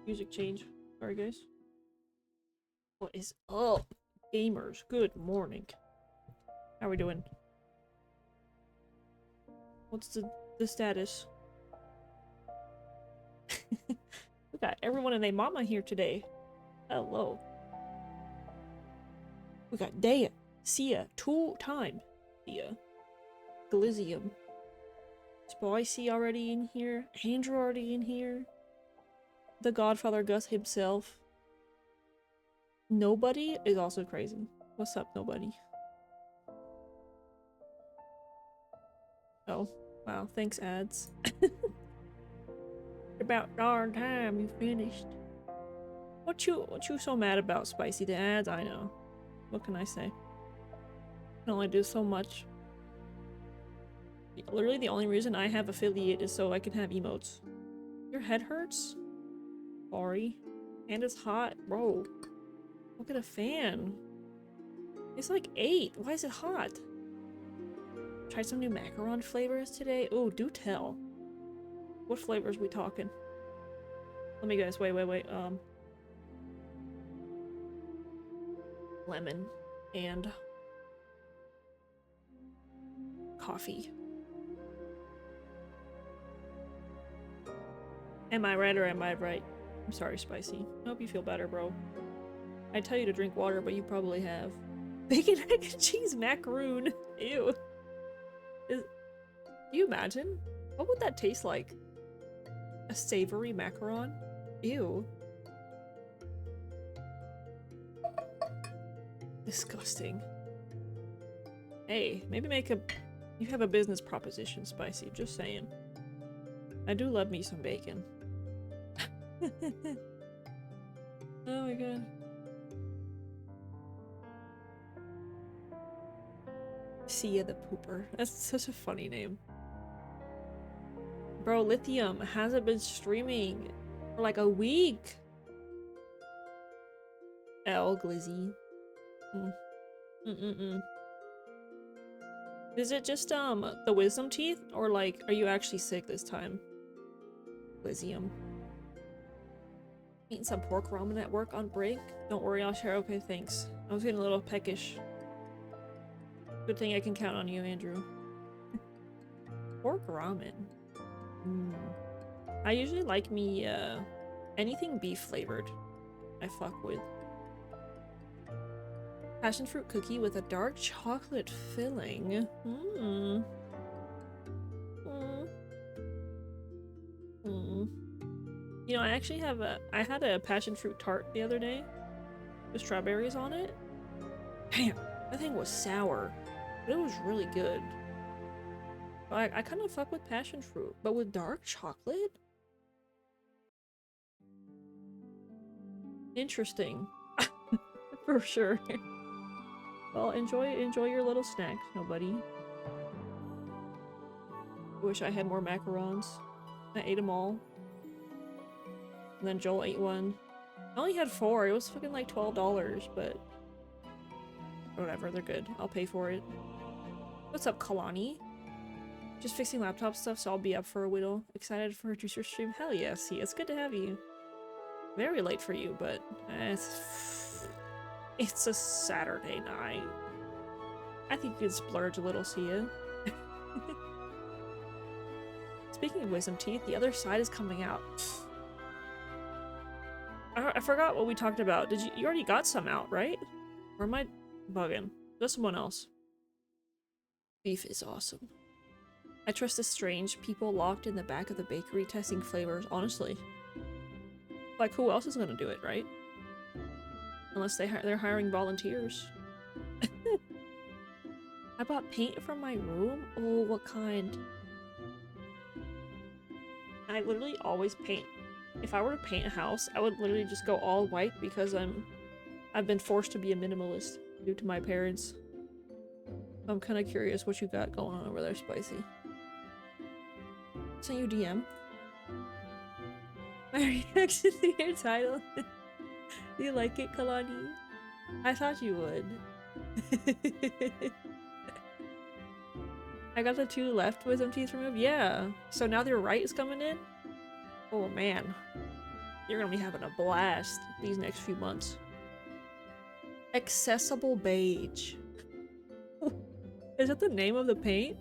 Music change. Sorry, guys. What is up, gamers? Good morning. How are we doing? What's the status? We got everyone and their mama here today. Hello. We got Dea, Sia, 2-time Sia, Glizzium, Spicy already in here, Andrew already in here, the Godfather Gus himself. Nobody is also crazy. What's up, nobody? Oh, wow, thanks, ads. About darn time you finished. What you so mad about, Spicy? The ads? I know. What can I say? I can only do so much. Literally the only reason I have affiliate is so I can have emotes. Your head hurts? Sorry. And it's hot. Bro. Look at a fan. It's like 8. Why is it hot? Tried some new macaron flavors today. Oh, do tell. What flavors we talking? Let me guess. Wait. Lemon and coffee. Am I right or am I right? I'm sorry, Spicy. I hope you feel better, bro. I tell you to drink water, but you probably have. Bacon, egg, and cheese macaroon. Ew. Do you imagine? What would that taste like? A savory macaron? Ew. Disgusting. Hey, maybe you have a business proposition, Spicy. Just saying. I do love me some bacon. Oh my god. Sia the Pooper. That's such a funny name. Bro, Lithium hasn't been streaming for like a week. L Glizzy. Is it just the wisdom teeth, or like are you actually sick this time? Glizzium. Eating some pork ramen at work on break. Don't worry, I'll share. Okay, thanks. I was getting a little peckish. Good thing I can count on you, Andrew. Pork ramen. I usually like me anything beef flavored. I fuck with. Passion fruit cookie with a dark chocolate filling. You know, I actually have I had a passion fruit tart the other day with strawberries on it. Damn, that thing was sour, but it was really good. I kind of fuck with passion fruit, but with dark chocolate? Interesting. For sure. Well, enjoy your little snacks, nobody. I wish I had more macarons. I ate them all. And then Joel ate one. I only had 4. It was fucking like $12, but whatever, they're good. I'll pay for it. What's up, Kalani? Just fixing laptop stuff, so I'll be up for a while. Excited for a juicer stream? Hell yeah, see, it's good to have you. Very late for you, but it's a Saturday night. I think you can splurge a little, Sia. Speaking of wisdom teeth, the other side is coming out. I forgot what we talked about. You already got some out, right? Or am I bugging? Just someone else. Beef is awesome. I trust the strange people locked in the back of the bakery testing flavors, honestly. Like, who else is gonna do it, right? Unless they're hiring volunteers. I bought paint from my room? Oh, what kind? I literally always paint. If I were to paint a house, I would literally just go all white because I've been forced to be a minimalist due to my parents. I'm kind of curious what you got going on over there, Spicy. Sent you DM. My reaction to your title. Do you like it, Kalani? I thought you would. I got the 2 left wisdom teeth removed? Yeah. So now their right is coming in? Oh man. You're gonna be having a blast these next few months. Accessible beige. Is that the name of the paint?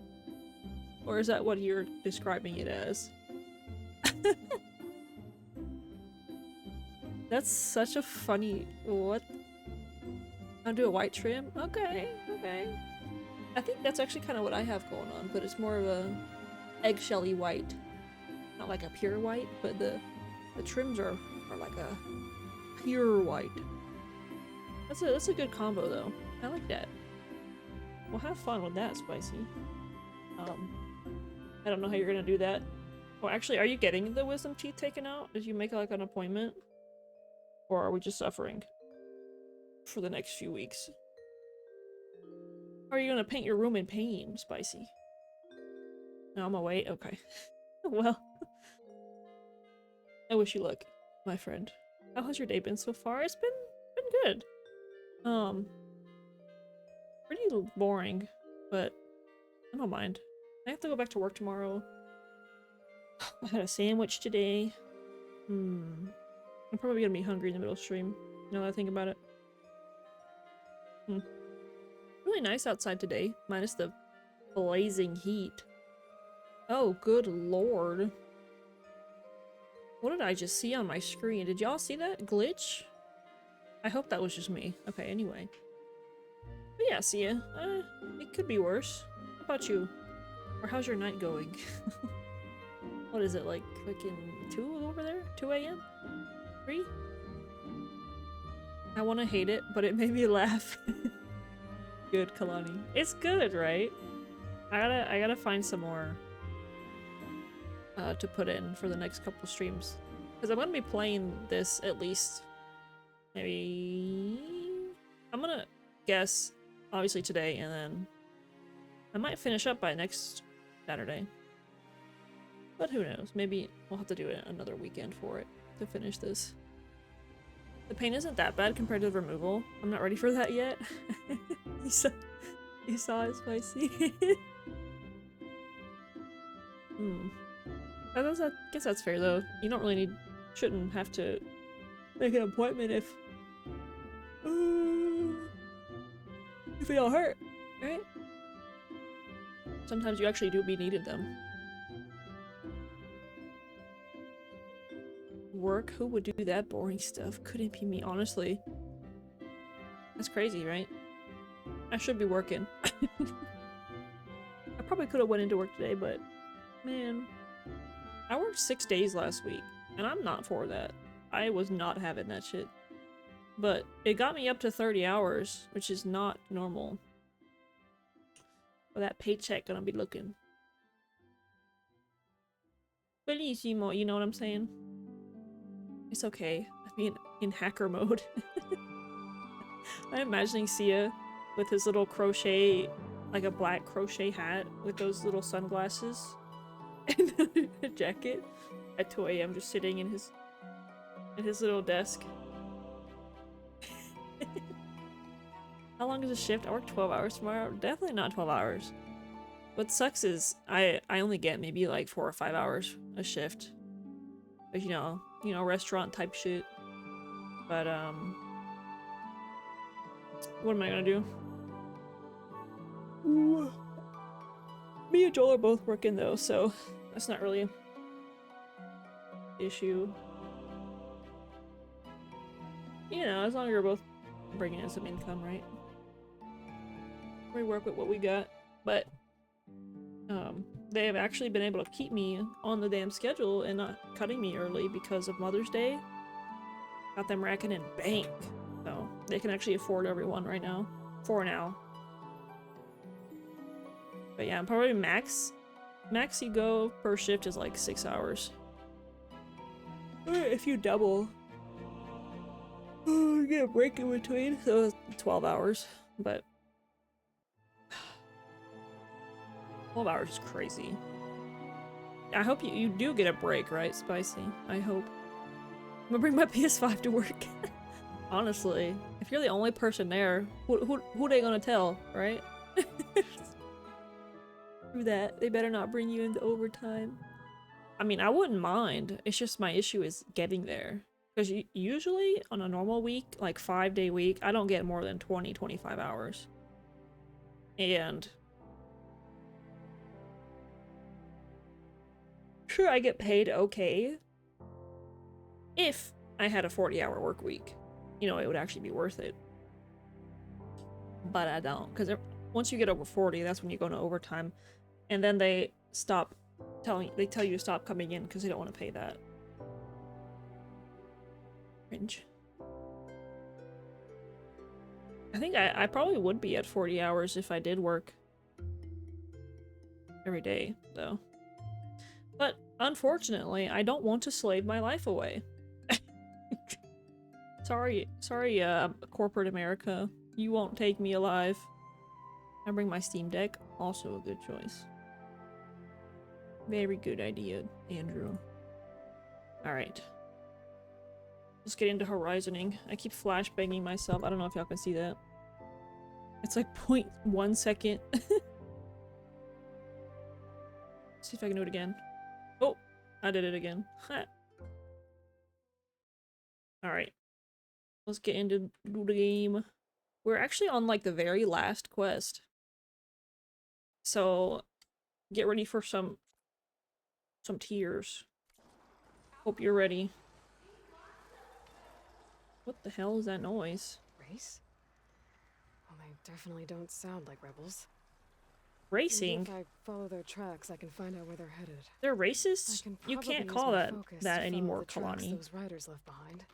Or is that what you're describing it as? That's such a funny... What? I'll do a white trim? Okay, okay. I think that's actually kind of what I have going on, but it's more of a eggshelly white. Not like a pure white, but the trims are like a pure white. That's a good combo though. I like that. Well, have fun with that, Spicy. I don't know how you're gonna do that. Well, actually, are you getting the wisdom teeth taken out? Did you make like an appointment? Or are we just suffering for the next few weeks? Or are you gonna paint your room in pain, Spicy? No, I'm gonna wait? Okay. Well, I wish you luck, my friend. How has your day been so far? It's been good. Pretty boring, but I don't mind. I have to go back to work tomorrow. I had a sandwich today. I'm probably gonna be hungry in the middle of stream, now that I think about it. Really nice outside today, minus the blazing heat. Oh, good lord. What did I just see on my screen? Did y'all see that glitch? I hope that was just me. Okay, anyway. But yeah, see ya. It could be worse. How about you? Or how's your night going? What is it, like fucking 2 over there? 2 a.m.? 3? I want to hate it, but it made me laugh. Good, Kalani. It's good, right? I gotta find some more to put in for the next couple streams. Because I'm gonna be playing this at least maybe... I'm gonna guess, obviously today, and then I might finish up by next Saturday. But who knows? Maybe we'll have to do another weekend for it to finish this. The paint isn't that bad compared to the removal. I'm not ready for that yet. You saw it, Spicy. I guess that's fair though. You don't really shouldn't have to make an appointment if it all hurt, right? Sometimes you actually do be needed them. Work? Who would do that boring stuff? Couldn't be me, honestly. That's crazy, right? I should be working. I probably could have went into work today, but man, I worked 6 days last week, and I'm not for that. I was not having that shit. But it got me up to 30 hours, which is not normal. For that paycheck gonna be looking. Bellissimo, you know what I'm saying? It's okay. I mean, in hacker mode. I'm imagining Sia with his little crochet, like a black crochet hat with those little sunglasses and a jacket at 2 a.m. just sitting in his little desk. How long is the shift? I work 12 hours tomorrow. Definitely not 12 hours. What sucks is I only get maybe like 4 or 5 hours a shift. But you know, restaurant type shit. But what am I gonna do? Ooh. Me and Joel are both working though, so that's not really an issue. You know, as long as you're both bringing in some income, right? We work with what we got, but they have actually been able to keep me on the damn schedule and not cutting me early because of Mother's Day. Got them racking in bank, so they can actually afford everyone right now. For now. But yeah, probably max you go per shift is like 6 hours. If you double, you get a break in between, so it's 12 hours, but 12 hours is crazy. I hope you do get a break, right, Spicy? I hope. I'm gonna bring my PS5 to work. Honestly, if you're the only person there, who they gonna tell, right? Through that, they better not bring you into overtime. I mean, I wouldn't mind. It's just my issue is getting there. Because usually on a normal week, like 5-day week, I don't get more than 20-25 hours. And sure, I get paid okay if I had a 40-hour work week. You know, it would actually be worth it. But I don't, because once you get over 40, that's when you go into overtime, and then they tell you to stop coming in because they don't want to pay that. Cringe. I think I probably would be at 40 hours if I did work every day, though. But unfortunately, I don't want to slave my life away. sorry, corporate America. You won't take me alive. I bring my Steam Deck. Also a good choice. Very good idea, Andrew. Alright. Let's get into Horizoning. I keep flashbanging myself. I don't know if y'all can see that. It's like 0.1 second. See if I can do it again. Oh, I did it again. Alright. Let's get into the game. We're actually on like the very last quest. So get ready for some tears. Hope you're ready. What the hell is that noise? Race? Well, they definitely don't sound like rebels. Racing? Maybe if I follow their tracks, I can find out where they're headed. They're racist? You can't call that anymore, Kalani. Those riders left behind.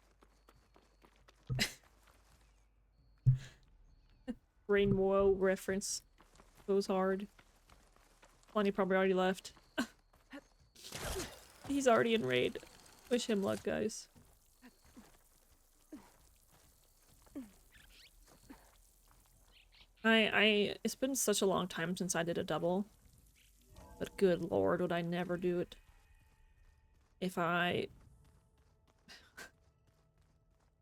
Rainbow reference goes hard. Kalani probably already left. He's already in raid. Wish him luck, guys. It's been such a long time since I did a double. But good lord, would I never do it. If I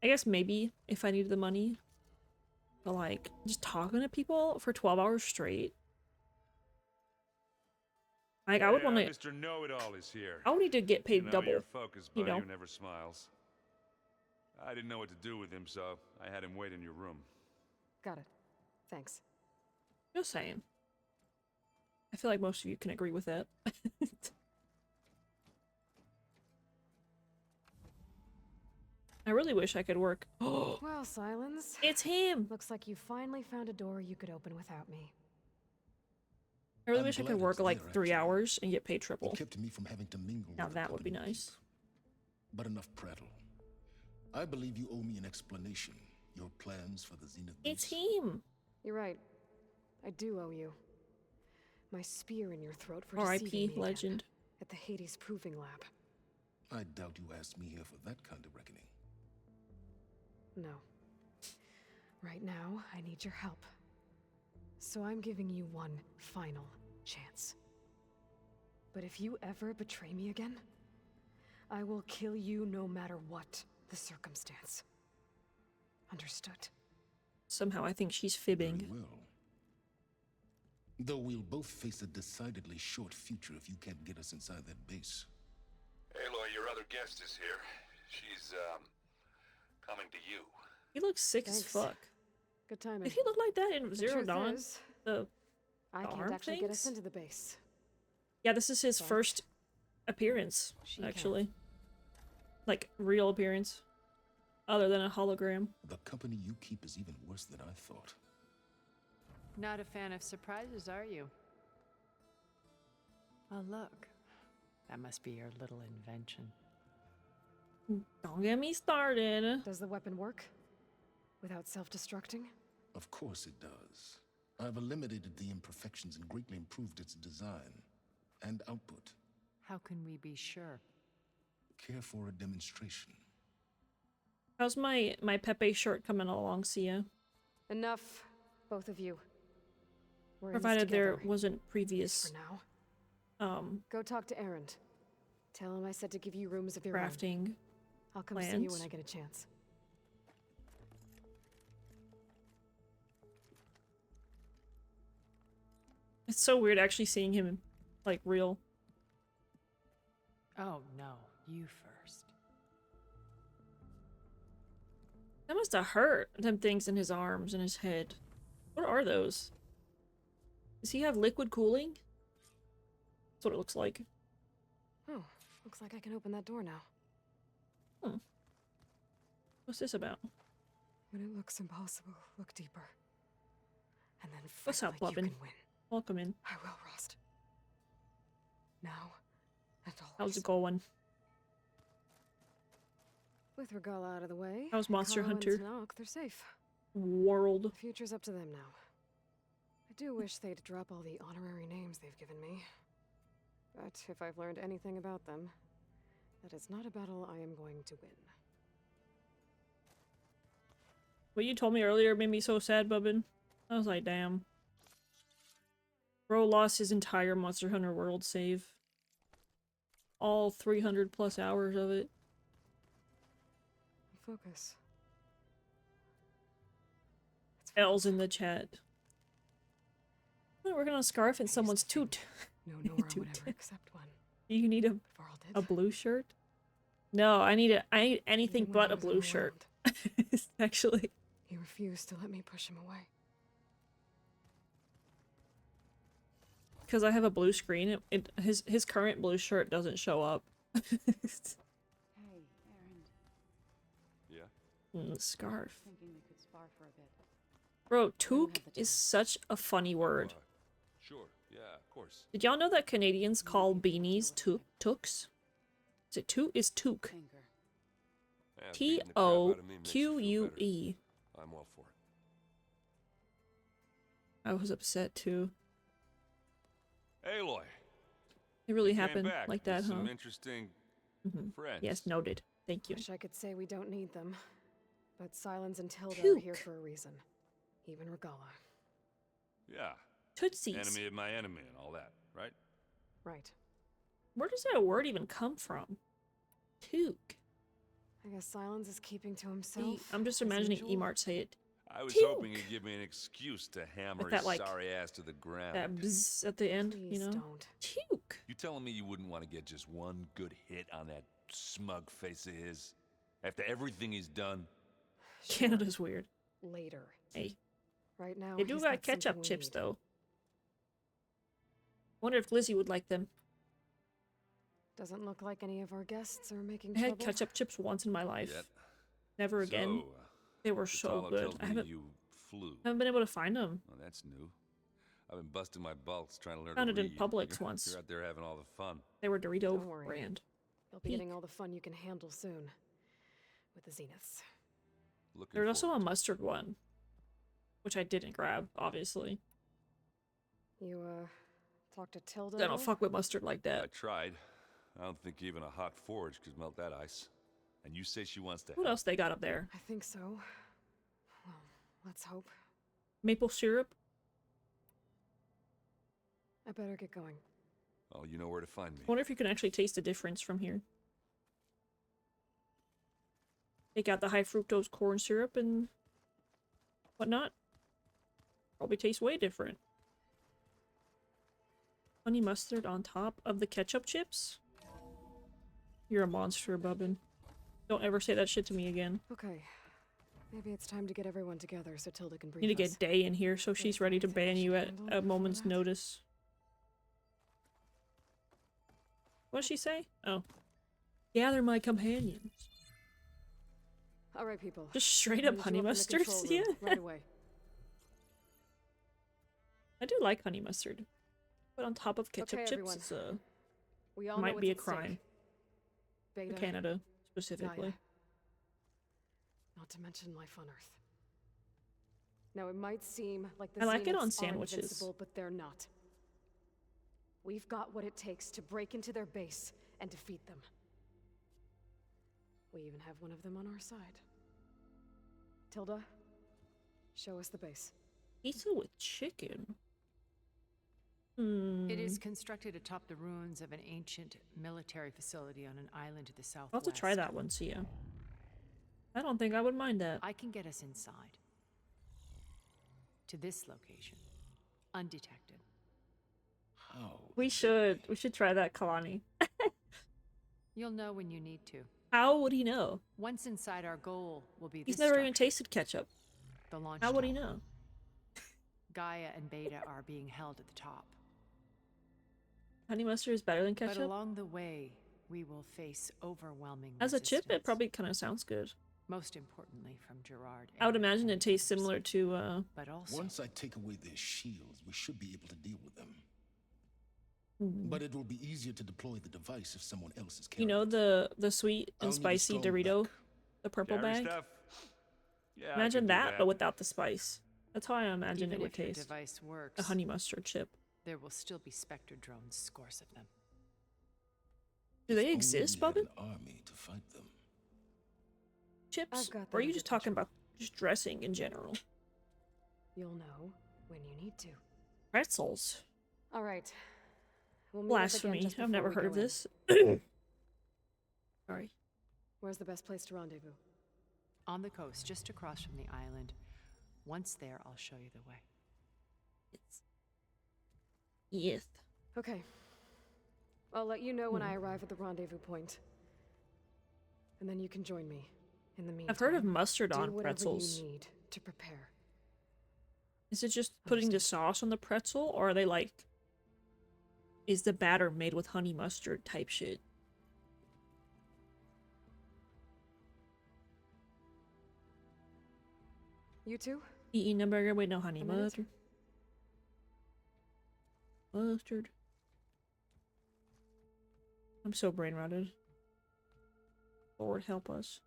guess maybe if I needed the money. But like, just talking to people for 12 hours straight. Like, I would want to... Mr. Know-It-All is here. I would need to get paid double. Your focus buddy you know? who never smiles. I didn't know what to do with him, so I had him wait in your room. Got it. Thanks. Just saying. I feel like most of you can agree with that. I really wish I could work. Well, Silence. It's him! Looks like you finally found a door you could open without me. I really wish I could work like 3 hours and get paid triple. It kept me from having to mingle Now with that would be nice. But enough prattle. I believe you owe me an explanation. Your plans for the Zenith It's base. him! You're right. I do owe you. My spear in your throat for R.I.P. deceiving me legend. at the Hades Proving Lab. I doubt you asked me here for that kind of reckoning. No. Right now, I need your help. So I'm giving you one final chance. But if you ever betray me again, I will kill you no matter what the circumstance. Understood? Somehow I think she's fibbing. Very well. Though we'll both face a decidedly short future if you can't get us inside that base. Aloy, your other guest is here. She's, coming to you. He looks sick as Thanks. fuck. Good timing. Did he look like that in The Zero truth Dawn? is, The I arm can't actually get us things? into the base. Yeah, this is his But first appearance, she can. actually. Like, real appearance. Other than a hologram. The company you keep is even worse than I thought. Not a fan of surprises, are you? Oh, look. That must be your little invention. Don't get me started. Does the weapon work? Without self-destructing? Of course it does. I've eliminated the imperfections and greatly improved its design and output. How can we be sure? Care for a demonstration? How's my Pepe shirt coming along, Sia? Enough, both of you. We're in this Provided there together. wasn't previous, For now. Go talk to Erend. Tell him I said to give you rooms of your own. crafting. I'll come see you plans. when I get a chance. It's so weird actually seeing him, like, real. Oh, no. You first. That must have hurt. Them things in his arms and his head. What are those? Does he have liquid cooling? That's what it looks like. Oh, looks like I can open that door now. What's this about? When it looks impossible, look deeper. And then What's up, finally you Blubbin? can win. Welcome in. I will, Rost. Now and always. How's it going? With Regala out of the way, How's Monster Carl and Hunter? Tanakh, they're safe. World. The future's up to them now. I do wish they'd drop all the honorary names they've given me. But if I've learned anything about them, that is not a battle I am going to win. What you told me earlier made me so sad, Bubbin. I was like, damn. Bro lost his entire Monster Hunter World save. All 300 plus hours of it. Focus. It's L's in the chat. I'm working on a scarf in someone's toot. No Nora would Toot. ever accept one. You need a But Varl did. blue shirt? No, I need anything Even when but I a was blue shirt. overwhelmed, Actually. He refused to let me push him away. Because I have a blue screen, his current blue shirt doesn't show up. Hey, Erend. Yeah? Scarf. Thinking we could spar for a bit. Bro, toque is such a funny word. Sure, yeah, of course. Did y'all know that Canadians call beanies toques? Is it toque? Is toque. Finger. Yeah, beating the crap out of me makes you feel better. T-O-Q-U-E. I'm all for it. I was upset too. Aloy, It really came happened back like with that, huh? some interesting friends. Yes, noted. Thank you. Wish I could say we don't need them. But Silence and Tilda are here Toque. for a reason. Even Regala. Yeah, Tootsies. enemy of my enemy and all that, right? Right. Where does that word even come from? Toque. I guess Silence is keeping to See, himself. I'm just as imagining usual. Emart say it. I was Toque. hoping you'd give me an excuse to hammer that, his like, sorry ass to the ground. That bzz at the end, Please you know? don't. Toque. You telling me you wouldn't want to get just one good hit on that smug face of his? After everything he's done? Sure, Canada's weird. later. Hey, Right now, they do he's got something ketchup we chips, need. though. Wonder if Lizzie would like them. Doesn't look like any of our guests are making I had trouble. ketchup chips once in my life. Yet. Never again. So, They were so Vitalo good. tells I me haven't you flew. been able to find them. Well, that's new. I've been busting my balls trying to learn Found to it in read. Publix You're- once. You're out there having all the fun. They were Dorito Don't worry. brand. You'll be Peak. getting all the fun you can handle soon. With the Zeniths. Looking There's also a forward to it. mustard one, which I didn't grab, obviously. You, talked to Tilda? I don't though? fuck with mustard like I that. tried. I don't think even a hot forge could melt that ice. And you say she wants to What help. else they got up there? I think so. Well, let's hope. Maple syrup? I better get going. Oh, you know where to find me. I wonder if you can actually taste the difference from here. Take out the high fructose corn syrup and whatnot. Probably tastes way different. Honey mustard on top of the ketchup chips? You're a monster, Bubbin. Don't ever say that shit to me again. Okay. Maybe it's time to get everyone together so Tilda can brief Need to us. get Day in here so she's ready to anything I ban you should at handle a before moment's that? notice. What'd she say? Oh. Gather my companions. All right, people. Just straight I'll up meet honey you up in the mustard? control Yeah. room Right away. I do like honey mustard. But on top of ketchup Okay, chips, everyone. it's We all might know be a what's at stake. crime. Beta, For Canada, specifically. Gaia. Not to mention life on Earth. Now, it might seem like the I like it on Zeniths are sandwiches. invincible, but they're not. We've got what it takes to break into their base and defeat them. We even have one of them on our side. Tilda, show us the base. Pizza with chicken. It is constructed atop the ruins of an ancient military facility on an island to the southwest. I'll have to try that one, see ya. I don't think I would mind that. I can get us inside. To this location. Undetected. How? We should try that, Kalani. You'll know when you need to. How would he know? Once inside, our goal will be He's this never even structure, tasted ketchup. the launch How would he tunnel. know? Gaia and Beta are being held at the top. Honey mustard is better than But ketchup? along the way, we will face overwhelming As a chip, it resistance. probably kind of sounds good. Most importantly from Gerard. I would Eric, imagine and it tastes others. similar to, But also, Once I take away their shields, we should be able to deal with them. mm, But it will be easier to deploy the device if someone else is you carrying know, it. the sweet I'll and need a spicy strong Dorito, back. the purple Carry bag. stuff? Yeah, I Imagine could do that, but without the spice. That's how I imagine even it would if your taste. device works, A honey mustard chip. there will still be Spectre drones, scores of them. Do they If only exist, we had Bobbin? an army to fight them. Chips? I've got Or are them you under just talking control. about just dressing in general? You'll know when you need to. Pretzels. All right. We'll meet up again Blasphemy. just I've never before heard we of go in. this. Sorry. Where's the best place to rendezvous? On the coast, just across from the island. Once there, I'll show you the way. Yes. Okay. I'll let you know when I arrive at the rendezvous point. And then you can join me. In the meantime, I've heard of mustard do on whatever pretzels. you need to prepare. Is it just putting the sauce on the pretzel, or are they like... Is the batter made with honey mustard type shit? You too? Eating a burger with no honey A minute? mustard. Mustard. I'm so brain rotted. Lord help us.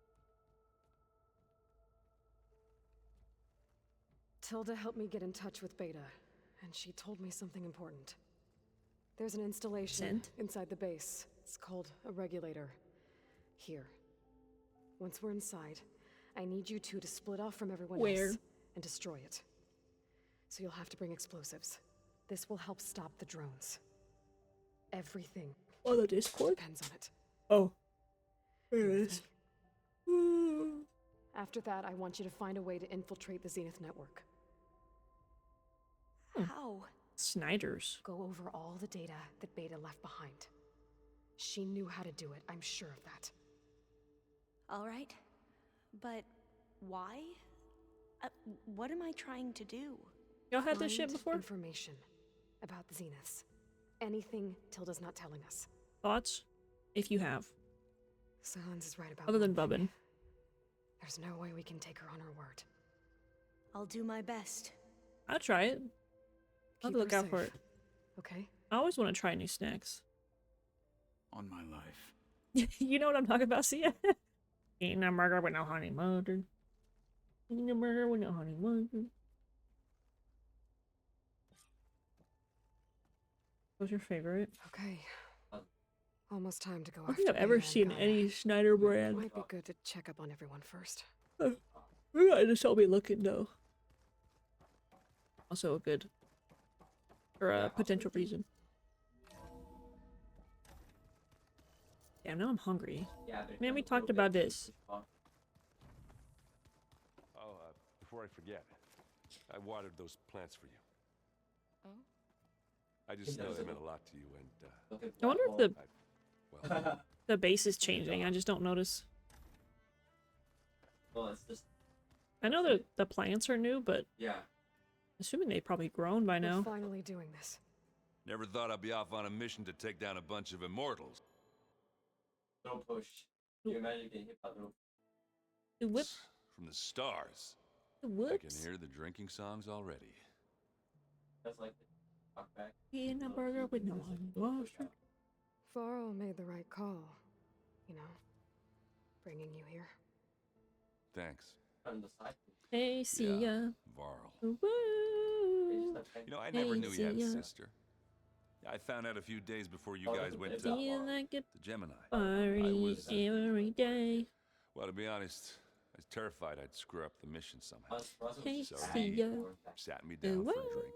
Tilda helped me get in touch with Beta, and she told me something important. There's an installation Sent? inside the base. It's called a regulator. Here. Once we're inside, I need you two to split off from everyone Where? else and destroy it. So you'll have to bring explosives. This will help stop the drones. Everything On the Discord? depends on it. Oh. There it is. After that, I want you to find a way to infiltrate the Zenith network. How? Snyder's. Go over all the data that Beta left behind. She knew how to do it, I'm sure of that. All right. But why? What am I trying to do? Y'all had this shit Find before? information about the Zeniths. Anything Tilda's not telling us. Thoughts? If you have. Silence is right about Other than one thing. Bubbin. There's no way we can take her on her word. I'll do my best. I'll try it. I'll Keep her look out for safe, it. Okay? I always want to try new snacks. On my life. You know what I'm talking about, Sia? Eating a burger with no honey mustard. Eating a burger with no honey mustard. What's your favorite? Okay. Almost time to go I don't after think I've ever Beta and seen Gaia. any Schneider brand. Might be good to check up on everyone first. I just don't be looking though. Also a good or a potential reason. Damn, now I'm hungry. Man, we talked about this. Oh, before I forget, I watered those plants for you. Oh? I just know they meant a lot to you, and I wonder if well, the base is changing. I just don't notice. Well, it's just I know that the plants are new, but yeah. assuming they've probably grown by We're now. finally doing this. never thought I'd be off on a mission to take down a bunch of immortals. Don't push. Can you imagine getting hit by the rope? The whip, From the stars. the I can whoops. hear the drinking songs already. That's like the talk back. Eating a burger with no honey mustard. Varl made the right call. You know, bringing you here. Thanks, On the side. Hey, see ya. Varl. Woo. You know, I never Hey, knew you had see a ya. sister. I found out a few days before you Oh, guys went to Feel like a Gemini. party was- every day. Well, to be honest, I was terrified I'd screw up the mission somehow. Hey, So see ya. Sat me down for a Woo. drink.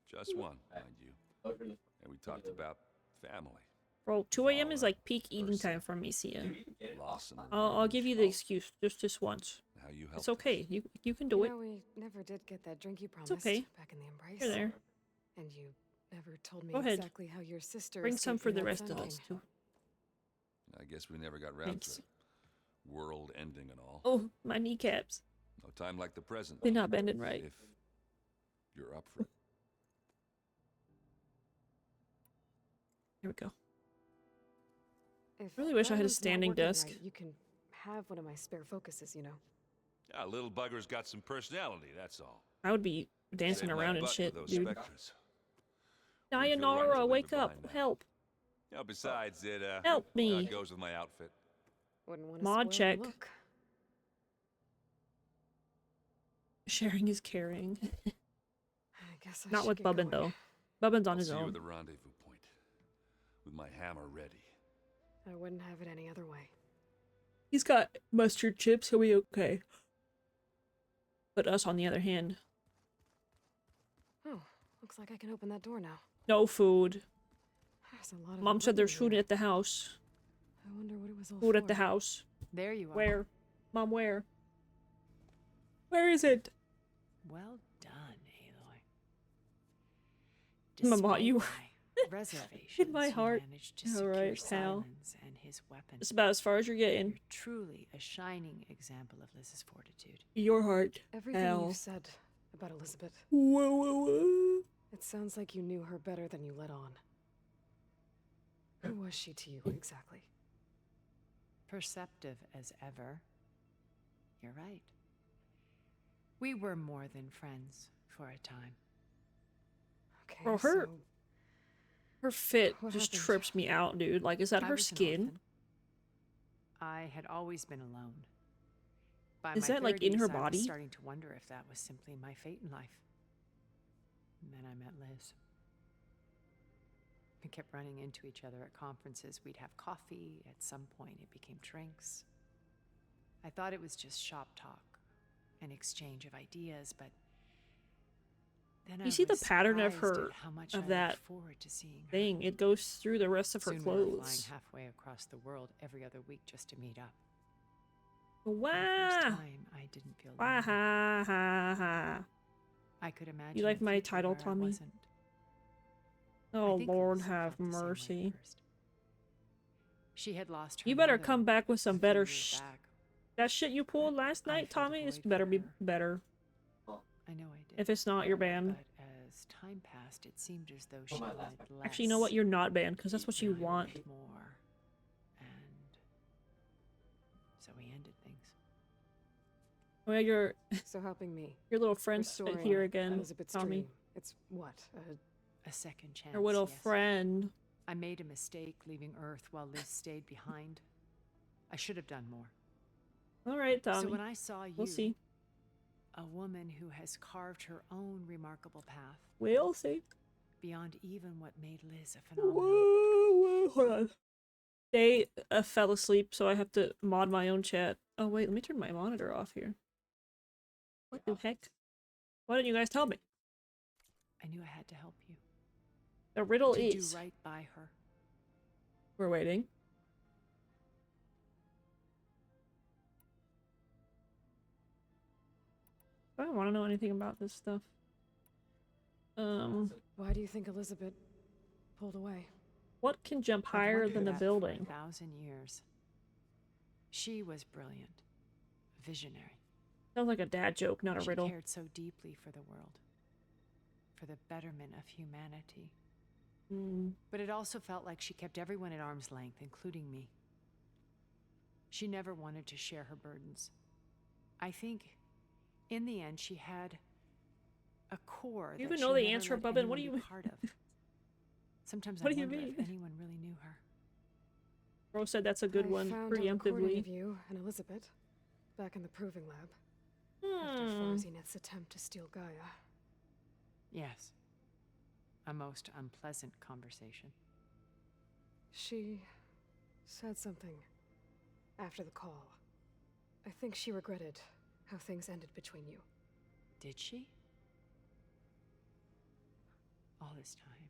Just one, mind you. And we talked about family. Bro, 2 a.m. is like peak eating time for me, Sia. Lawson. I'll give you the excuse just this once. How you helped It's okay. You can do You it. know, we never did get that drink you promised okay. back in the Embrace. You're there. And you never told me Go ahead. exactly how your sister Bring some escaped for from the that rest of sending. us too. I guess we never got round Thanks. to it. world ending and all. Oh, my kneecaps. No time like the present. They're not bending right. If you're up for it. Here we go. If I really wish I had a that one's not standing working desk. right, you can have one of my spare focuses, you know. Yeah, little bugger's got some personality, that's all. I would be dancing Save my around and butt shit, with those dude. Spectres. Wouldn't feel right to Dayanara, leave wake it up. behind now. Help. Yeah, besides, it, Help well, me. it goes with my outfit. Wouldn't want to Mod spoil check. the look. Sharing is caring. I guess I Not should with get Bubbin, going. though. Bubbin's on I'll his see you own. at the rendezvous point. With my hammer ready. I wouldn't have it any other way. He's got mustard chips, he'll be okay. But us, on the other hand, Oh, looks like I can open that door now. no food. There's a lot of Mom said there's equipment food here. at the house. I wonder what it was all Food for. at the house. There you are. Where? Mom, where? Where is it? Well done, Aloy. Mama, Despite you- my reservations, my heart. you managed to secure Alright, pal. Silence and his weapon. It's about as far as you're getting. You're truly a shining example of Liz's fortitude. Your heart. Everything Pal. you've said about Elizabeth, Whoa, whoa, whoa. it sounds like you knew her better than you let on. Who was she to you, exactly? Perceptive as ever. You're right. We were more than friends for a time. Okay, Bro, her so her fit What just happened? trips me out, dude. Like, is that I her was an skin? orphan. I had always been alone. By Is my that, like, in 30s, her I was body? starting to wonder if that was simply my fate in life. And then I met Liz. We kept running into each other at conferences. We'd have coffee. At some point, it became drinks. I thought it was just shop talk, an exchange of ideas, but then You see the was pattern of surprised her- at how much of I looked that forward to seeing her. Thing. It goes through the rest of her Soon we were flying clothes. halfway across the world every other week just to meet up. For the first Wow. time, I didn't feel Wah lonely. ha ha ha. I could imagine. You like a my future title, where I Tommy? wasn't. I Oh, think Lord Liz have felt the same way at mercy. first. She had lost her You better mother come back with some a few better years back. That shit you pulled last I night, felt a Tommy, it's void better for be her. better. I know I did. If it's not, you're banned. But as time passed, it seemed as though she my wanted last less. Actually, you know what? You're not banned, because that's what you and I want. wanted more, and so we ended things. Well, your So helping me. little friend's restoring here again, Elizabeth's Tommy. dream. It's what? A second chance. Your little yes. friend. I made a mistake leaving Earth while Liz stayed behind. I should have done more. All right, Tommy. So when I saw you, We'll see. a woman who has carved her own remarkable path We'll see. beyond even what made Liz a Whoa, phenomenon. whoa, hold on. They fell asleep, so I have to mod my own chat. Oh wait, let me turn my monitor off here. What the heck? Why didn't you guys tell me? I knew I had to help you. The riddle To is. do right by her. We're waiting. I don't want to know anything about this stuff. Why do you think Elizabeth pulled away? What can jump I've higher wondered than the that for building? 1,000 years. She was brilliant, visionary. Sounds like a dad joke, not a She riddle. cared so deeply for the world, for the betterment of humanity. Mm. But it also felt like she kept everyone at arm's length, including me. She never wanted to share her burdens. I think, in the end, she had a core You that even she know the never answer, let Bubbin? What do anyone you be mean? part of. Sometimes What I do you wonder mean? if anyone really knew her. Bro said that's a good I one, found a recording preemptively. of you and Elizabeth back in the proving lab after Hmm. Farzinet's attempt to steal Gaia. Yes. A most unpleasant conversation. She said something after the call. I think she regretted how things ended between you. Did she? All this time,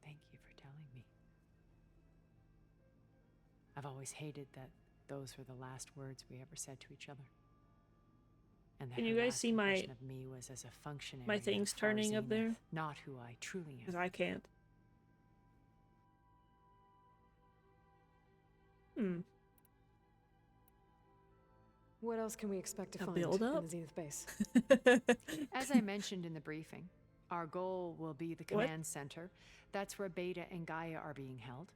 thank you for telling me. I've always hated that those were the last words we ever said to each other. And that Can her you guys last see my- impression of me was as a functionary my of things turning up Farzineth, there? not who I truly Because am. I can't. Hmm. What else can we expect to A find build-up? in the Zenith base? As I mentioned in the briefing, our goal will be the command center. That's where Beta and Gaia are being held.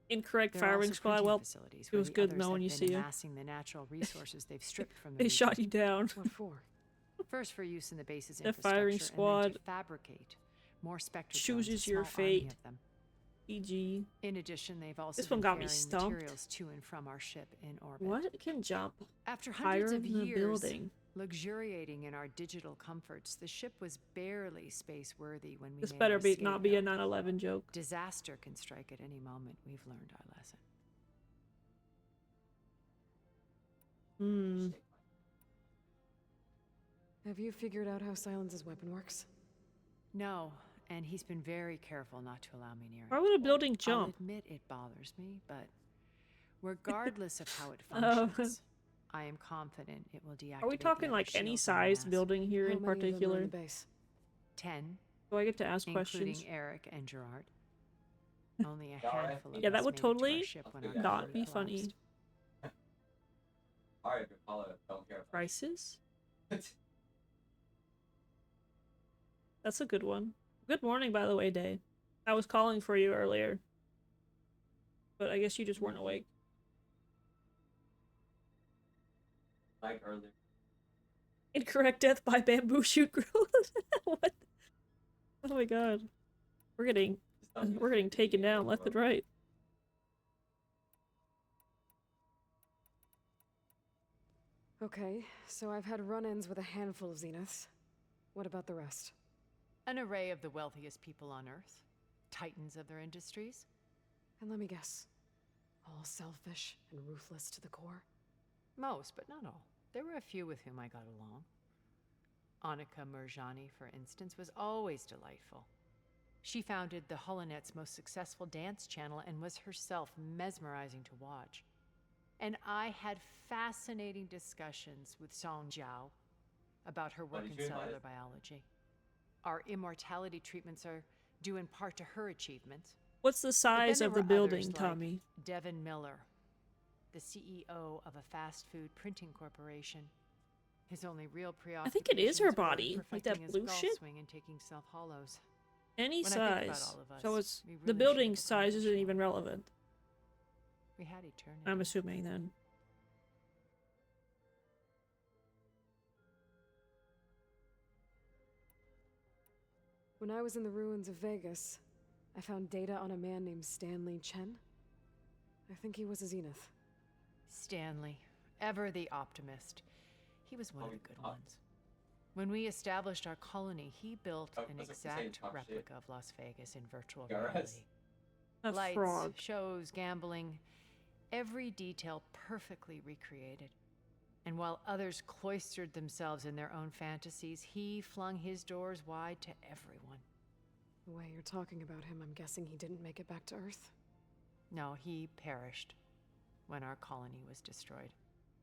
Incorrect There are firing also squad. printing Well, facilities it where was the good others knowing have you been see you. amassing the natural resources they've stripped from the They region. shot you down. What for? First for use in the base's The infrastructure, firing and then squad to fabricate more Spectre chooses drones, a your small army fate. of them. PG. In addition, they've also This one been got me carrying stumped. materials to and from our ship in orbit. What can jump After higher hundreds of than the years building? luxuriating in our digital comforts, the ship was barely space-worthy when we This made better our be escape. not be a 9/11 joke. Disaster can strike at any moment. We've learned our lesson. Hmm. Have you figured out how Silence's weapon works? No, and he's been very careful not to allow me near Why it. would a building I'll jump? admit it bothers me, but regardless of how it Oh. functions, I am confident it will deactivate Are we talking the like other any shields on sized mass. building here How in many of them are in particular? the base? 10, Do I get to ask including questions? Eric and Gerard. Only a Alright. handful of Yeah, that us would made it to our totally ship when our not crew be collapsed. funny. Alright, but Paula, don't care about Crisis? it. That's a good one. Good morning, by the way, Day. I was calling for you earlier. But I guess you just weren't awake. Like earlier. Incorrect death by bamboo shoot grill. What? Oh my god. We're getting taken down left and right. Okay, so I've had run-ins with a handful of Zeniths. What about the rest? An array of the wealthiest people on Earth, titans of their industries. And let me guess. All selfish and ruthless to the core? Most, but not all. There were a few with whom I got along. Annika Murjani, for instance, was always delightful. She founded the Holonet's most successful dance channel and was herself mesmerizing to watch. And I had fascinating discussions with Song Jiao about her work did in you cellular advise? biology. Our immortality treatments are due in part to her achievements. What's the But then size there of the were building, others like Tommy? Devin Miller, the CEO of a fast food printing corporation. His only real preoccupation think it is her body, like that blue shit. swing and taking self hollows. Any When I think about size. all of So us, it's we the really building should have size isn't accomplished even relevant. We had eternity. I'm assuming then. When I was in the ruins of Vegas, I found data on a man named Stanley Chen. I think he was a Zenith. Stanley, ever the optimist. He was one of Oh, the good oh. ones. When we established our colony, he built Oh, an was it the same exact top shit? replica of Las Vegas in virtual Yeah, right. reality. A Lights, frog. shows, gambling, every detail perfectly recreated. And while others cloistered themselves in their own fantasies, he flung his doors wide to everyone. The way you're talking about him, I'm guessing he didn't make it back to Earth. No, he perished when our colony was destroyed.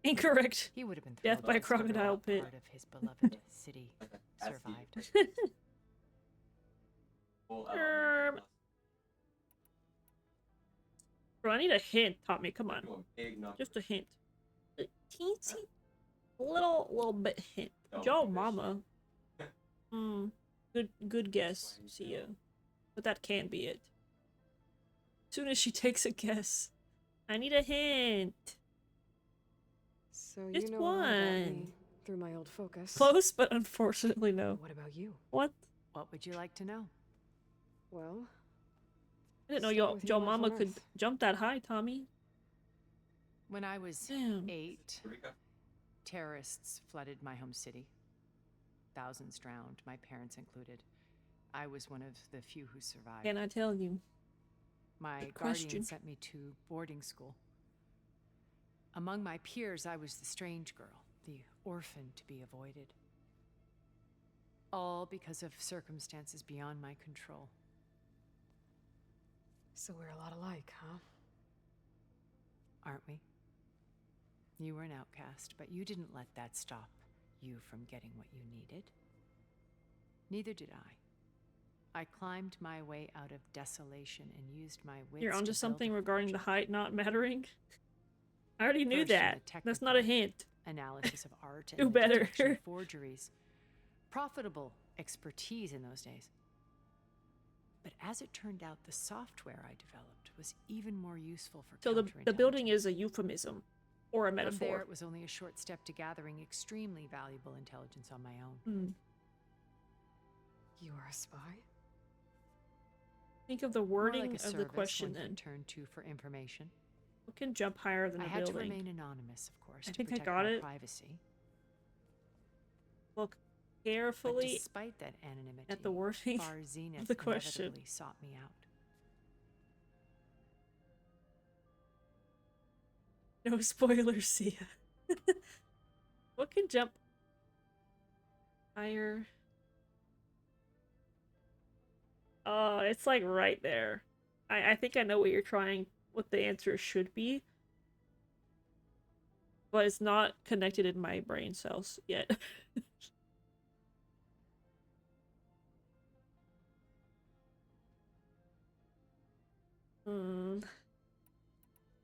Incorrect. He would have been Death thrilled by to discover crocodile that pit. part of his beloved city That's survived. Full Erm. Bro, I need a hint, Tommy. Come on. Doing big numbers. Just a hint. A teensy little bit hint. Don't Joe do this Mama. Good guess. See ya. But that can't be it. Soon as she takes a guess. I need a hint. So Just you know a lot about one. me through my old focus. Close, but unfortunately no. What about you? What? What would you like to know? Well, I didn't know Start with Joe your life Mama on could Earth. jump that high, Tommy. When I was Damn. 8, Eureka. terrorists flooded my home city. Thousands drowned, my parents included. I was one of the few who survived. Can I tell you? My Good guardian question. sent me to boarding school. Among my peers, I was the strange girl, the orphan to be avoided. All because of circumstances beyond my control. so we're a lot alike, huh? Aren't we? You were an outcast, but you didn't let that stop you from getting what you needed. Neither did I. I climbed my way out of desolation and used my wits You're to onto build something a regarding the fortune. height not mattering? I already knew First in that. the That's not a technical hint. analysis of art, Do and the better. detection of forgeries. Profitable expertise in those days. But as it turned out, the software I developed was even more useful for So the building is a euphemism or a From there, metaphor. it was only a short step to gathering extremely valuable intelligence on my own. Hmm. You are a spy? Think of the More wording like a of the service question one can then. turn to for information. What can jump higher than I a had to building? remain anonymous, of course, I to think I protect got my it. privacy. Look But carefully despite that anonymity, at the wording Far Zenith of the question. inevitably sought me out. No spoilers, Sia. What can jump higher? Oh, it's like right there. I think I know what the answer should be. But it's not connected in my brain cells yet.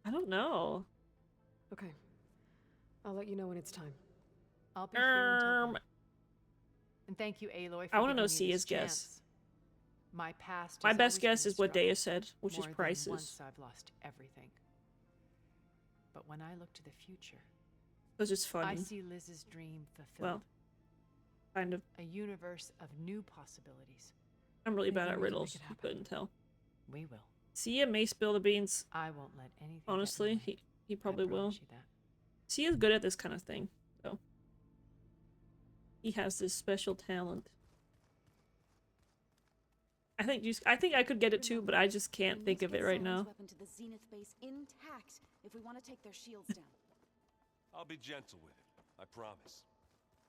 I don't know. Okay. I'll let you know when it's time. I'll be here until then. Um, And thank you, Aloy, for I want to giving know me Sia's this guess. chance. My past My has best always guess been a is what struggle, Dea said, which is more than prices. Once I've lost everything. But when I look to the future, Because it's I funny. see Liz's dream fulfilled. Well, kind of. A universe of new possibilities. I'm really bad Maybe at we can make riddles. it You happen. couldn't tell. We will. Sia may spill the beans. I won't let anything get in Honestly, the way. he probably I will. promise you that. Sia's good at this kind of thing, so. He has this special talent. I think I could get it too, but I just can't think of it right now. Weapon to the Zenith base intact if we want to take their shields down. I'll be gentle with it. I promise.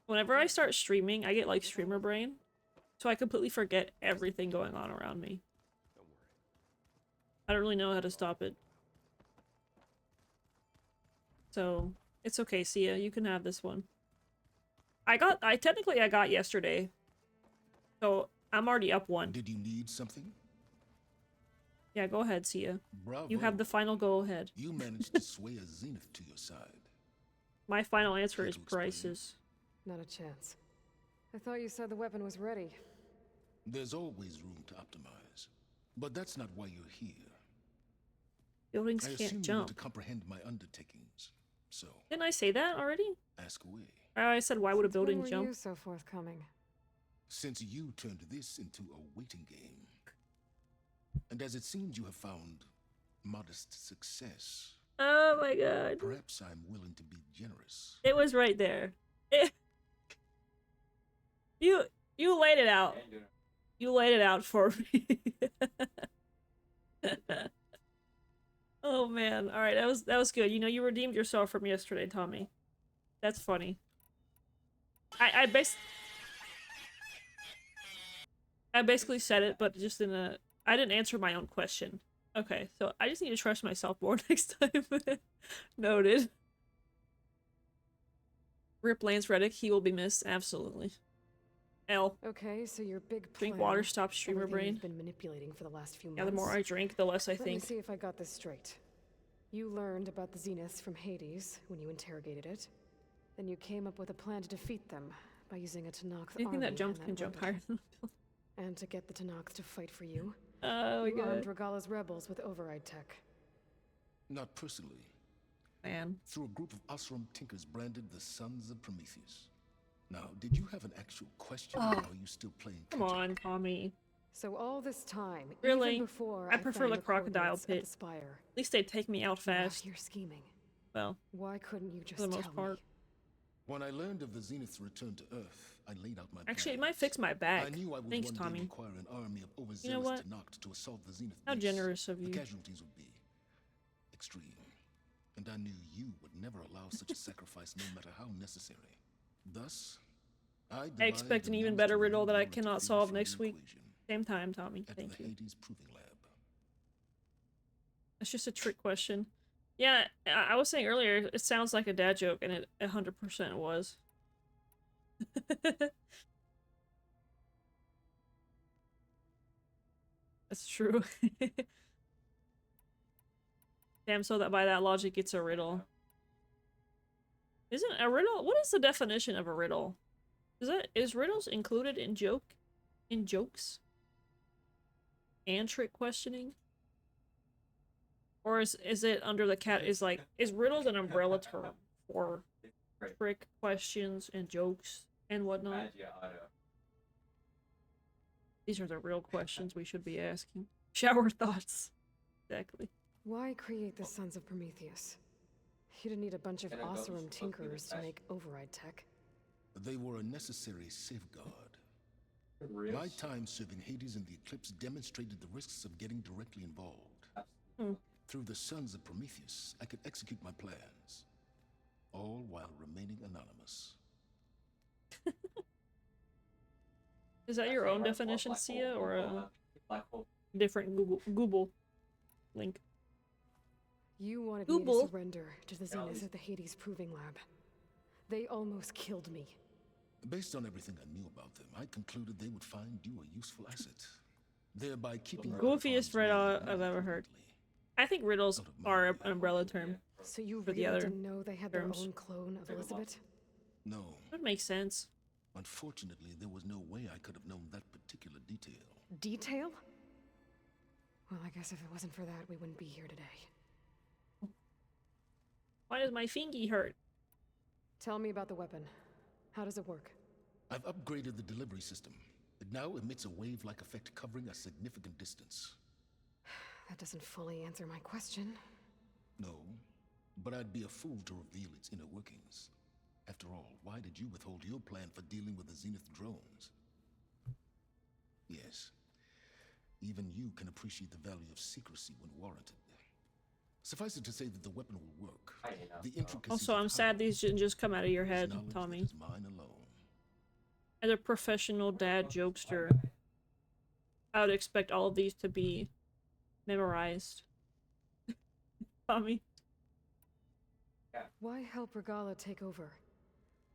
Whenever I start streaming, I get like streamer brain. So I completely forget everything going on around me. Don't worry. I don't really know how to stop it. So, it's okay, Sia. You can have this one. I technically got yesterday. So, I'm already up one. Did you need something? Yeah, go ahead, Sia. Bravo. You have the final go ahead. You managed to sway a Zenith to your side. My final answer Care is to explain? prices. Not a chance. I thought you said the weapon was ready. There's always room to optimize. But that's not why you're here. Buildings I can't assume you want to jump. comprehend my undertakings. So, Didn't I say that already? ask away. I said, why would a Since when building were jump? you so forthcoming? Since you turned this into a waiting game, and as it seems you have found modest success, Oh my god. perhaps I'm willing to be generous. It was right there. You laid it out. Ain't doing it. You laid it out for me. Oh man. All right, that was good. You know, you redeemed yourself from yesterday, Tommy. That's funny. I basically said it, but just I didn't answer my own question. Okay, so I just need to trust myself more next time. Noted. Rip Lance Reddick, he will be missed, absolutely. L. Okay, so your big plan. Drink water, stop streamer everything brain. you've been manipulating for the last few months. Yeah, the more I drink, the less I Let me think. see if I got this straight. You learned about the Zeniths from Hades when you interrogated it. Then you came up with a plan to defeat them by using a Tenakth Anything army that and jumps can jump weapon. higher than And to get the Tenakth to fight for you, Oh my you armed god. Regala's rebels with override tech. Not personally. Man. Through a group of Osram tinkers branded the Sons of Prometheus. Now, did you have an actual question, or are you still playing Come catch-up? on, Tommy. So all this time, Really? even before I prefer found the crocodile coordinates at pit. the Spire, At least they take me out you're out fast. here scheming. Well, Why couldn't you just for the tell most part. me? When I learned of the Zenith's return to Earth, I laid out my Actually, it plans. might fix my back. I knew I would Thanks, one Tommy. day require an army of overzealous You know what? Tenakth to assault the Zenith How base. generous of you. The casualties would be extreme. And I knew you would never allow such a sacrifice, no matter how necessary. Thus, I expect devised an a even means better to riddle that I remove cannot the solve from next the week. equation Same time, Tommy. at Thank the you. Hades Proving Lab. That's just a trick question. Yeah, I was saying earlier, it sounds like a dad joke, and it 100% was. That's true. Damn, so that by that logic, it's a riddle. Isn't a riddle? What is the definition of a riddle? Is riddles included in jokes? And trick questioning? Or is it under the is riddles an umbrella term for trick questions and jokes and whatnot? These are the real questions we should be asking. Shower thoughts. Exactly. Why create the Sons of Prometheus? You didn't need a bunch of Oseram tinkerers to make override tech. They were a necessary safeguard. My time serving Hades and the Eclipse demonstrated the risks of getting directly involved. Through the Sons of Prometheus, I could execute my plans, all while remaining anonymous. Is that your own definition, Sia, or a different Google link? You wanted me to surrender to the Zenith at the Hades Proving Lab. They almost killed me. Based on everything I knew about them, I concluded they would find you a useful asset, thereby keeping Goofiest riddle I've ever heard. I think riddles are an umbrella term. So you for really the other didn't know they had terms. their own clone of Elizabeth? No. That makes sense. Unfortunately, there was no way I could have known that particular detail. Detail? Well, I guess if it wasn't for that, we wouldn't be here today. Why does my fingy hurt? Tell me about the weapon. How does it work? I've upgraded the delivery system. It now emits a wave-like effect covering a significant distance. That doesn't fully answer my question. No, but I'd be a fool to reveal its inner workings. After all, why did you withhold your plan for dealing with the Zenith drones? Yes, even you can appreciate the value of secrecy when warranted. Suffice it to say that the weapon will work. The intricacies Also, of I'm sad how these didn't just come out of your head, knowledge that Tommy. is mine alone. As a professional dad jokester, I would expect all of these to be memorized. Tommy. Why help Regala take over?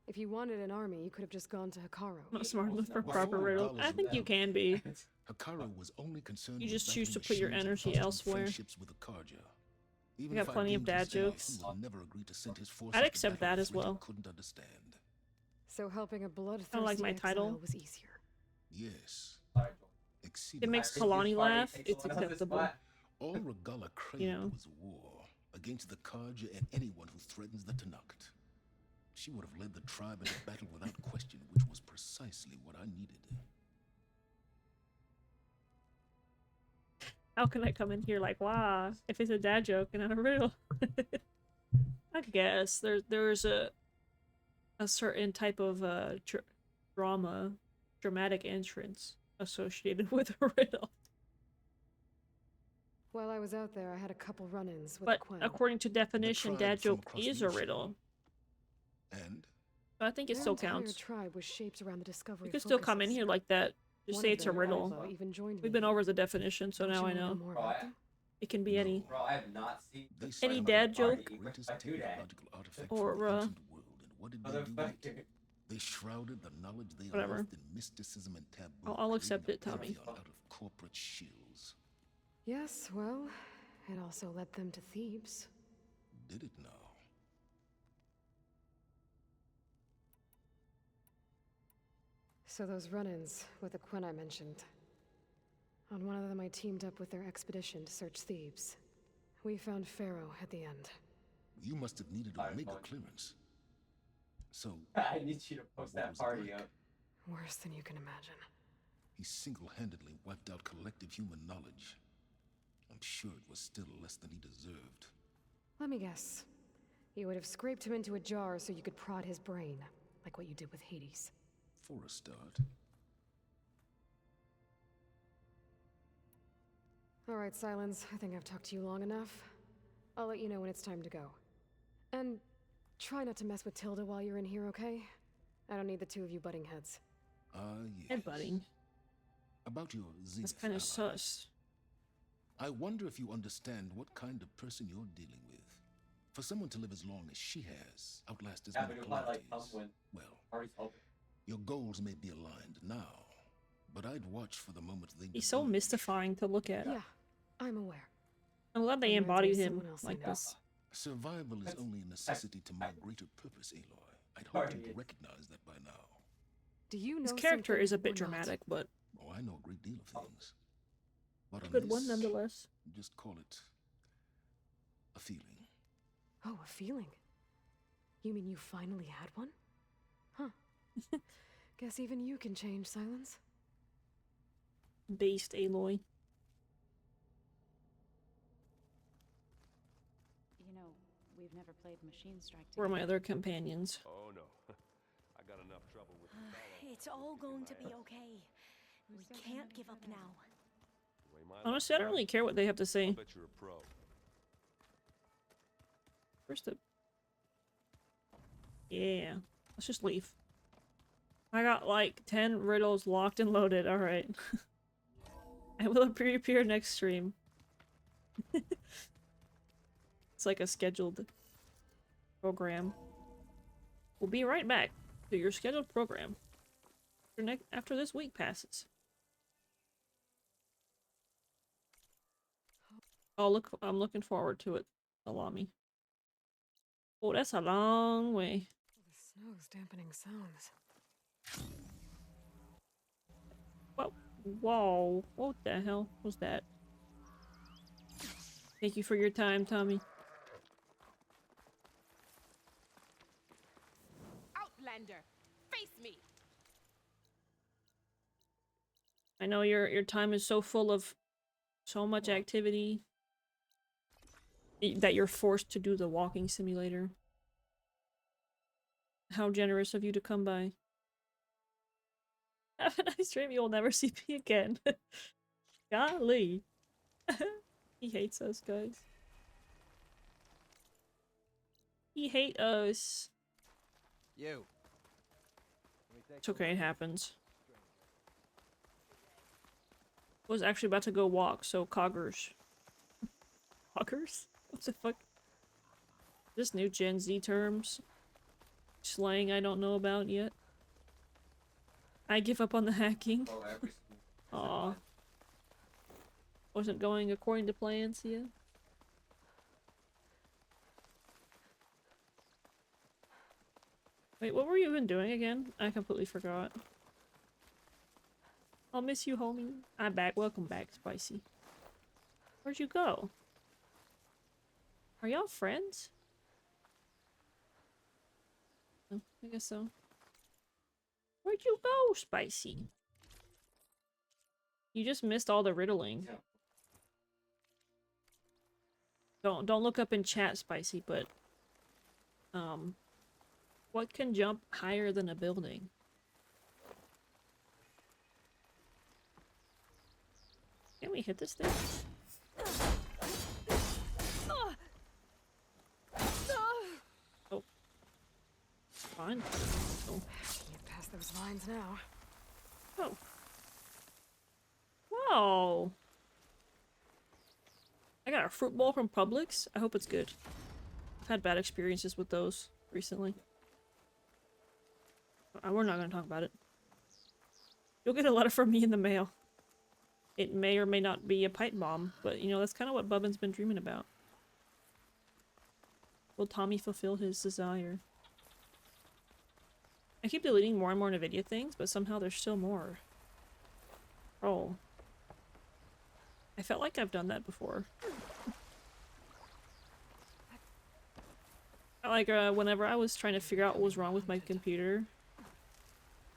If you wanted an army, you could have just gone to Hikaru. Not smart enough for Before proper riddle. I Regala's think you rebellion, can be. Hikaru was only concerned You with just choose to battling put your machines and energy fostering elsewhere. friendships with Akarja. Even got if I plenty of deemed his dad enemy, jokes. he would never agree to send his forces I'd to accept battle that with as threat he well. couldn't understand. So helping a bloodthirsty Kinda like my title. exile was easier. Yes. It Exceedingly. makes Kalani laugh. It's acceptable. All Regala craved You know. was war against the Karja and anyone who threatens the Tanakht. She would have led the tribe into battle without question, which was precisely what I needed. How can I come in here like, wow, if it's a dad joke and not a riddle? I guess there's a certain type of dramatic entrance associated with a riddle. While I was out there, I had a couple run-ins with But Quen. according to definition, tribe dad from joke across is the a ocean. riddle. And So I think it Their still entire counts. tribe was shaped around the discovery You could of still come in focuses. here like that. Just One say of it's a them, riddle. Alpha, even joined We've me. been over the definition, so Don't now you I wanna know. more about them? It can be any. Bro, I have not seen they Any summoned dad the joke? greatest I do that. technological artifact Or, from the ancient world. And what did they do with Motherfucker. it? They shrouded the knowledge they Whatever. unearthed in mysticism and taboo. I'll accept creating a it, Tommy. pantheon out of corporate shields. Yes, well, it also led them to Thebes. Did it now? So those run-ins with the Quen I mentioned. On one of them I teamed up with their expedition to search Thebes. We found Pharaoh at the end. You must have needed Omega clearance. So, I need you to post What that was it party like? up. Worse than you can imagine. he single-handedly wiped out collective human knowledge. I'm sure it was still less than he deserved. Let me guess. You would have scraped him into a jar so you could prod his brain, like what you did with Hades. For a start. Alright, Silence. I think I've talked to you long enough. I'll let you know when it's time to go. And try not to mess with Tilda while you're in here, okay? I don't need the two of you butting heads. Yes. Headbutting. About your That's Zenith kind of ally. sus. I wonder if you understand what kind of person you're dealing with. For someone to live as long as she has, outlast as Yeah, many but it was not like calamities, when well, party's open. your goals may be aligned now, but I'd watch for the moment they He's so diverge. mystifying to look at. Yeah, I'm aware. I'm glad they Reminds me of embodied him someone else I like know. this. Survival is only a necessity to my greater purpose, Aloy. I'd hoped you'd recognize that by now. Do you know His character something is a bit or not? dramatic, but Oh, I know a great deal of things. But a on good one this, nonetheless. just call it a feeling. Oh, a feeling. You mean you finally had one? Huh. Guess even you can change, Silence. Based Aloy. You know, we've never played Machine Strike Where are together. my other companions? Oh no. I got enough trouble with the fellow. It's all going to be okay. We can't give up now. The way my Honestly, I don't really care what they have to I'll say. bet you're a pro. Where's the... Yeah. Let's just leave. I got like 10 riddles locked and loaded. Alright. I will reappear next stream. It's like a scheduled program. We'll be right back to your scheduled program after this week passes. Oh, look, I'm looking forward to it, Alami. Oh, that's a long way. The snow's dampening sounds. Whoa. Whoa. What the hell was that? Thank you for your time, Tommy. Outlander, face me. I know your time is so full of so much activity that you're forced to do the walking simulator. How generous of you to come by. Have a nice dream, you'll never see me again. Golly. He hates us, guys. He hates us. You. It's okay, it happens. Was actually about to go walk, so coggers. Coggers? What the fuck? This new Gen Z terms. Slang I don't know about yet. I give up on the hacking. Oh, every Aw. Wasn't going according to plans yet. Wait, what were you even doing again? I completely forgot. I'll miss you, homie. I'm back. Welcome back, Spicy. Where'd you go? Are y'all friends? Oh, I guess so. Where'd you go, Spicy? You just missed all the riddling. Yeah. Don't look up in chat, Spicy, but what can jump higher than a building? Can we hit this thing? Oh. Fine. Oh. Can't pass those lines now. Oh. Whoa. I got a fruit bowl from Publix. I hope it's good. I've had bad experiences with those recently. We're not going to talk about it. You'll get a letter from me in the mail. It may or may not be a pipe bomb, but you know, that's kind of what Bubbin's been dreaming about. Will Tommy fulfill his desire? I keep deleting more and more NVIDIA things, but somehow there's still more. Oh. I felt like I've done that before. Like, whenever I was trying to figure out what was wrong with my computer,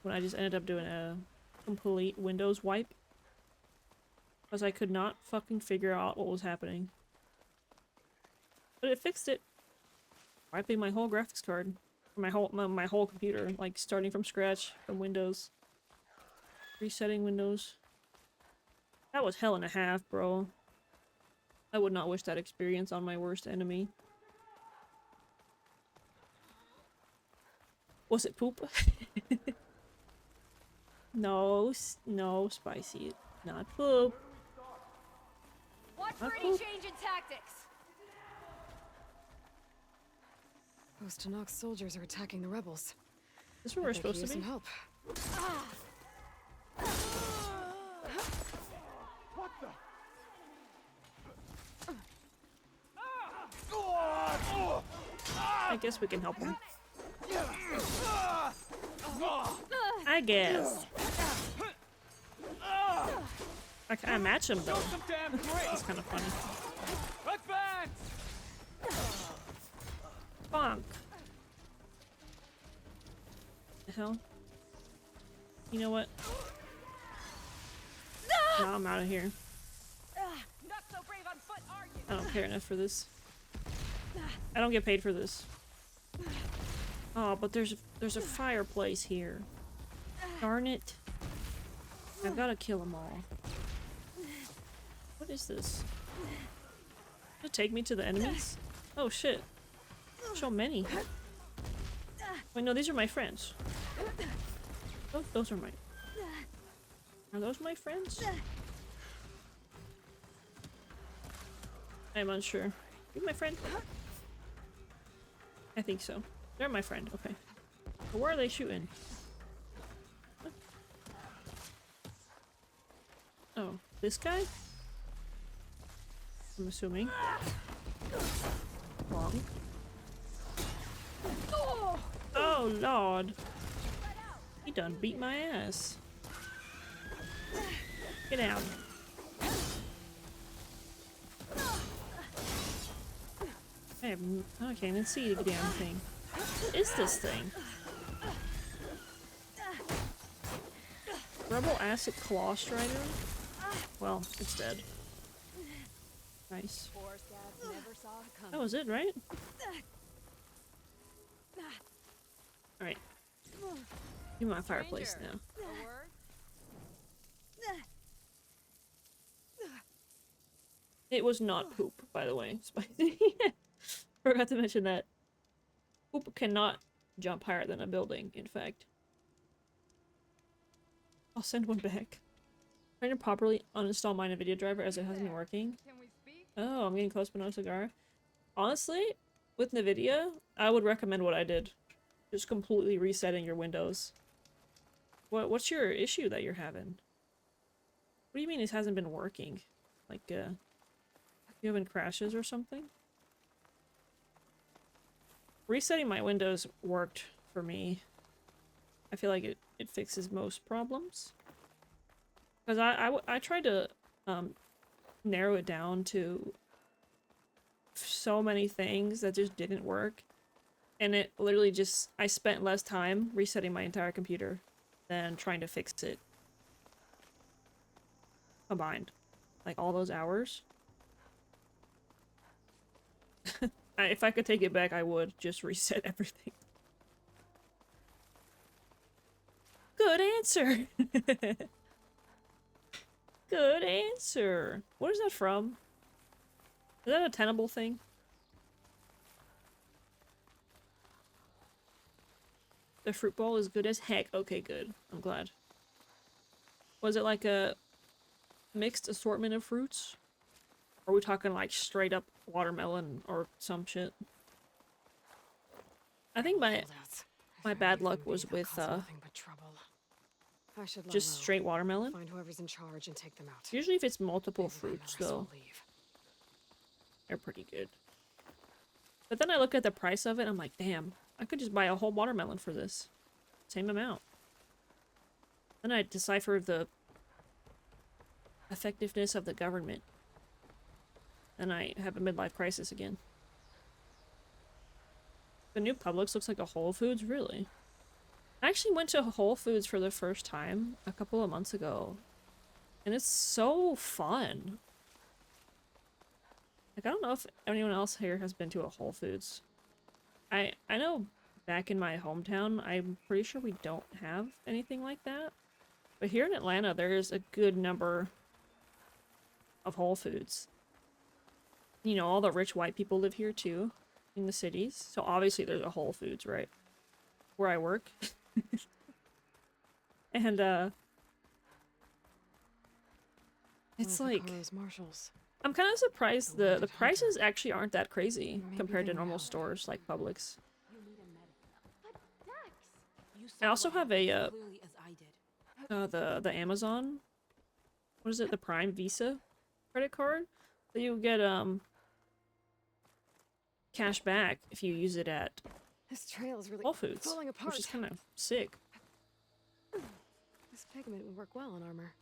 when I just ended up doing a complete Windows wipe, because I could not fucking figure out what was happening. But it fixed it. Wiping my whole graphics card. My whole computer, like starting from scratch from Windows. Resetting Windows. That was hell and a half, bro. I would not wish that experience on my worst enemy. Was it poop? No, no, Spicy. Not poop. Watch Not for any poop. change in tactics. Those Tanakh soldiers are attacking the rebels. This is where we're I think supposed he to needs be? some help. What the? I guess we can help him. I guess. I can't match him though. It's kind of funny. Bonk. The hell? You know what? No, I'm out of here. Not so brave on foot, are you? I don't care enough for this. I don't get paid for this. Oh, but there's a fireplace here. Darn it. I've got to kill them all. What is this? Does it take me to the enemies? Oh shit. So many. Wait, no, these are my friends. Oh, those are my... Are those my friends? I'm unsure. You my friend? I think so. They're my friend, okay. But where are they shooting? What? Oh, this guy? I'm assuming. Long. Oh, Lord. He done beat my ass. Get out. I can't even see the damn thing. What is this thing? Rebel Acid Claw Strider? Well, it's dead. Nice. That was it, right? Alright. Give me my fireplace now. It was not poop, by the way. Spicy. Forgot to mention that. Poop cannot jump higher than a building, in fact. I'll send one back. Trying to properly uninstall my NVIDIA driver as it hasn't been working. Oh, I'm getting close but no cigar. Honestly, with NVIDIA, I would recommend what I did. Just completely resetting your Windows. What's your issue that you're having? What do you mean it hasn't been working? Like, you having crashes or something? Resetting my Windows worked for me. I feel like it fixes most problems. Because I tried to narrow it down to so many things that just didn't work. And it literally just, I spent less time resetting my entire computer than trying to fix it. Combined. Like all those hours. If I could take it back, I would just reset everything. Good answer! Good answer! What is that from? Is that a tenable thing? The fruit bowl is good as heck. Okay, good. I'm glad. Was it like a mixed assortment of fruits? Or are we talking like straight up watermelon or some shit? I think my bad luck was with just straight watermelon. Find whoever's in charge and take them out. Usually if it's multiple fruits though, they're pretty good. But then I look at the price of it and I'm like, damn, I could just buy a whole watermelon for this. Same amount. Then I decipher the effectiveness of the government. And I have a midlife crisis again. The new Publix looks like a Whole Foods, really. I actually went to Whole Foods for the first time a couple of months ago. And it's so fun. Like, I don't know if anyone else here has been to a Whole Foods. I know back in my hometown, I'm pretty sure we don't have anything like that. But here in Atlanta, there's a good number of Whole Foods. You know, all the rich white people live here too, in the cities. So obviously there's a Whole Foods, right? Where I work. And, it's like... Marshalls. I'm kind of surprised the prices actually aren't that crazy compared to normal stores like Publix. I also have a, the Amazon, what is it, the Prime Visa credit card? So you get, cash back if you use it at This trail is really Whole Foods, falling apart. which is kind of sick. This pigment would work well on armor.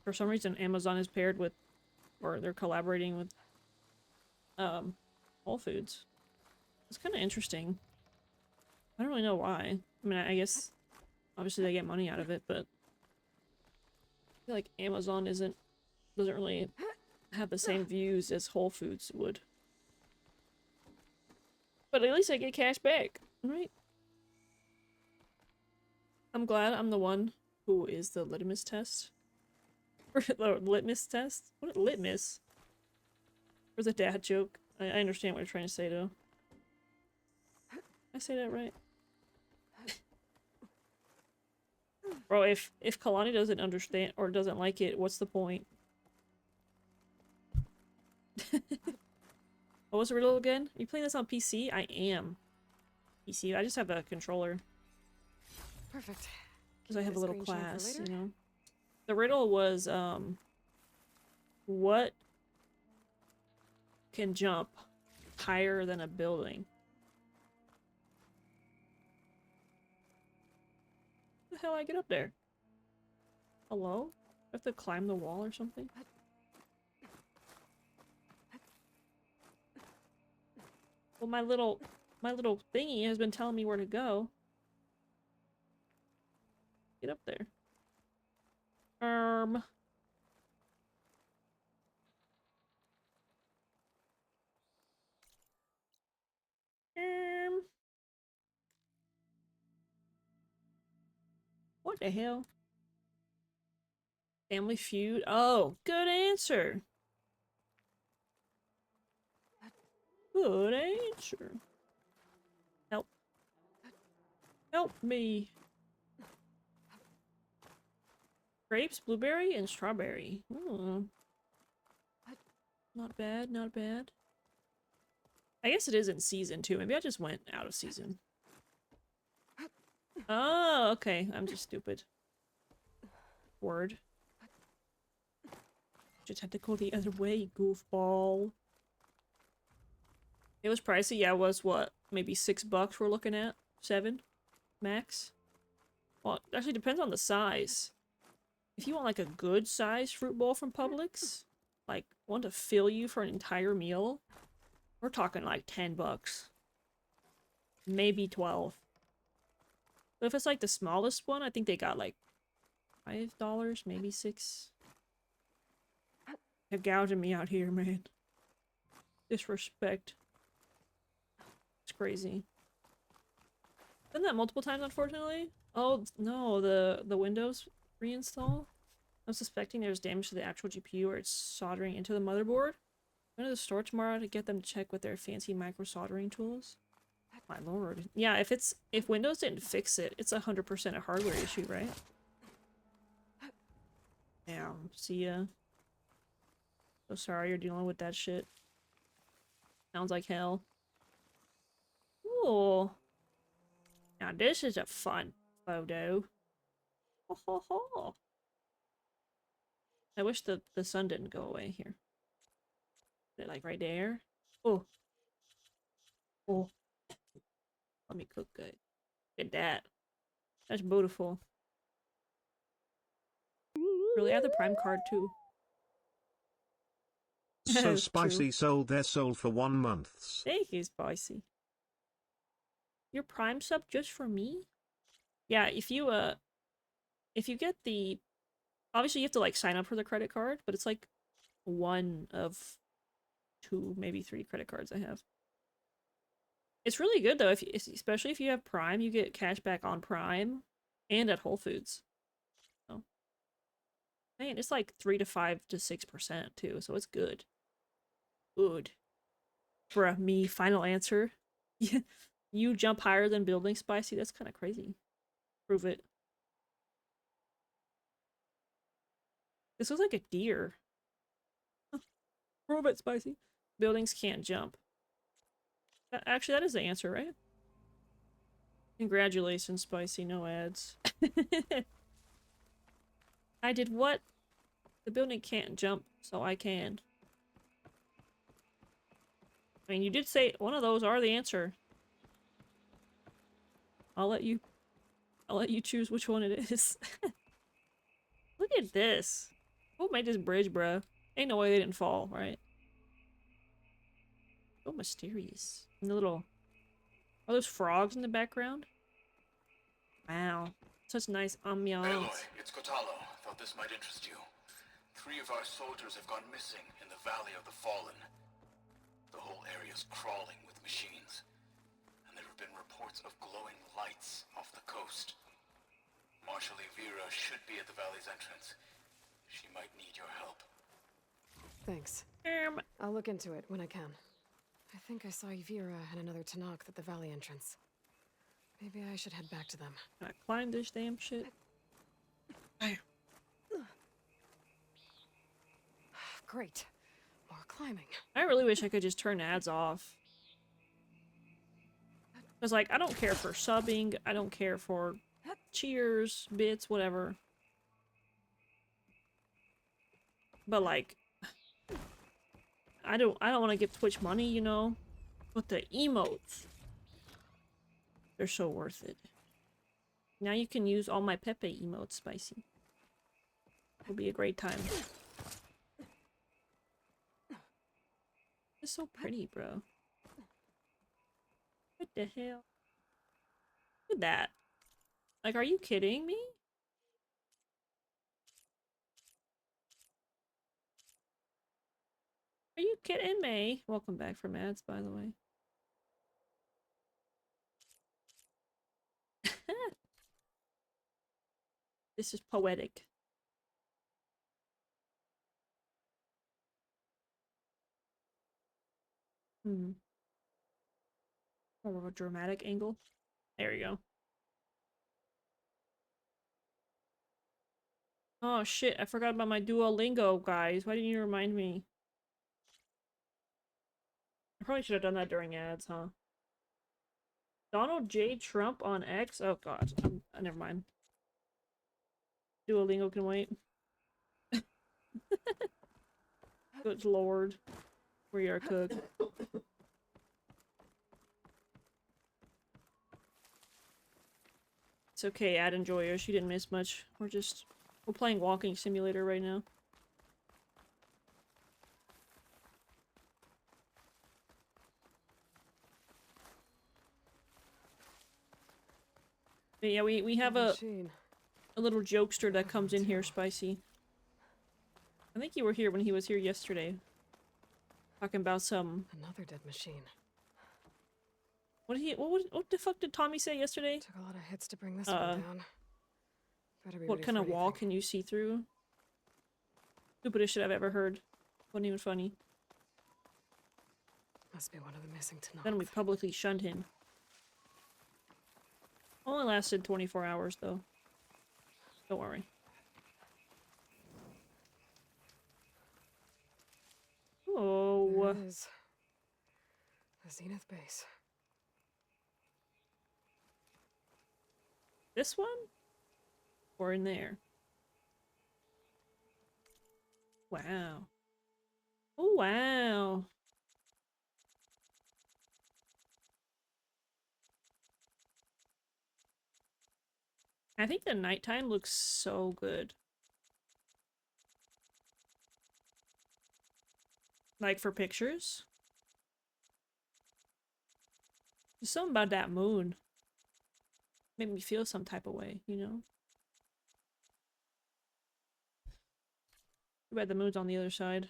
For some reason, Amazon is paired with, or they're collaborating with, Whole Foods. It's kind of interesting. I don't really know why. I mean, I guess, obviously they get money out of it, but I feel like Amazon doesn't really have the same views as Whole Foods would. But at least I get cash back, right? I'm glad I'm the one who is the litmus test. Or the litmus test? What litmus? Or the dad joke? I understand what you're trying to say, though. I say that right? Bro, if Kalani doesn't understand or doesn't like it, what's the point? What was the riddle again? Are you playing this on PC? I am. PC. I just have a controller. Perfect. Because I have a little Screen share for class, later? you know? The riddle was, what can jump higher than a building? How the hell I get up there? Hello? I have to climb the wall or something? Well, my little thingy has been telling me where to go. Get up there. What the hell? Family Feud? Oh, good answer. Good answer. Help. Help me. Grapes, blueberry, and strawberry. Ooh. Not bad, not bad. I guess it is in season too. Maybe I just went out of season. Oh, okay. I'm just stupid. Word. Just had to go the other way, goofball. It was pricey. Yeah, it was what? Maybe $6 we're looking at? 7? Max? Well, it actually depends on the size. If you want like a good size fruit bowl from Publix, like one to fill you for an entire meal, we're talking like $10. Maybe 12. But if it's like the smallest one, I think they got like $5, maybe 6. They're gouging me out here, man. Disrespect. It's crazy. Done that multiple times, unfortunately. Oh no, the Windows reinstall. I'm suspecting there's damage to the actual GPU or it's soldering into the motherboard. I'm going to the store tomorrow to get them to check with their fancy micro soldering tools. My lord. Yeah, if Windows didn't fix it, it's 100% a hardware issue, right? Damn. See ya. So sorry you're dealing with that shit. Sounds like hell. Ooh. Now this is a fun photo. Ho ho ho. I wish the sun didn't go away here. Is it like right there? Oh. Oh. Let me cook good. Look at that. That's beautiful. Really, I have the Prime card too. So True. Spicy sold their soul for 1 month. Thank you, Spicy. Your Prime sub just for me? Yeah, if you get the, obviously you have to like sign up for the credit card, but it's like one of 2, maybe 3 credit cards I have. It's really good though, especially if you have Prime, you get cash back on Prime and at Whole Foods. So, man, it's like 3 to 5 to 6% too, so it's good. Good. For a me final answer. You jump higher than building, Spicy? That's kind of crazy. Prove it. This looks like a deer. Prove it, Spicy. Buildings can't jump. Actually, that is the answer, right? Congratulations, Spicy. No ads. I did what? The building can't jump, so I can. I mean, you did say one of those are the answer. I'll let you choose which one it is. Look at this. Who made this bridge, bruh? Ain't no way they didn't fall, right? So mysterious. And the little... Are those frogs in the background? Wow. Such nice ambiance. Aloy, it's Kotalo. Thought this might interest you. 3 of our soldiers have gone missing in the Valley of the Fallen. The whole area's crawling with machines. And there have been reports of glowing lights off the coast. Marshal Evira should be at the valley's entrance. She might need your help. Thanks. I'll look into it when I can. I think I saw Evira and another Tanakh at the valley entrance. Maybe I should head back to them. Can I climb this damn shit? Great. More climbing. I really wish I could just turn ads off. Because, like, I don't care for subbing. I don't care for cheers, bits, whatever. But, like, I don't want to give Twitch money, you know? But the emotes, they're so worth it. Now you can use all my Pepe emotes, Spicy. It'll be a great time. It's so pretty, bro. What the hell? Look at that. Like, are you kidding me? Are you kidding me? Welcome back from ads, by the way. This is poetic. More of a dramatic angle. There you go. Oh shit, I forgot about my Duolingo, guys. Why didn't you remind me? I probably should have done that during ads, huh? Donald J. Trump on X? Oh god. Never mind. Duolingo can wait. Good lord. We are cooked. It's okay, ad enjoyers. You didn't miss much. We're playing Walking Simulator right now. But yeah, we have a little jokester that comes in here, Spicy. I think you were here when he was here yesterday. Talking about some... Another dead machine. What the fuck did Tommy say yesterday? Took a lot of hits to bring this one down. What kind of wall can you see through? Stupidest shit I've ever heard. Wasn't even funny. Must be one of the missing Tanakh. Then we publicly shunned him. Only lasted 24 hours though. Don't worry. Oh. There it is. The Zenith base. This one? Or in there? Wow. Oh, wow. I think the nighttime looks so good. Like for pictures. There's something about that moon. Made me feel some type of way, you know? Too bad the moon's on the other side.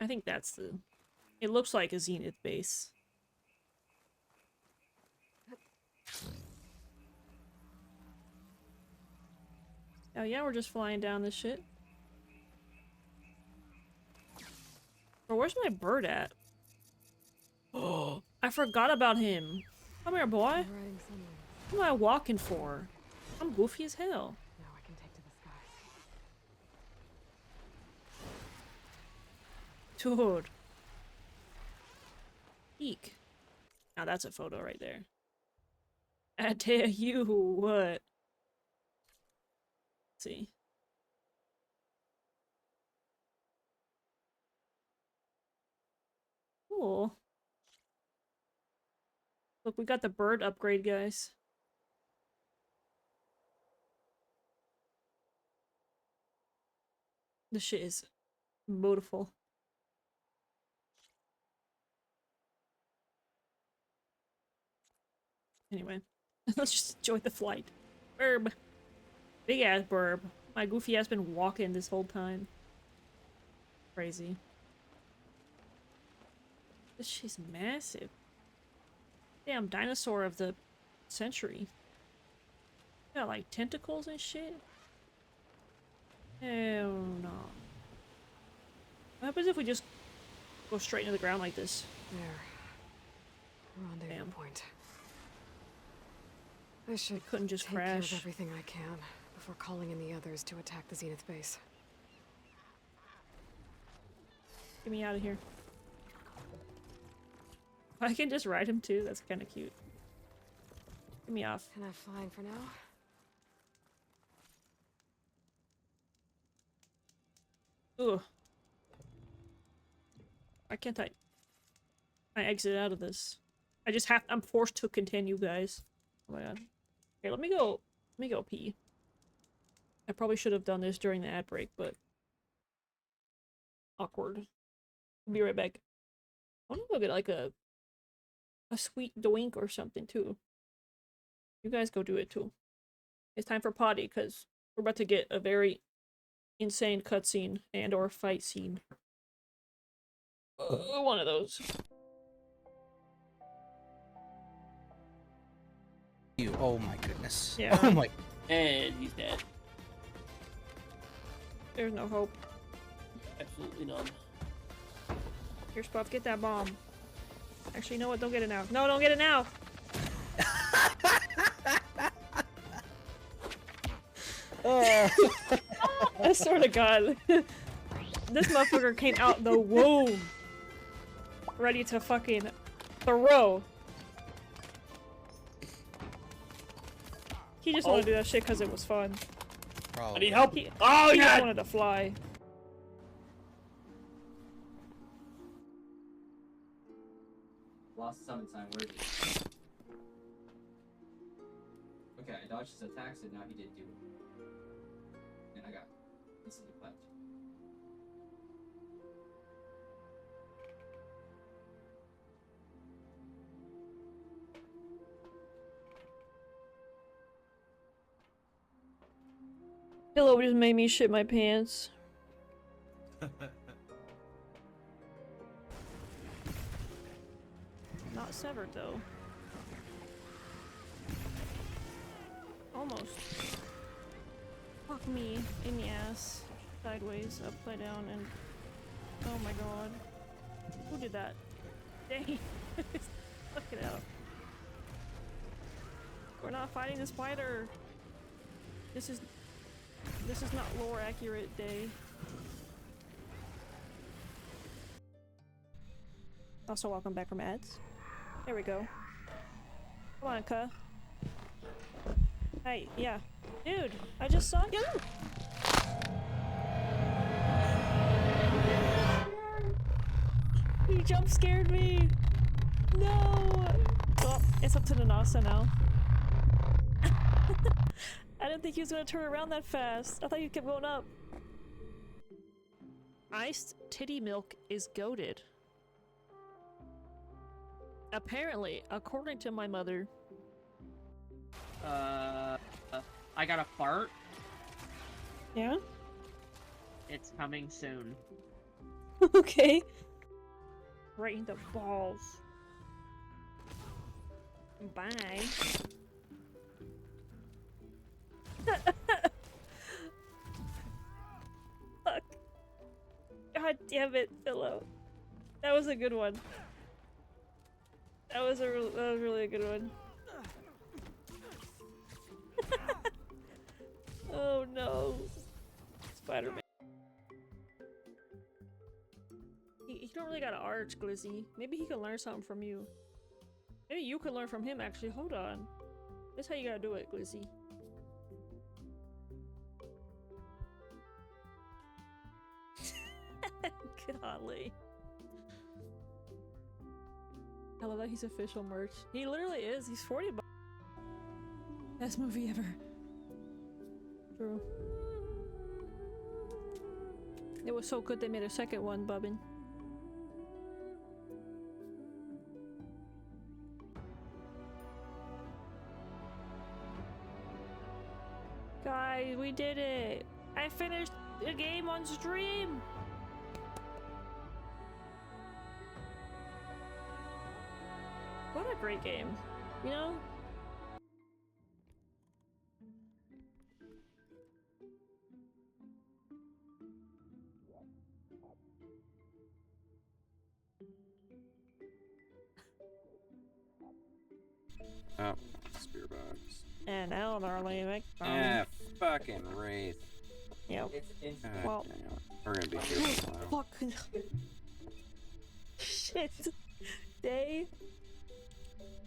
I think that's the... It looks like a Zenith base. Oh yeah, we're just flying down this shit. Bro, where's my bird at? Oh, I forgot about him. Come here, boy. What am I walking for? I'm goofy as hell. Now I can take to the skies. Dude. Eek. Now that's a photo right there. I tell you what. Let's see. Cool. Look, we got the bird upgrade, guys. This shit is beautiful. Anyway, let's just enjoy the flight. Burb. Big ass burb. My goofy ass been walking this whole time. Crazy. This shit's massive. Damn dinosaur of the century. Got like tentacles and shit. Hell no. What happens if we just go straight into the ground like this? There. Rendezvous point. I should couldn't just take care of crash. everything I can before calling in the others to attack the Zenith base. Get me out of here. I can just ride him too. That's kind of cute. Get me off. Enough flying for now. Ugh. Why can't I exit out of this? I just have- I'm forced to continue, guys. Oh my god. Okay, let me go pee. I probably should have done this during the ad break, but awkward. I'll be right back. I want to go get like a sweet doink or something too. You guys go do it too. It's time for potty because we're about to get a very insane cutscene and or fight scene. One of those. You. Oh my goodness. Yeah. Oh my. And he's dead. There's no hope. Absolutely none. Here, Spuff, get that bomb. Actually, you know what? Don't get it now. No, don't get it now! I swear to God. This motherfucker came out the womb. Ready to fucking throw. He just wanted to do that shit because it was fun. Probably. I need help. He Oh, just yeah! wanted to fly. Lost summon sign, where is it? Okay, I dodged his attacks and now he didn't do it. And I got instantly clapped. Pillow just made me shit my pants. Not severed though. Almost. Fuck me in the ass. Sideways, upside down, and oh my god. Who did that? Dang. Fuck it out. We're not fighting the spider. This is not lore accurate day. Also, welcome back from ads. There we go. Come on, cuh. Hey, yeah. Dude, I just saw you! He jump scared me! No! Well, it's up to the Nasa now. I didn't think he was gonna turn around that fast. I thought you kept going up. Iced titty milk is goated. Apparently, according to my mother. I got a fart. Yeah? It's coming soon. Okay. Right in the balls. Bye. Fuck. God damn it, Philo. That was a good one. That was really a good one. Oh no. Spider-Man. don't really got an arch, Glizzy. Maybe he can learn something from you. Maybe you can learn from him, actually. Hold on. This is how you gotta do it, Glizzy. Golly. I love that he's official merch. He literally is. He's 40 bucks. Best movie ever. True. It was so good they made a second one, Bubbin. Guys, we did it! I finished the game on stream! What a great game, you know? Oh, spear box. And now they're leaving. Ah, fucking Wraith. Yep. God Well, damn it. We're gonna be here for a while. fucking shit. Day.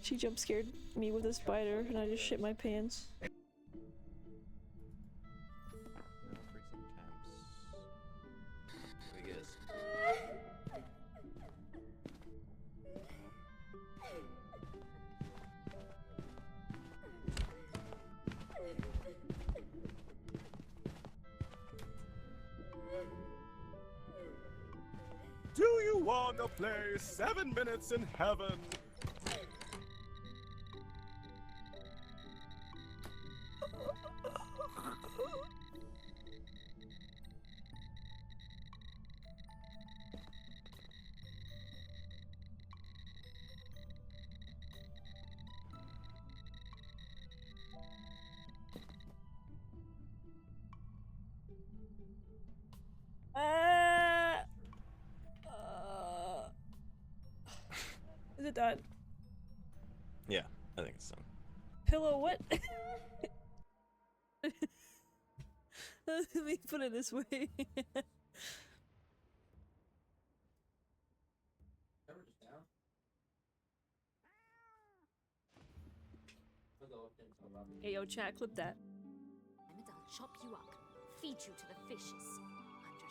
She jump scared me with a spider, and I just shit my pants. No freezing temps. I guess. Do you wanna play 7 Minutes in Heaven? Is it done? Yeah, I think it's done. Pillow what? Let me put it this way. Hey yo, chat, clip that. I'll chop you up, feed you to the fishes.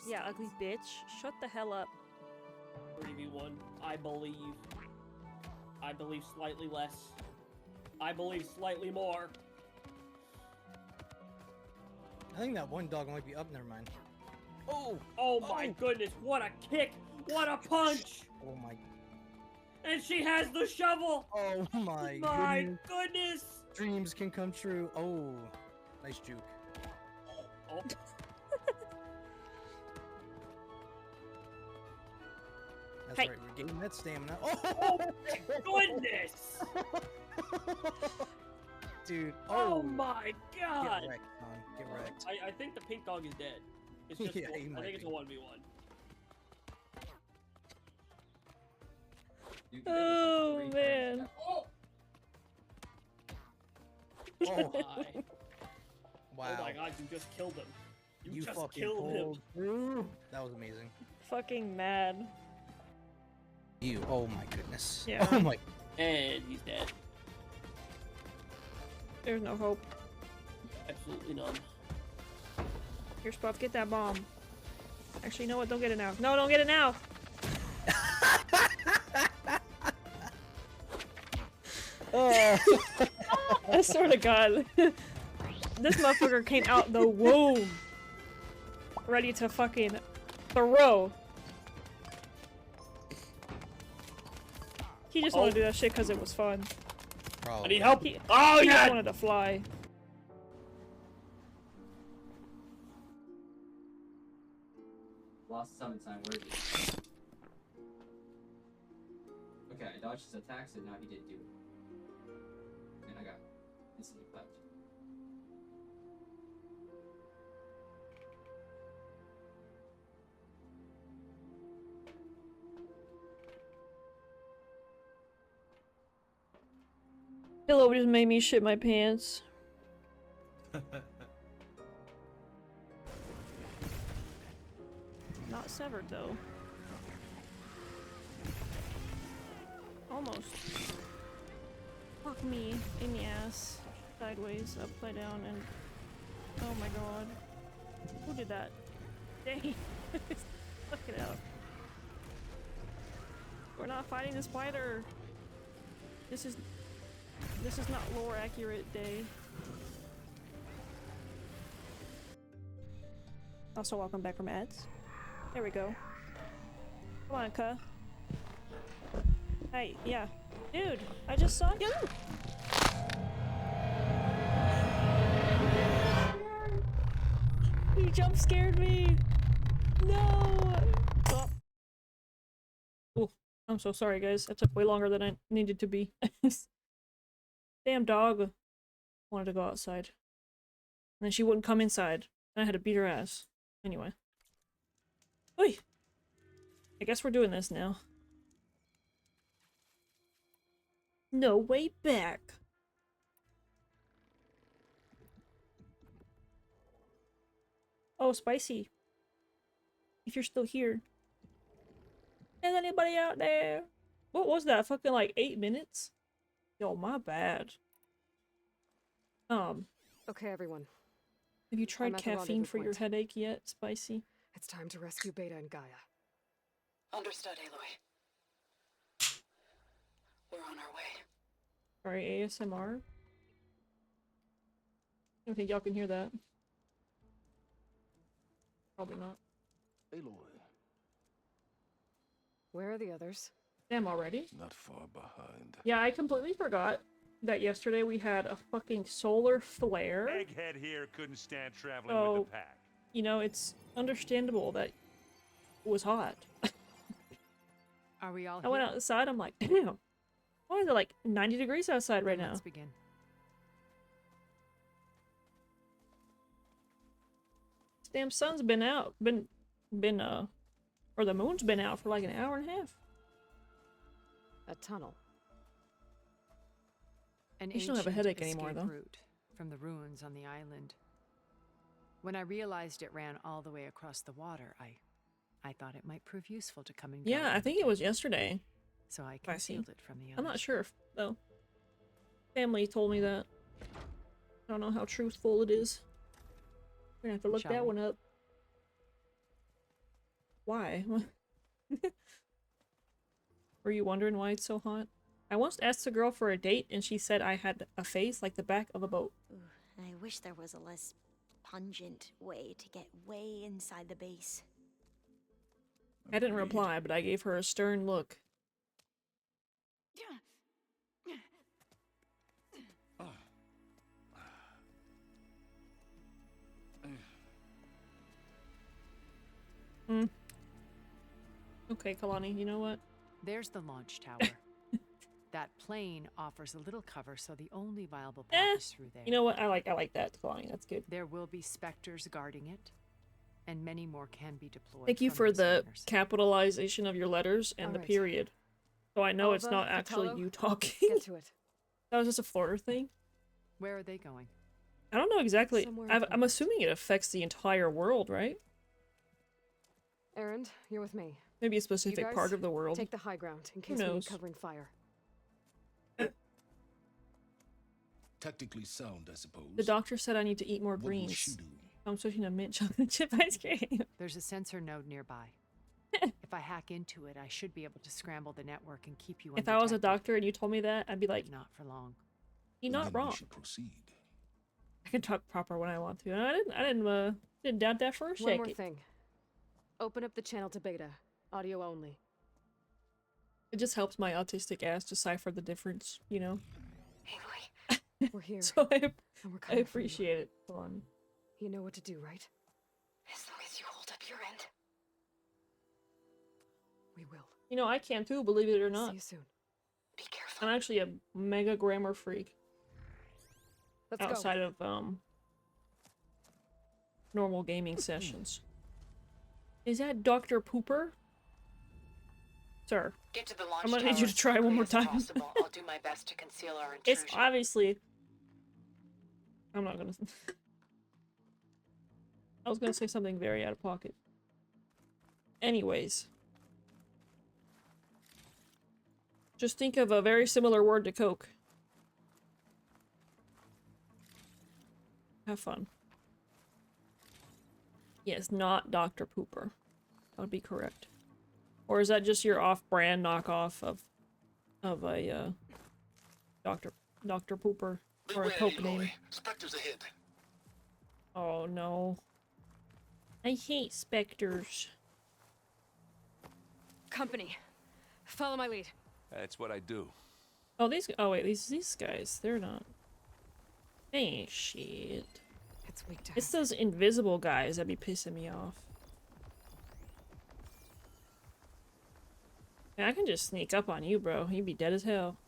Yeah, ugly bitch. Shut the hell up. 3v1, I believe. I believe slightly less. I believe slightly more. I think that one dog might be up. Never mind. Oh! Oh my goodness, what a kick! What a punch! Oh my. And she has the shovel! Oh my goodness! Dreams can come true. Oh, nice juke. Oh. That's Hey. right, we're getting that stamina. Oh goodness! Dude, Oh my god! Get wrecked, son. Get wrecked. I think the pink dog is dead. It's just Yeah, one, he I might think it's a be. 1v1. Oh man. Oh! Oh. my. Wow. Oh my god, you just killed him. You just fucking killed him. pulled through. That was amazing. Fucking mad. You. Oh my goodness. Yeah. Oh my. And he's dead. There's no hope. Absolutely none. Here, Spuff, get that bomb. Actually, you know what? Don't get it now. No, don't get it now! I swear to God. This motherfucker came out the womb. Ready to fucking throw. He just wanted to do that shit because it was fun. I need help! He Oh, just yeah! wanted to fly. Lost summon sign, where is he? Okay, I dodged his attacks and now he did do it. And I got instantly clapped. Pillow just made me shit my pants. Not severed though. Almost. Fuck me in the ass. Sideways, upside down, and... Oh my god. Who did that? Dang. Fuck it out. We're not fighting the spider. This is not lore accurate day. Also, welcome back from ads. There we go. Come on, cuh. Hey, yeah. Dude, I just saw you! You jump scared me! No! Oh. Ooh, I'm so sorry, guys. That took way longer than I needed to be. Damn dog wanted to go outside. And then she wouldn't come inside. And I had to beat her ass. Anyway. Oi! I guess we're doing this now. No way back. Oh, Spicy. If you're still here. Is anybody out there? What was that? Fucking like 8 minutes? Yo, my bad. Okay, everyone. Have you tried I'm at the caffeine rendezvous for your point. headache yet, Spicy? It's time to rescue Beta and Gaia. Understood, Aloy. We're on our way. Sorry, ASMR? I don't think y'all can hear that. Probably not. Aloy. Where are the others? Damn, already? Not far behind. Yeah, I completely forgot that yesterday we had a fucking solar flare. Egghead here couldn't stand traveling So, with the pack. you know, it's understandable that it was hot. Are we all I went here? outside, I'm like, damn. Why is it like 90 degrees outside right now? Let's begin. This damn sun's been out, or the moon's been out for like an hour and a half. A tunnel. An You shouldn't have a ancient headache anymore, escape though. route from the ruins on the island. When I realized it ran all the way across the water, I thought it might prove useful to come and go. Yeah, I think it was yesterday. So I I see. concealed it from the others. I'm not sure if, though. Family told me that. I don't know how truthful it is. We're gonna have to look Shall that we? one up. Why? Were you wondering why it's so hot? I once asked a girl for a date and she said I had a face like the back of a boat. Ooh, I wish there was a less pungent way to get way inside the base. I didn't reply, but I gave her a stern look. Hmm. Okay, Kalani, you know what? There's the launch tower. That plane offers a little cover, so the only viable path is through there. You know what? I like that, Kalani. That's good. There will be specters guarding it, and many more can be deployed. Thank you from for these the scanners. capitalization of your letters and the Alright. period. So I know it's Alva, not actually Vitello, you talking. Get to it. That was just a Florida thing. Where are they going? I don't know exactly. Somewhere I'm important. assuming it affects the entire world, right? Erend, you're with me. Maybe a You specific guys, part of the world. take the high ground in case we knows? need covering fire. Tactically sound, I suppose. The doctor said I need to eat more What will she greens. do? I'm switching to mint chocolate chip ice cream. There's a sensor node nearby. If I hack into it, I should be able to scramble the network and keep you If I was a undetected. doctor and you told me that, I'd be like, Not for long. you're Then not we wrong. should proceed. I can talk proper when I want to. And I didn't doubt that for a One more second. thing. Open up the channel to Beta. Audio only. It just helps my autistic ass decipher the difference, you know? We're here. So I and we're coming for you. appreciate it. Hold on. You know what to do, right? As long as you hold up your end. We will. You know, I can too, believe it or See not. you soon. Be careful. I'm actually a mega grammar freak. Let's Outside go. of, normal gaming sessions. Is that Dr. Pooper? Sir. Get to the launch I'm gonna tower need you to as try one quickly more as time. possible. I'll do my best to conceal our intrusion. It's obviously... I'm not gonna... I was gonna say something very out of pocket. Anyways. Just think of a very similar word to Coke. Have fun. Yes, not Dr. Pooper. That would be correct. Or is that just your off-brand knockoff of a Dr. Pooper or a Coke name? Spectres ahead. Oh no. I hate specters. Company. Follow my lead. That's what I do. Oh, these guys, they're not. They ain't shit. It's weak to It's those invisible guys that be pissing me off. Man, I can just sneak up on you, bro. You'd be dead as hell.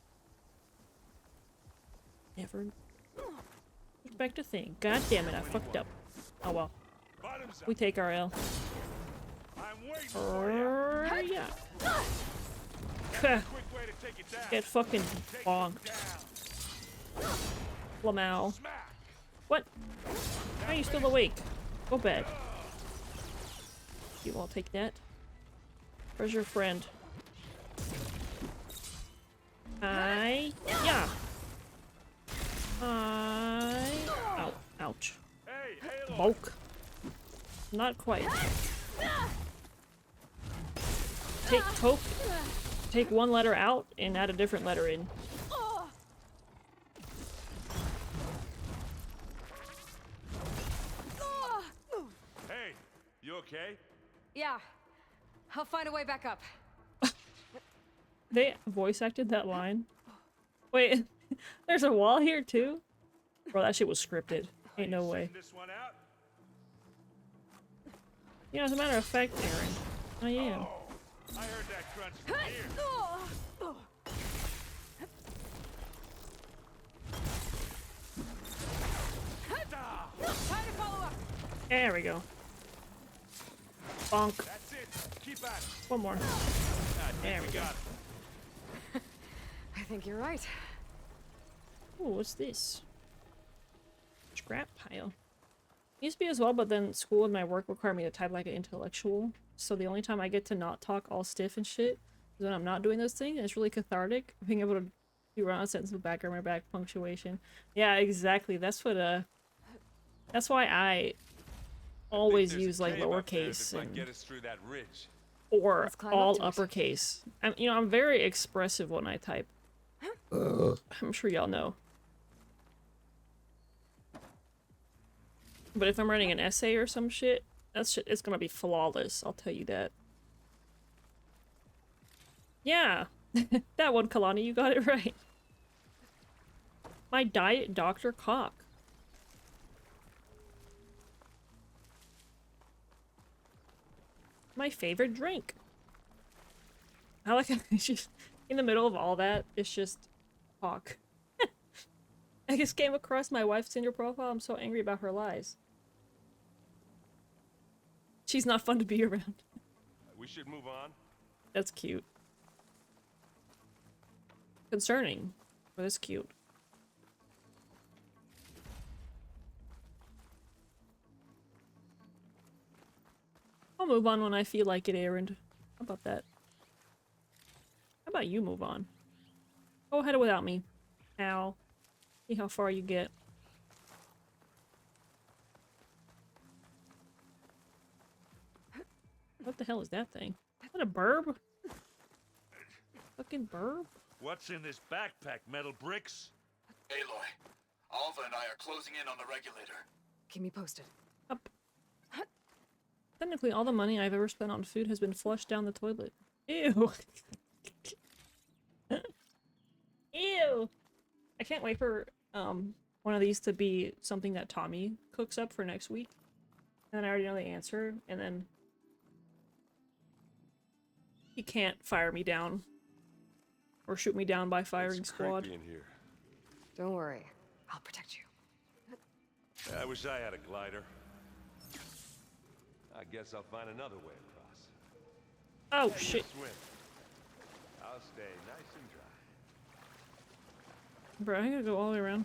Never expect a thing. God damn it, I fucked up. Oh well. We take our L. Yeah. Get fucking bonked. Lamau. What? Why are you still awake? Go bed. You won't take that. Where's your friend? Yeah. Ow. Ouch. Bulk. Not quite. Take Coke. Take one letter out and add a different letter in. Hey, you okay? Yeah. I'll find a way back up. They voice acted that line. Wait, there's a wall here too? Bro, that shit was scripted. Ain't no way. You know, as a matter of fact, Aaron, I am. I heard that crunch from here. There we go. Bonk. That's it. Keep at it. One more. There we go. I think you're right. Ooh, what's this? Scrap pile. Used to be as well, but then school and my work require me to type like an intellectual. So the only time I get to not talk all stiff and shit is when I'm not doing those things. And it's really cathartic being able to do run a sentence with back grammar, back punctuation. Yeah, exactly. That's what that's why I always use like lowercase and Get us through that ridge. or all uppercase. I'm very expressive when I type. I'm sure y'all know. But if I'm writing an essay or some shit, it's gonna be flawless, I'll tell you that. Yeah, that one, Kalani, you got it right. My Diet Dr. Cock. My favorite drink. I like it. It's just in the middle of all that, it's just Hawk. I just came across my wife's Tinder profile. I'm so angry about her lies. She's not fun to be around. We should move on. That's cute. Concerning, but it's cute. I'll move on when I feel like it, Aaron. How about that? How about you move on? Go ahead without me. Ow. See how far you get. What the hell is that thing? Is that a burb? Fucking burb? What's in this backpack, metal bricks? Aloy, Alva and I are closing in on the regulator. Keep me posted. Up. Technically, all the money I've ever spent on food has been flushed down the toilet. Ew. Ew. I can't wait for one of these to be something that Tommy cooks up for next week. And then I already know the answer, and then he can't fire me down. Or shoot me down by firing squad. In here. Don't worry. I'll protect you. I wish I had a glider. I guess I'll find another way across. Oh, Hey, shit. Swim. I'll stay nice and dry. Bro, I gotta go all the way around.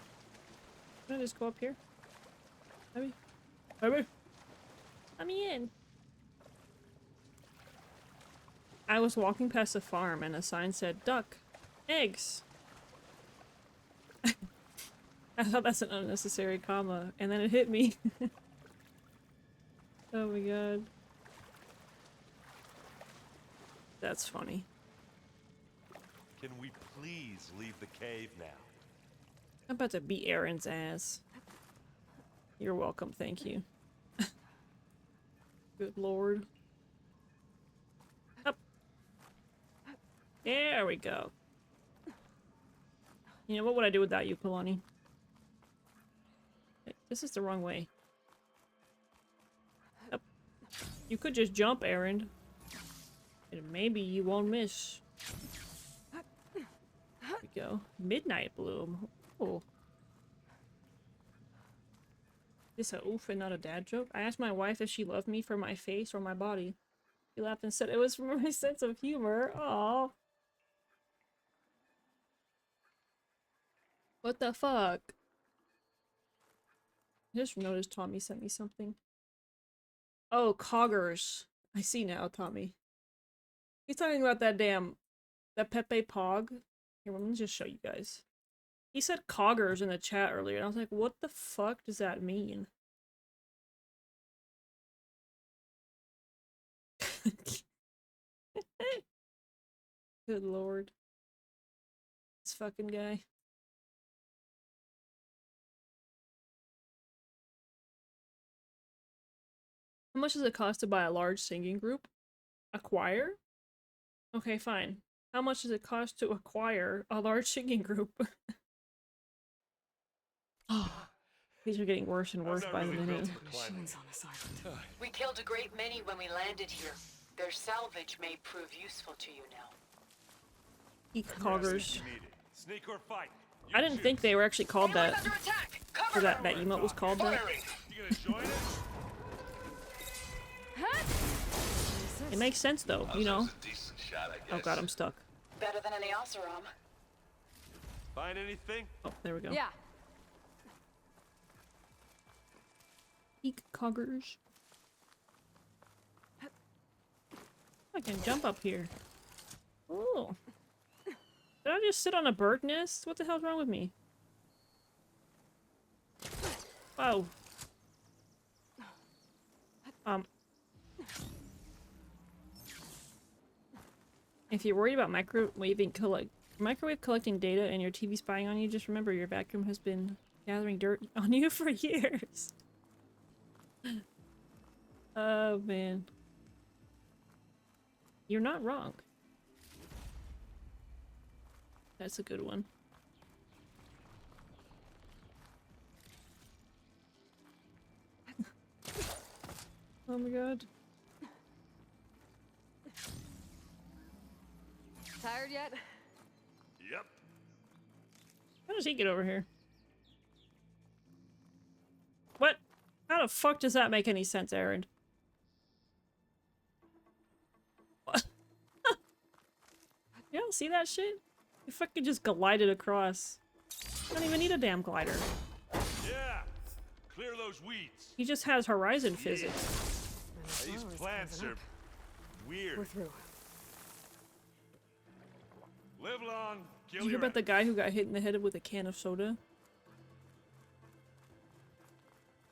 Can I just go up here? Maybe? Maybe? Let me in. I was walking past a farm and a sign said, "Duck, Eggs. I thought that's an unnecessary comma, and then it hit me. Oh my god. That's funny. Can we please leave the cave now? I'm about to beat Aaron's ass. You're welcome, thank you. Good lord. Up. There we go. You know, what would I do without you, Kalani? This is the wrong way. Up. You could just jump, Aaron. And maybe you won't miss. There we go. Midnight Bloom. Oh. Is this a oof and not a dad joke? I asked my wife if she loved me for my face or my body. She laughed and said it was for my sense of humor. Aww. What the fuck? I just noticed Tommy sent me something. Oh, Coggers. I see now, Tommy. He's talking about that Pepe Pog. Here, let me just show you guys. He said Coggers in the chat earlier, and I was like, what the fuck does that mean? Good lord. This fucking guy. How much does it cost to buy a large singing group? Acquire? Okay, fine. How much does it cost to acquire a large singing group? Oh, these are getting worse and worse by the minute. We killed a great many when we landed here. Their salvage may prove useful to you now. Eat Coggers. Sneak or fight. I didn't think they were actually called that. Or that emote was called that. You gonna join us? It makes sense though, you know. Oh god, I'm stuck. Better than any Oseram. Find anything? Oh, there we go. Yeah. Eek Coggers. I can jump up here. Oh. Did I just sit on a bird nest? What the hell's wrong with me? Wow. If you're worried about microwave collecting data and your TV spying on you, just remember your vacuum has been gathering dirt on you for years. Oh man. You're not wrong. That's a good one. Oh my god. Tired yet? Yep. How does he get over here? What? How the fuck does that make any sense, Aaron? What? You don't see that shit? You fucking just glided across. You don't even need a damn glider. Yeah. Clear those weeds. He just has horizon physics. These plants are weird. We're through. Live long, Did you hear about the guy who got hit in the head with a can of soda?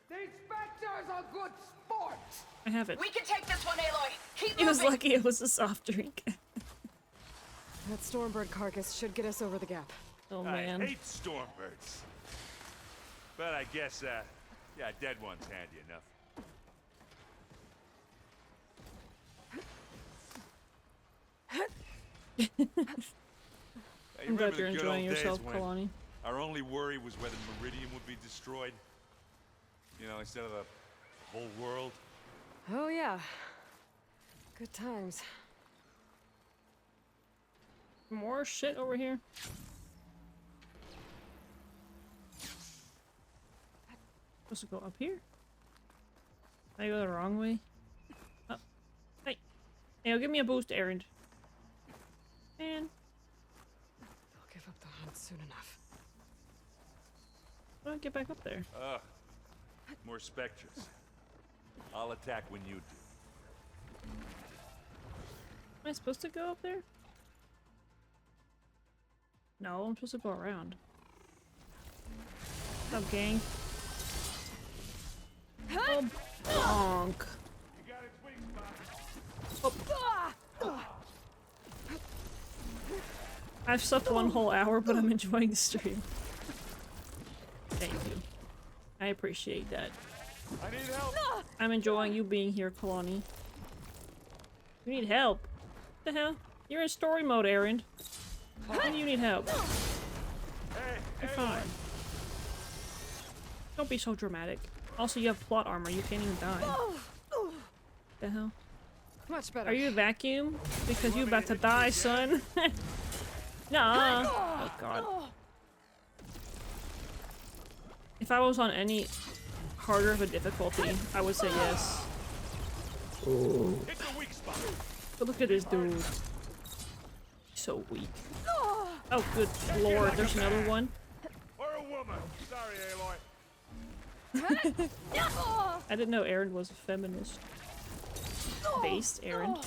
The inspector's a good sport. I haven't. We can take this one, Aloy. Keep He was moving. lucky it was a soft drink. That Stormbird carcass should get us over the gap. Oh man. I hate Stormbirds. But I guess, yeah, dead one's handy enough. I'm glad you're enjoying yourself, Kalani. Our only worry was whether Meridian would be destroyed. You know, instead of the whole world. Oh yeah. Good times. More shit over here. Supposed to go up here? Did I go the wrong way? Up. Hey. Hey, give me a boost, Aaron. Man. They'll give up the hunt soon enough. How do I get back up there? Ugh. More Spectres. I'll attack when you do. Am I supposed to go up there? No, I'm supposed to go around. What's up, gang? Oh, bonk. Oh. I've slept 1 whole hour, but I'm enjoying the stream. Thank you. I appreciate that. I need help. I'm enjoying you being here, Kalani. You need help. What the hell? You're in story mode, Aaron. Why do you need help? You're fine. Don't be so dramatic. Also, you have plot armor. You can't even die. What the hell? Much better. Are you a vacuum? Because you're about to die, son. Nah. Oh god. If I was on any harder of a difficulty, I would say yes. Ooh. But look at this dude. He's so weak. Oh good lord, there's another one. Or a woman. Sorry, Aloy. I didn't know Aaron was a feminist. Based Aaron.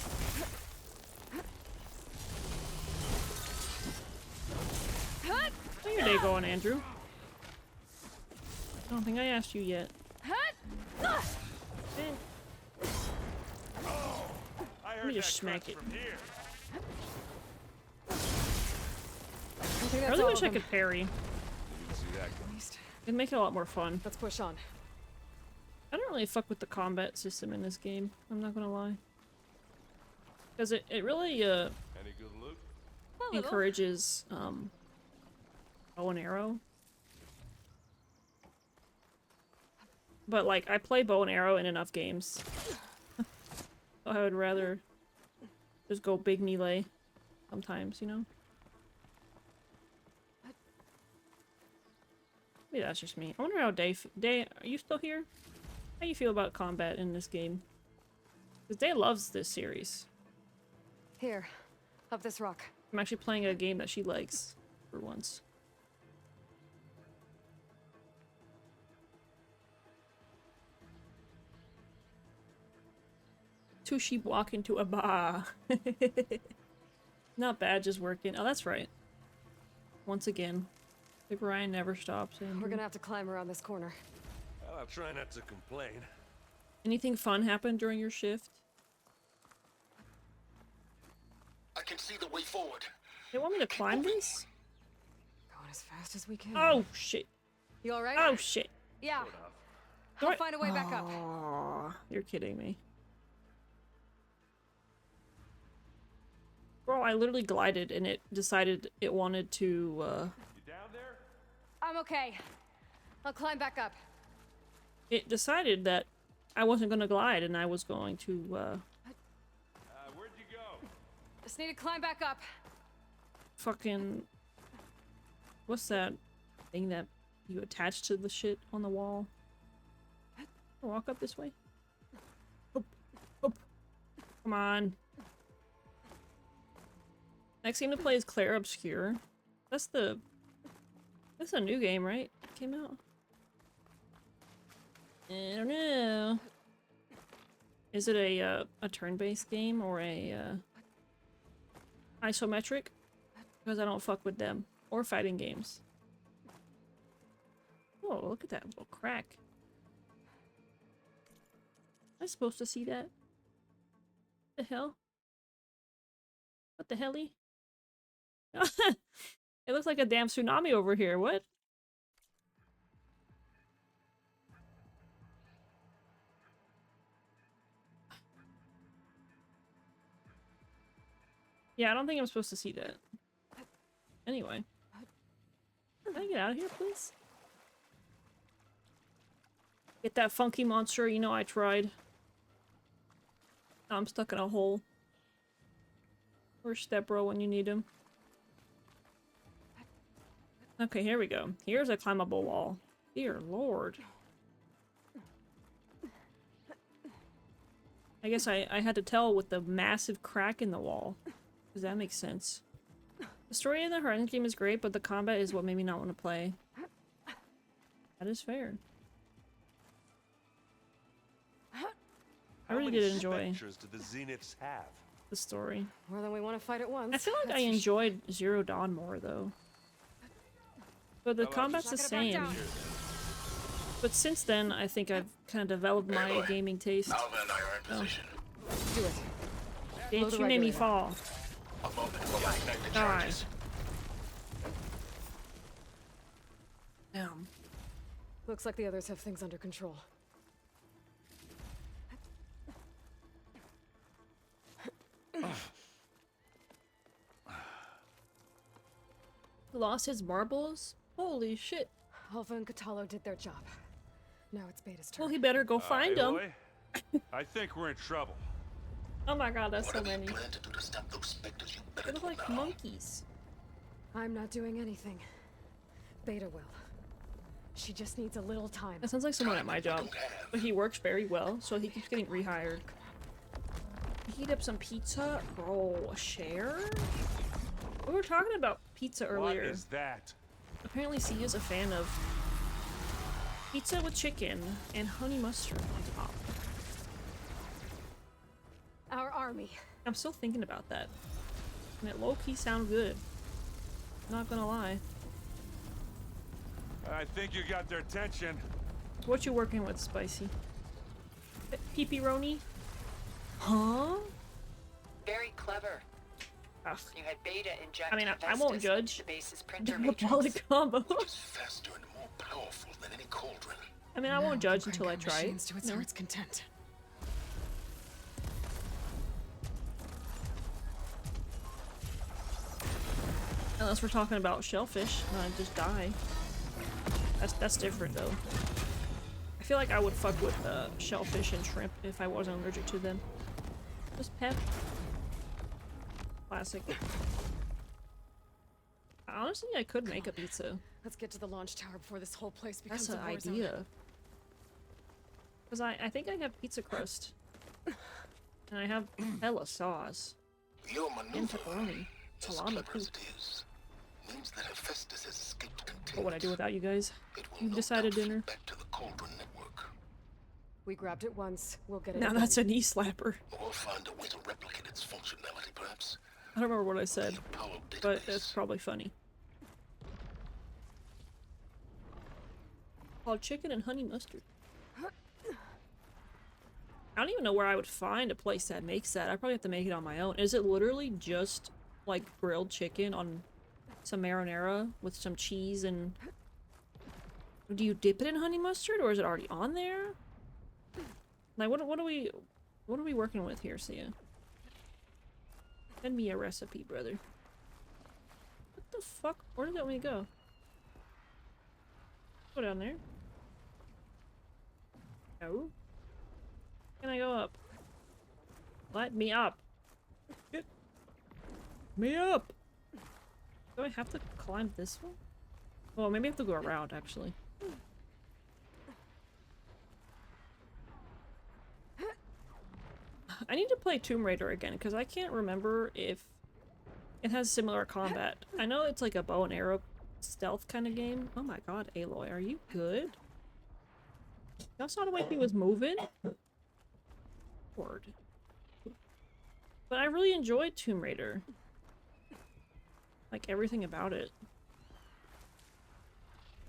How's your day going, Andrew? I don't think I asked you yet. Let me just smack it. I really wish I could parry. It'd make it a lot more fun. Let's push on. I don't really fuck with the combat system in this game, I'm not gonna lie. Because it really, Any good loot? encourages, bow and arrow. But, like, I play bow and arrow in enough games. So I would rather just go big melee sometimes, you know? Maybe that's just me. I wonder how Day, are you still here? How you feel about combat in this game? Because Day loves this series. Here, up this rock. I'm actually playing a game that she likes, for once. Two sheep walk into a bar. Not bad, just working. Oh, that's right. Once again, the grind never stops. Andrew. We're gonna have to climb around this corner. Well, I'll try not to complain. Anything fun happened during your shift? I can see the way forward. They want me to climb this? Going as fast as we can. Oh shit. You alright? Oh shit. Yeah. I'll find a way back up. Aw, you're kidding me. Bro, I literally glided and it decided it wanted to, You down there? I'm okay. I'll climb back up. It decided that I wasn't gonna glide and I was going to, Where'd you go? Just need to climb back up. fucking... What's that thing that you attach to the shit on the wall? Walk up this way. Oop, oop. Come on. Next game to play is Claire Obscure. That's a new game, right? Came out. I don't know. Is it a turn-based game or a isometric? Because I don't fuck with them or fighting games. Oh, look at that little crack. Am I supposed to see that? What the hell? What the helly? It looks like a damn tsunami over here. What? Yeah, I don't think I'm supposed to see that. Anyway. Can I get out of here, please? Get that funky monster, you know I tried. Now I'm stuck in a hole. Where's Stepbro when you need him? Okay, here we go. Here's a climbable wall. Dear lord. I guess I had to tell with the massive crack in the wall. Does that make sense? The story in the Horizon game is great, but the combat is what made me not want to play. That is fair. I really did enjoy Spectres do the Zeniths have? the story. More than we want to fight at once. I feel like that's I for enjoyed Zero Dawn more, though. But the combat's the same. But since then, I think I've kind of developed my gaming taste. Alva and I are in position. Do it. Bitch, you made me fall. A moment for my connected Die. charges. Damn. Looks like the others have things under control. Lost his marbles? Holy shit. Alva and Katalo did their job. Now it's Beta's turn. Well, he better go find them. Aloy, I think we're in trouble. Oh my god, that's so Whatever many. you plan to do to stop those specters, you better They look do like now. monkeys. I'm not doing anything. Beta will. She just needs a little time. That sounds like someone at my job. But he works very well, so he keeps getting rehired. Heat up some pizza? Bro, share? We were talking about pizza earlier. What is that? Apparently C is a fan of pizza with chicken and honey mustard on top. Our army. I'm still thinking about that. And it low-key sound good. Not gonna lie. I think you got their attention. What you working with, Spicy? Pepperoni? Huh? Very clever. Ugh. You had Beta inject I mean, I won't Hephaestus judge. into the base's printer Diabolic matrix. combo. Faster and more powerful than any cauldron. I mean, I won't judge until I try it. Machines to its No. heart's content. Unless we're talking about shellfish, and I just die. That's different though. I feel like I would fuck with shellfish and shrimp if I wasn't allergic to them. Just pep. Classic. Honestly, I could make a pizza. Let's get to the launch tower before this whole place becomes That's a an war zone. idea. Because I think I have pizza crust. And I have hella sauce. Your And maneuver, pepperoni. as Salami clever too. as it is, means that Hephaestus has escaped containment. What would I do without you guys? It will You no decided doubt dinner. back to the cauldron network. We grabbed it once. We'll get it Now again. that's a knee slapper. Or find a way to replicate its functionality, perhaps. I don't remember what I said, Apollo but database. it's probably funny. Called chicken and honey mustard. I don't even know where I would find a place that makes that. I probably have to make it on my own. Is it literally just like grilled chicken on some marinara with some cheese and... Do you dip it in honey mustard or is it already on there? Like what are we working with here, Sia? Send me a recipe, brother. What the fuck? Where did that want me to go? Go down there. No. Can I go up? Let me up. Get me up. Do I have to climb this one? Well, maybe I have to go around, actually. I need to play Tomb Raider again, because I can't remember if it has similar combat. I know it's like a bow and arrow stealth kind of game. Oh my god, Aloy, are you good? Y'all saw the way he was moving? Word. But I really enjoyed Tomb Raider. Like, everything about it.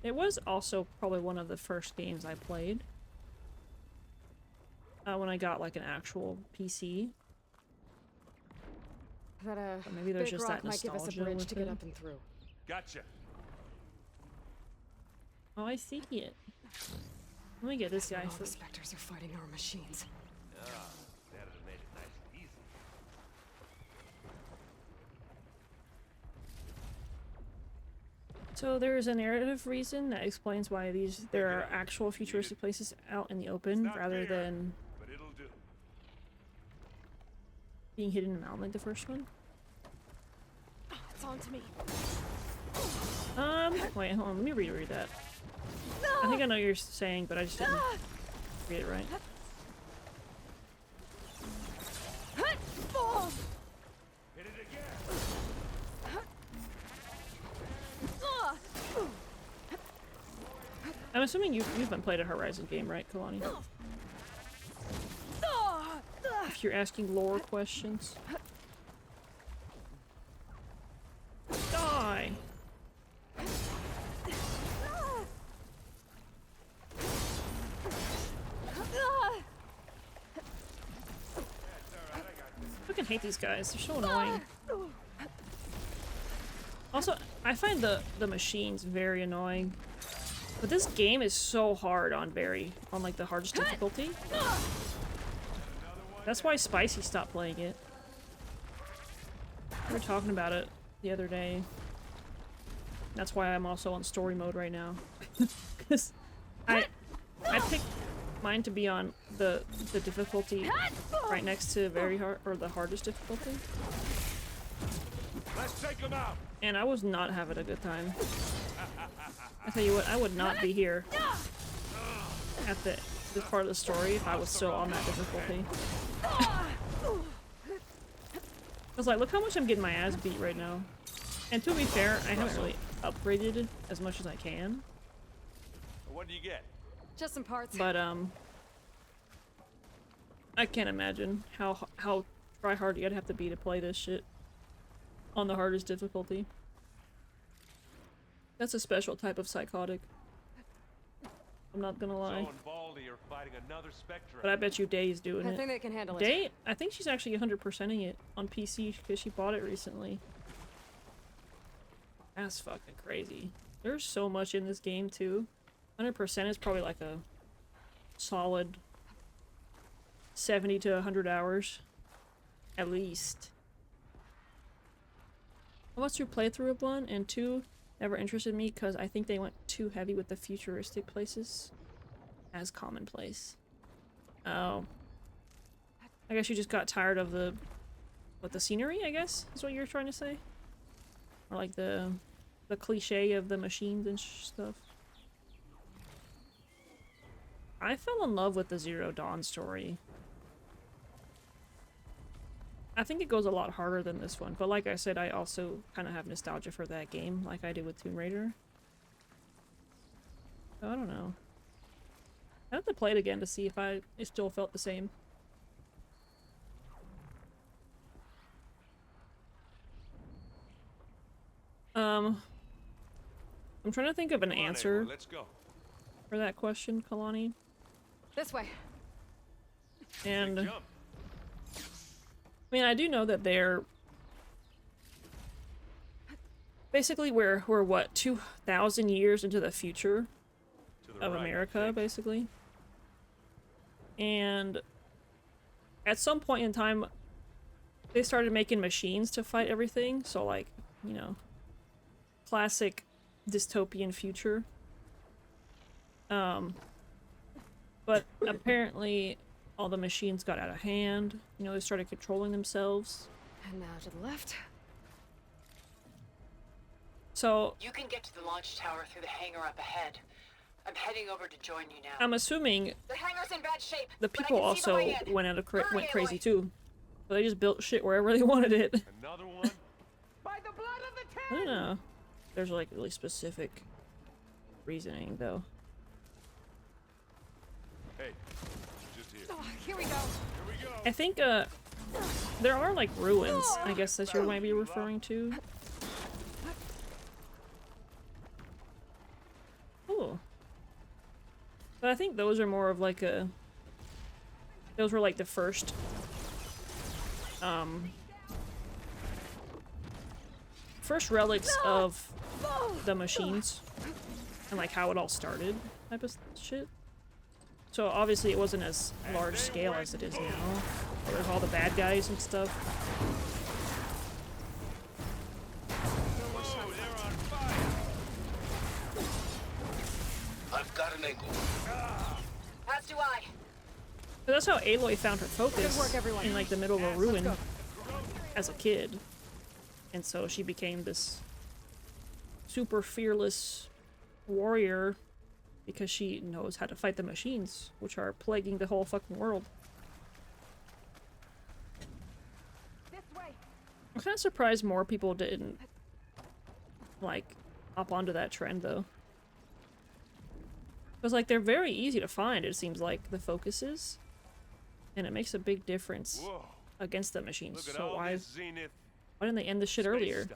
It was also probably one of the first games I played. When I got, like, an actual PC. That Or maybe there's big just rock that might give us a nostalgia bridge with to get it. up and through. Gotcha. Oh, I see it. Let me get this guy All the first. specters are fighting our machines. That'd have made it nice and easy. So there's a narrative reason that explains why there are actual futuristic places out in the open rather than But it'll do. being hidden in a mountain like the first one. It's on to me. Wait, hold on, let me reread that. I think I know what you're saying, but I just didn't read it right. Hit it again. I'm assuming you haven't played a Horizon game, right, Kalani? If you're asking lore questions. Die! hate these guys. They're so annoying. Also, I find the machines very annoying. But this game is so hard on like the hardest difficulty. That's why Spicy stopped playing it. We were talking about it the other day. That's why I'm also on story mode right now. Because I picked mine to be on the difficulty right next to very hard, or the hardest difficulty. Let's take him out. And I was not having a good time. I tell you what, I would not be here at this part of the story if I was still on that difficulty. I was like, look how much I'm getting my ass beat right now. And to be fair, I haven't really upgraded it as much as I can. What do you get? Just some parts. But I can't imagine how try hard you'd have to be to play this shit on the hardest difficulty. That's a special type of psychotic. I'm not gonna lie. But I bet you Day's doing it. I think they can handle it. Day, I think she's actually 100%ing it on PC because she bought it recently. That's fucking crazy. There's so much in this game too. 100% is probably like a solid 70 to 100 hours. At least. I watched your playthrough of 1 and 2 never interested me because I think they went too heavy with the futuristic places as commonplace. Oh. I guess you just got tired of the scenery, I guess, is what you're trying to say? Or like the cliche of the machines and stuff. I fell in love with the Zero Dawn story. I think it goes a lot harder than this one, but like I said, I also kind of have nostalgia for that game, like I did with Tomb Raider. So I don't know. I have to play it again to see if it still felt the same. I'm trying to think of an answer for that question, Kalani. This way. And I mean, I do know that they're basically we're what, 2,000 years into the future of America, basically. And at some point in time, they started making machines to fight everything. So like, you know, classic dystopian future. But apparently all the machines got out of hand. You know, they started controlling themselves. And now to the left. So you can get to the launch tower through the hangar up ahead. I'm heading over to join you now. I'm assuming the hangar's in bad shape. The people also went crazy too. So they just built shit wherever they wanted it. Another one? By the blood of the I don't know. There's like really specific reasoning though. Hey, just here. Oh, here we go. I think there are like ruins, I guess that you might be referring to. Oh. But I think those are more of like those were like the first first relics of the machines and like how it all started type of shit. So obviously it wasn't as large scale as it is now. There's all the bad guys and stuff. I've got an angle. As do I. But that's how Aloy found her focus Good work, everyone. in like the middle of a ruin as a kid. And so she became this super fearless warrior because she knows how to fight the machines, which are plaguing the whole fucking world. This way. I'm kind of surprised more people didn't like hop onto that trend though. Because like they're very easy to find, it seems like, the focuses. And it makes a big difference against the machines. So why didn't they end the shit earlier?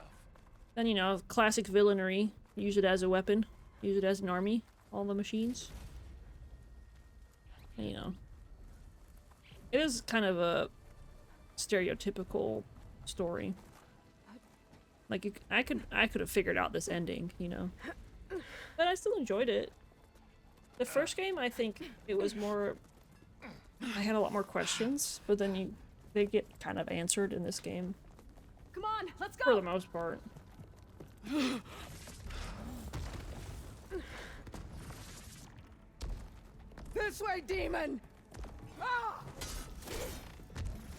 Then, you know, classic villainy. Use it as a weapon. Use it as an army. All the machines. And, you know. It is kind of a stereotypical story. Like I could have figured out this ending, you know, but I still enjoyed it. The first game, I think it was more. I had a lot more questions, but then they get kind of answered in this game. Come on, let's go. For the most part. This way, demon! Ah!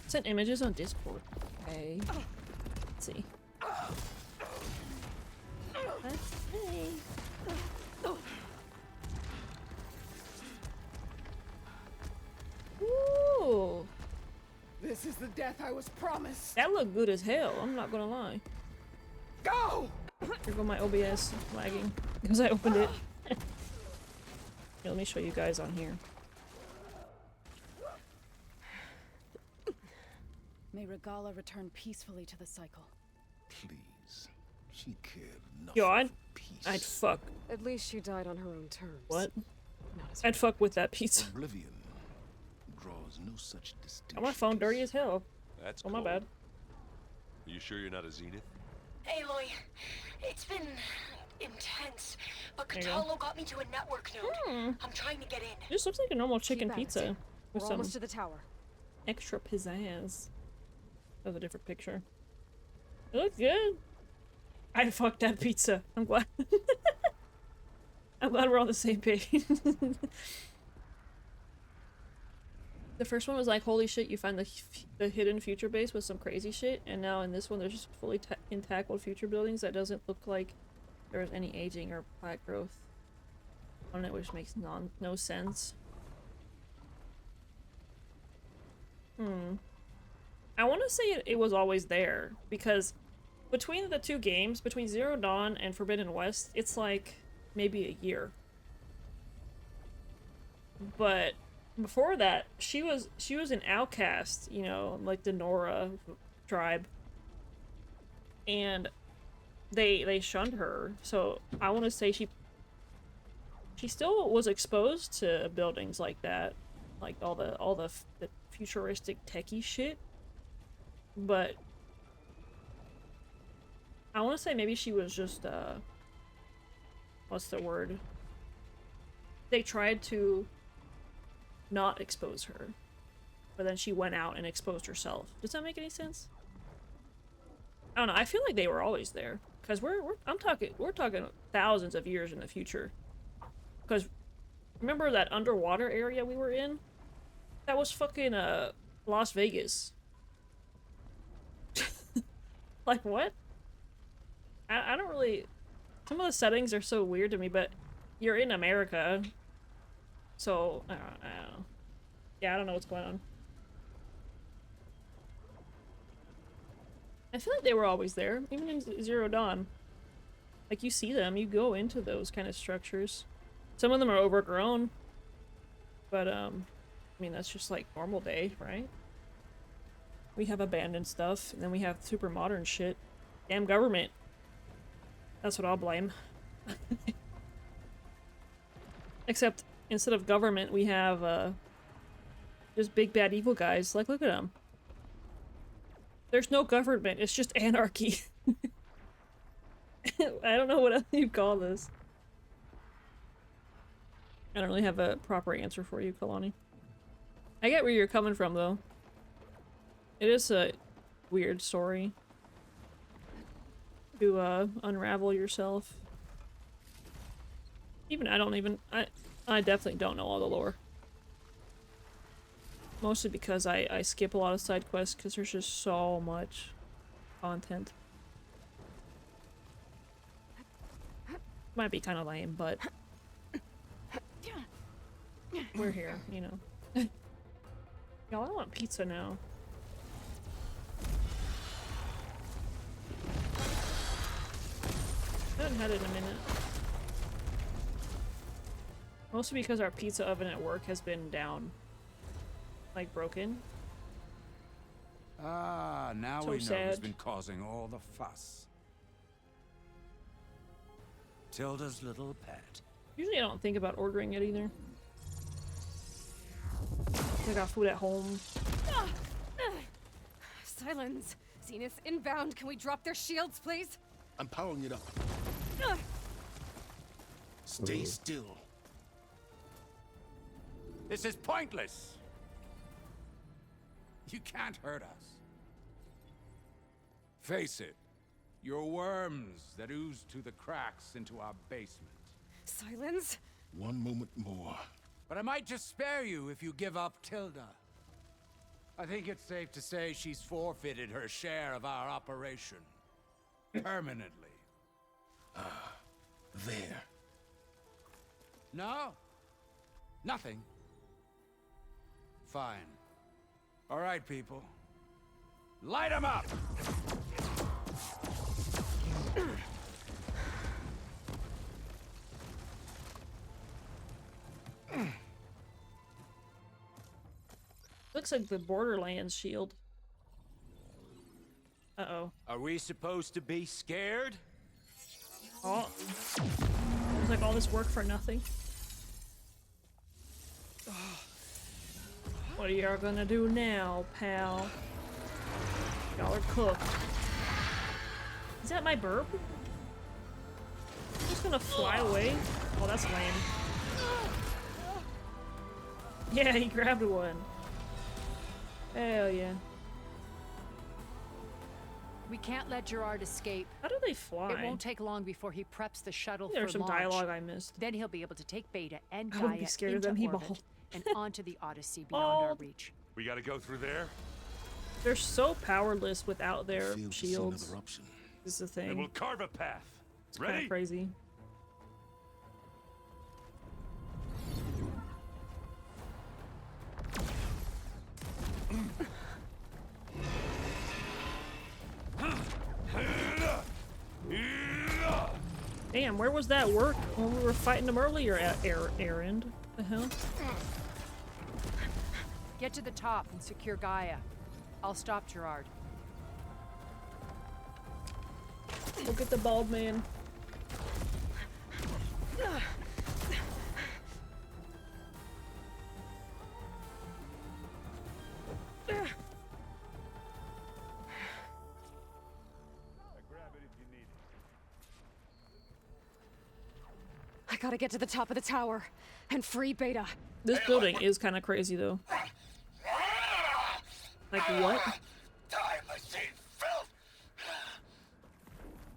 Sent images on Discord. Okay. Let's see. Let's see. Ooh. This is the death I was promised. That looked good as hell, I'm not gonna lie. Go! Here go my OBS lagging because I opened it. Here, let me show you guys on here. May Regala return peacefully to the cycle. Please. She cared enough. Yo, for peace. I'd fuck. At least she died on her own terms. What? Not as I'd fuck with that pizza. Oblivion draws no such distinction. Oh, my phone dirty as hell. That's Oh, my cold. bad. Are you sure you're not a Zenith? Aloy, it's been intense, but There you go. Catalo got me to a network node. I'm trying to get in. Just looks like a normal chicken Keep at it. pizza with We're some almost to the tower. extra pizzazz. That was a different picture. It looks good. I fucked that pizza. I'm glad. I'm glad we're on the same page. The first one was like, holy shit, you find the hidden future base with some crazy shit, and now in this one there's just fully intact old future buildings that doesn't look like there's any aging or plant growth on it, which makes no sense. I want to say it was always there, because between the two games, between Zero Dawn and Forbidden West, it's like maybe a year. But before that, she was an outcast, you know, like the Nora tribe. And they shunned her. So I want to say she still was exposed to buildings like that, like all the futuristic techie shit. But I want to say maybe she was just what's the word? They tried to not expose her, but then she went out and exposed herself. Does that make any sense? I don't know. I feel like they were always there, because we're talking thousands of years in the future. Because remember that underwater area we were in? That was fucking Las Vegas. Like what? I don't really. Some of the settings are so weird to me, but you're in America. So, I don't know. Yeah, I don't know what's going on. I feel like they were always there, even in Zero Dawn. Like, you see them, you go into those kind of structures. Some of them are overgrown. But, I mean, that's just like normal day, right? We have abandoned stuff, and then we have super modern shit. Damn government. That's what I'll blame. Except, instead of government, we have, just big bad evil guys. Like, look at them. There's no government, it's just anarchy. I don't know what else you call this. I don't really have a proper answer for you, Kalani. I get where you're coming from, though. It is a weird story to, unravel yourself. Even I definitely don't know all the lore. Mostly because I skip a lot of side quests because there's just so much content. Might be kind of lame, but we're here, you know. Y'all, I want pizza now. I haven't had it in a minute. Mostly because our pizza oven at work has been down. Like, broken. Ah, now So we know who's sad. been causing all the fuss. Tilda's little pet. Usually I don't think about ordering it either. I got food at home. Silence! Zenith inbound. Can we drop their shields, please? I'm powering it up. Stay still. This is pointless. You can't hurt us. Face it, you're worms that ooze through the cracks into our basement. Silence? One moment more. But I might just spare you if you give up Tilda. I think it's safe to say she's forfeited her share of our operation. Permanently. There. No? Nothing? Fine. All right, people. Light 'em up! Looks like the Borderlands shield. Uh-oh. Are we supposed to be scared? Oh. Looks like all this work for nothing. What are y'all gonna do now, pal? Y'all are cooked. Is that my burp? I'm just gonna fly away? Oh, that's lame. Yeah, he grabbed one. Hell yeah. We can't let Gerard escape. How do they fly? It won't take long before he preps the shuttle There's for some launch. dialogue I missed. Then he'll be able to take Beta and I wouldn't be Gaia scared of into them, he orbit bald. and onto the Odyssey beyond our reach. We gotta go through there? They're so powerless without their Field to see shields. another option. This is the thing. Then we'll carve a path. It's kind Ready? of crazy. Damn, where was that work when we were fighting them earlier at Erend? The hell? Get to the top and secure Gaia. I'll stop Gerard. Look at the bald man. I gotta get to the top of the tower and free Beta. This building is kind of crazy though. Like what? Die, my state filth!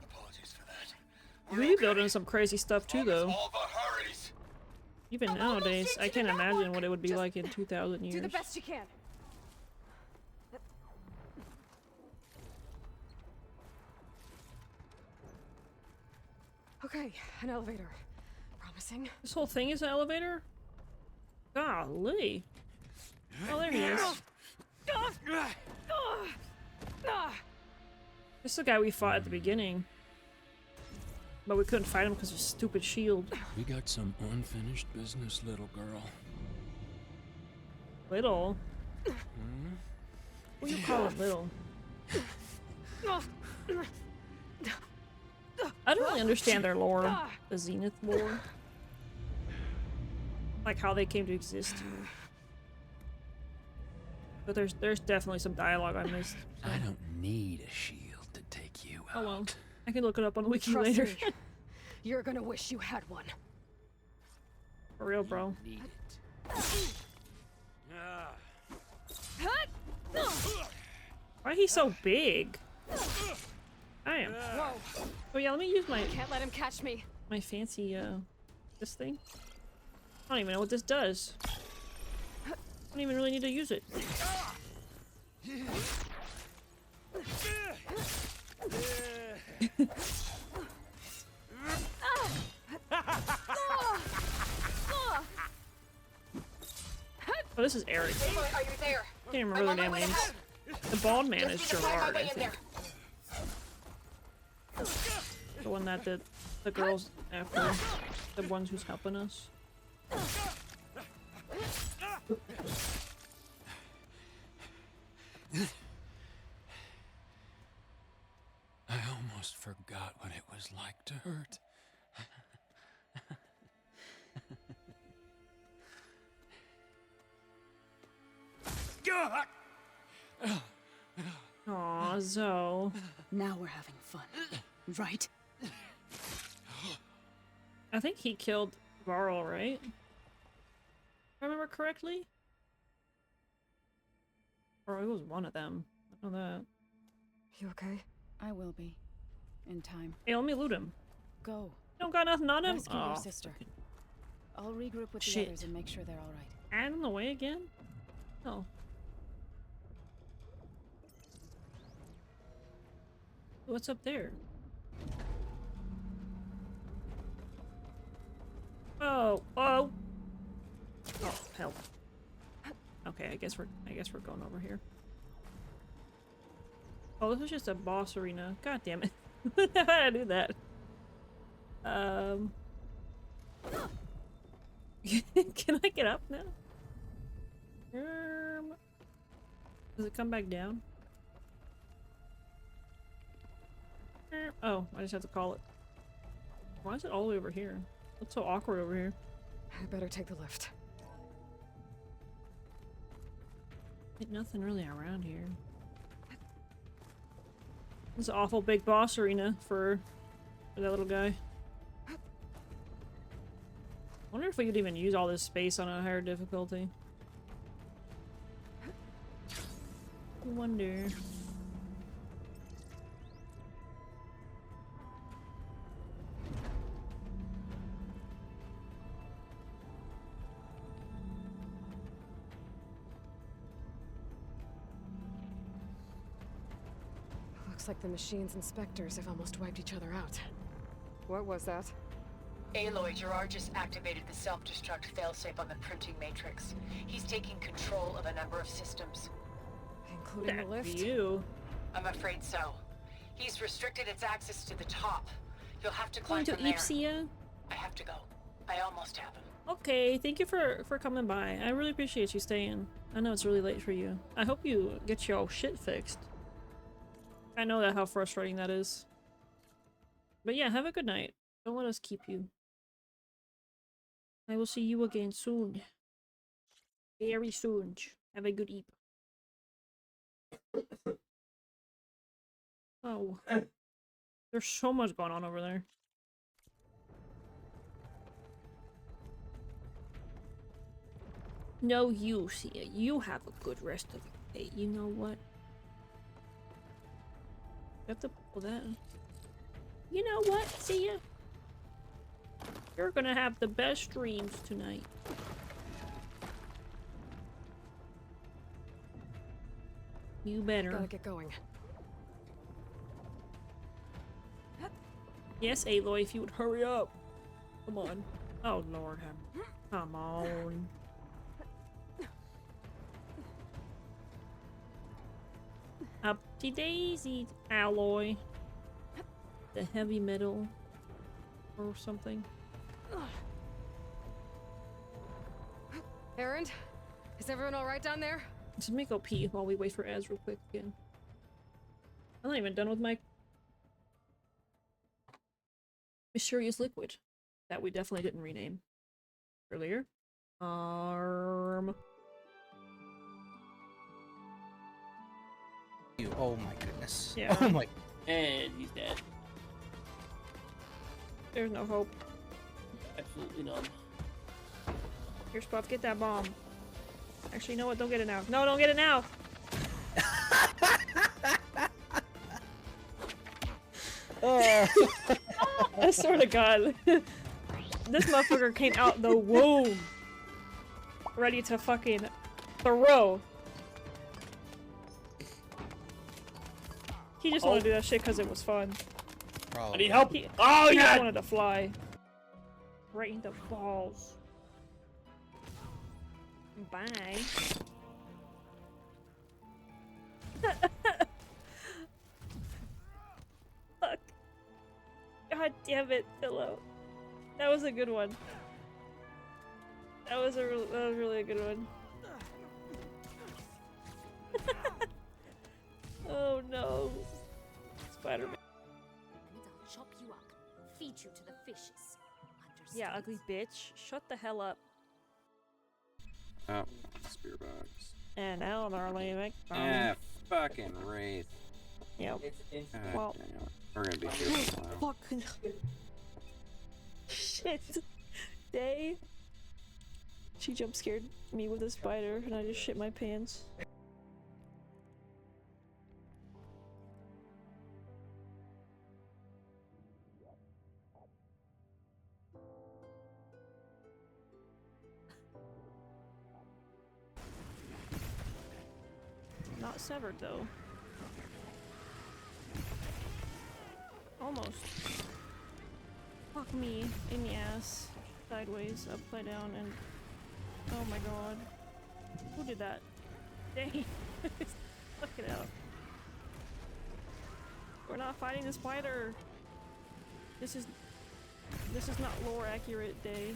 Apologies for that. We building some crazy stuff too though. All but hurries. Even nowadays, I can't imagine what it would be like in 2,000 years. Do the best you can. Okay, an elevator. Promising. This whole thing is an elevator? Golly. Oh, there he is. This is the guy we fought at the beginning. But we couldn't fight him because of his stupid shield. We got some unfinished business, little girl. Little? What do you call it little? I don't really understand their lore, the Zenith lore. Like how they came to exist. But there's definitely some dialogue I missed. I don't need a shield to take you out. Oh well. I can look it up on the wiki Trust later. me. You're gonna wish you had one. For real, bro. Need Why he so big? I am. Whoa. Oh yeah, let me use my Can't let him catch me. my fancy this thing. I don't even know what this does. I don't even really need to use it. Oh, this is Eric. Are you there? Can't remember their damn names. The bald man is Gerard, I think. The one that did the girls after, the ones who's helping us. I almost forgot what it was like to hurt. So Now we're having fun, right? I think he killed Varl, right? If I remember correctly? Or it was one of them. I know that. You okay? I will be. In time. Hey, let me loot him. Go. Don't got nothing on him? Rescue your sister. I'll regroup with the Shit. others and make sure they're alright. Out in the way again? Oh. What's up there? Oh, oh. Oh, hell. Okay, I guess we're going over here. Oh, this is just a boss arena. God damn it. How did I do that? Can I get up now? Does it come back down? Oh, I just have to call it. Why is it all the way over here? It's so awkward over here. I better take the lift. Ain't nothing really around here. This is an awful big boss arena for that little guy. I wonder if we could even use all this space on a higher difficulty. I wonder. Looks like the machine's inspectors have almost wiped each other out. What was that? Aloy, Gerard just activated the self-destruct failsafe on the printing matrix. He's taking control of a number of systems. Including the lift? You. I'm afraid so. He's restricted its access to the top. You'll have to climb Going to from there. Ipsia? I have to go. I almost have him. Okay, thank you for coming by. I really appreciate you staying. I know it's really late for you. I hope you get your shit fixed. I know that how frustrating that is. But yeah, have a good night. Don't let us keep you. I will see you again soon. Very soon. Have a good evening. Oh. There's so much going on over there. No, you, Sia. You have a good rest of the day. You know what? You have to pull that. You know what, Sia? You're gonna have the best dreams tonight. You better. Gotta get going. Yes, Aloy, if you would hurry up. Come on. Oh, Lord. Come on. Upty daisy, Alloy. The heavy metal. Or something. Erend? Is everyone alright down there? Let's make go pee while we wait for Az real quick again. I'm not even done with my mysterious liquid that we definitely didn't rename earlier. You, oh my goodness. Yeah. Oh my. And he's dead. There's no hope. Absolutely none. Here, Spuff, get that bomb. Actually, you know what? Don't get it now. No, don't get it now! I swear to God. This motherfucker came out the womb. Ready to fucking throw. He just wanted to do that shit because it was fun. Probably. I need help. He Oh, just yeah! wanted to fly. Right in the balls. Bye. Fuck. God damn it, Pillow. That was a good one. That was really a good one. Oh no. Spider-Man. I'll chop you up, feed you to the fishes. Yeah, ugly bitch. Shut the hell up. Oh, spear box. And now they're leaving. Ah, fucking Wraith. Yeah. It's Well. We're gonna be here for a while. Fucking shit. Day. She jump scared me with a spider and I just shit my pants. Not severed though. Almost. Fuck me in the ass. Sideways, upside down, and oh my god. Who did that? Dang. Fuck it out. We're not fighting the spider. This is not lore accurate, Day.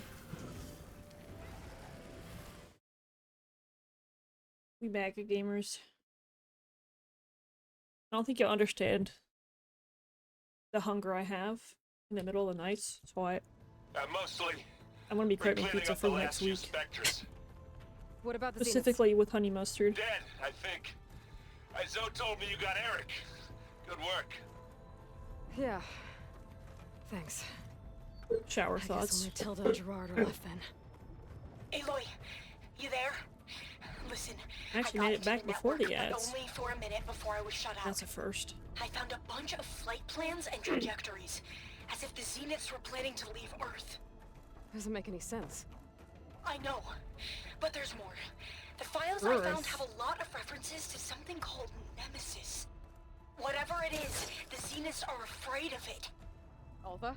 We back at gamers. I don't think you'll understand the hunger I have in the middle of the night, so I'm gonna be craving pizza for next week. What about the Specifically with honey mustard. Dead, I think. Zoe told me you got Eric. Good work. Yeah. Thanks. Shower I guess thoughts. only Tilda and Gerard are left then. Aloy, you there? Listen, I actually got made it into back the before the network, but ads. only for a minute before I was shut out. That's a first. I found a bunch of flight plans and trajectories, as if the Zeniths were planning to leave Earth. Doesn't make any sense. I know, but there's more. The files I found have a lot of references to something called Nemesis. Whatever it is, the Zeniths are afraid of it. Alva?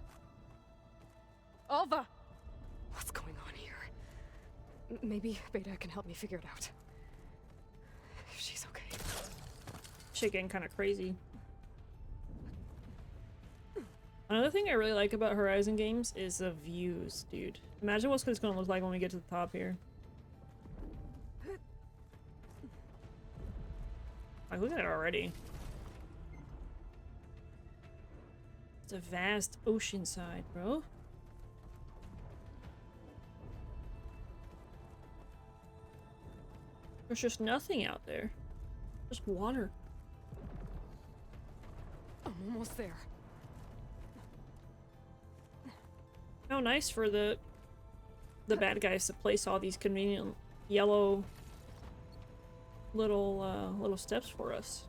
Alva! What's going on here? Maybe Beta can help me figure it out. If she's okay. Shit getting kind of crazy. Another thing I really like about Horizon games is the views, dude. Imagine what it's gonna look like when we get to the top here. Like, look at it already. It's a vast oceanside, bro. There's just nothing out there. Just water. I'm almost there. How nice for the bad guys to place all these convenient yellow little steps for us.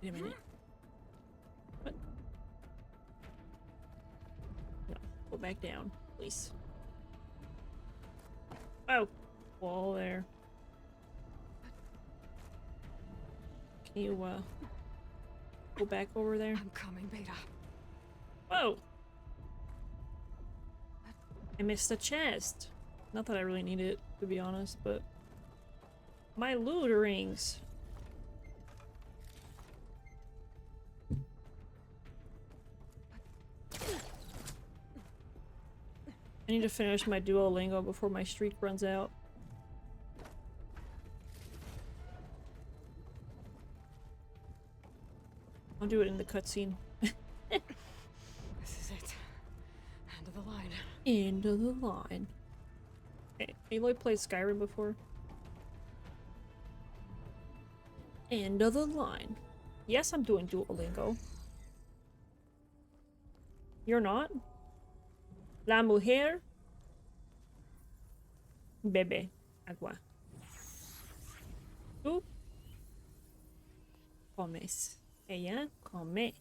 Wait a minute. What? No, go back down, please. Oh, wall there. Can you go back over there? I'm coming, Beta. Whoa! I missed a chest. Not that I really need it, to be honest, but my loot rings. I need to finish my Duolingo before my streak runs out. I'll do it in the cutscene. This is it. End of the line. End of the line. Hey, Aloy played Skyrim before? End of the line. Yes, I'm doing Duolingo. You're not? La mujer. Bebe. Agua. Tú comes. Ella come.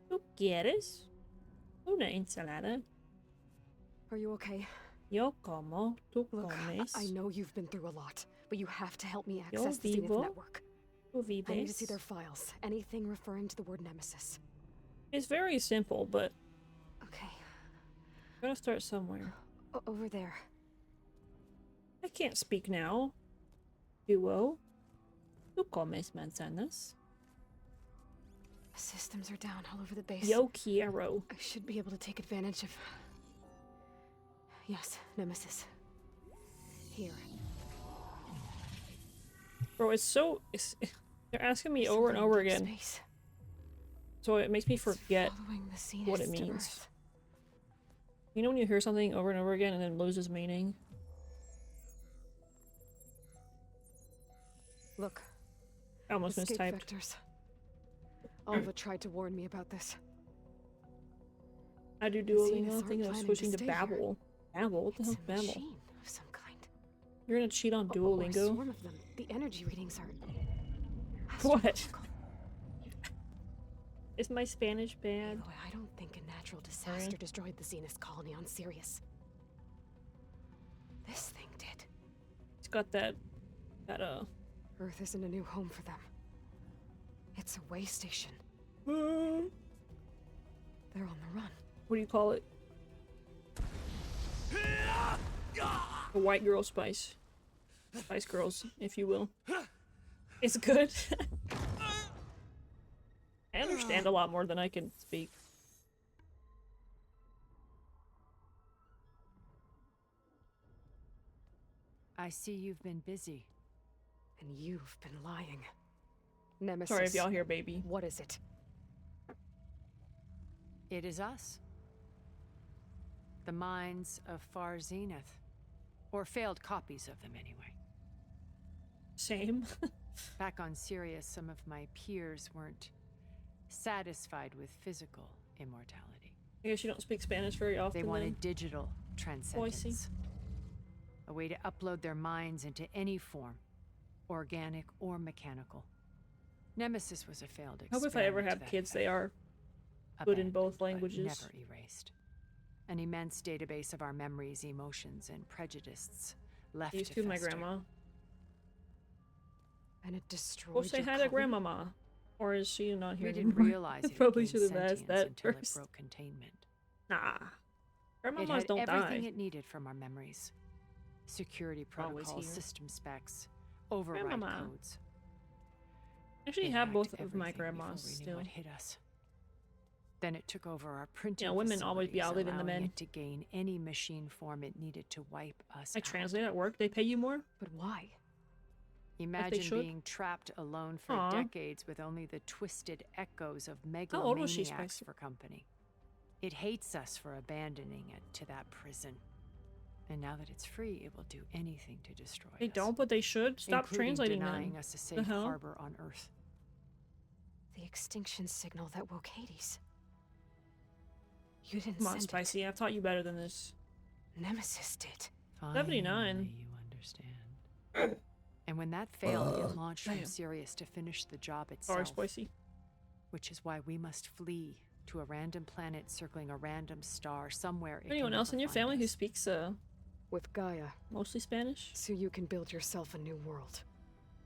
¿Tú quieres una ensalada? Are you okay? Yo como. Tú Look, comes. I know you've been through a lot, but you have to help me Yo access the Zenith vivo. network. Tú I need to vives. see their files. Anything referring to the word Nemesis. It's very simple, but Okay. gotta start somewhere. Over there. I can't speak now. Duo. Tú comes manzanas. Systems are down all over the base. Yo quiero. I should be able to take advantage of... Yes, Nemesis. Here. Bro, they're asking me over and over again. Space. So it makes me forget Following the Zeniths what it to means. Earth. You know when you hear something over and over again and then loses meaning? Look. I almost escape mistyped. vectors. Alva tried to warn me about this. I do The Duolingo. Zeniths I aren't think I was planning switching to stay here. Babel. Babel? What the hell's A Babel? machine of some kind. You're gonna cheat on Or a Duolingo? swarm of them. The energy readings are What? Is my Spanish bad? Aloy, I don't think a natural disaster destroyed the Zenith colony on Sirius. This thing did. It's got that Earth isn't a new home for them. It's a way station. They're on the run. What do you call it? A white girl spice. Spice Girls, if you will. It's good. I understand a lot more than I can speak. I see you've been busy. And you've been lying. Nemesis. Sorry if y'all hear baby. What is it? It is us. The minds of Far Zenith. Or failed copies of them, anyway. Same. Back on Sirius, some of my peers weren't satisfied with physical immortality. I guess you don't speak Spanish very often. They wanted then. digital transcendence. A way to upload their minds into any form, organic or mechanical. Nemesis was a failed I experiment. hope if I ever to have that kids, they effect. are good in Abandoned, both but languages. never erased. An immense database of our memories, emotions, and prejudices left Used to to my fester. grandma. And it destroyed Go say your hi to colony? grandmama. Or is she not here We didn't anymore? realize it Probably gained should have asked sentience that until first. it broke containment. Nah. It Grandmamas had don't everything die. it needed from our memories. Security Always protocols, here. system specs, override Grandmama. codes. Actually, It have hacked both of my everything before grandmas we knew still. what hit us. Then it took over our printing You know, women always be facilities, outliving the allowing men. it to gain any machine form it needed to wipe us I out. translate at work. They pay you more? But why? Imagine should. being trapped alone for Aw. decades with only the twisted echoes of How old was she, megalomaniacs Spicy? for company. It hates us for abandoning it to that prison. And now that it's free, it will do anything to destroy They us. don't, but they should. Stop including translating denying them. us a The safe hell? harbor on Earth. The extinction signal that woke Hades. You didn't Come on, send Spicy. I've taught you better than this. it. Nemesis did. 79. Finally, you understand. And when that failed, it launched from Damn. Sirius to finish the job Sorry, itself. Spicy. Which is why we must flee to a random planet circling a random star somewhere. it Anyone can else in never your find family who us. speaks With Gaia. mostly Spanish? So you can build yourself a new world.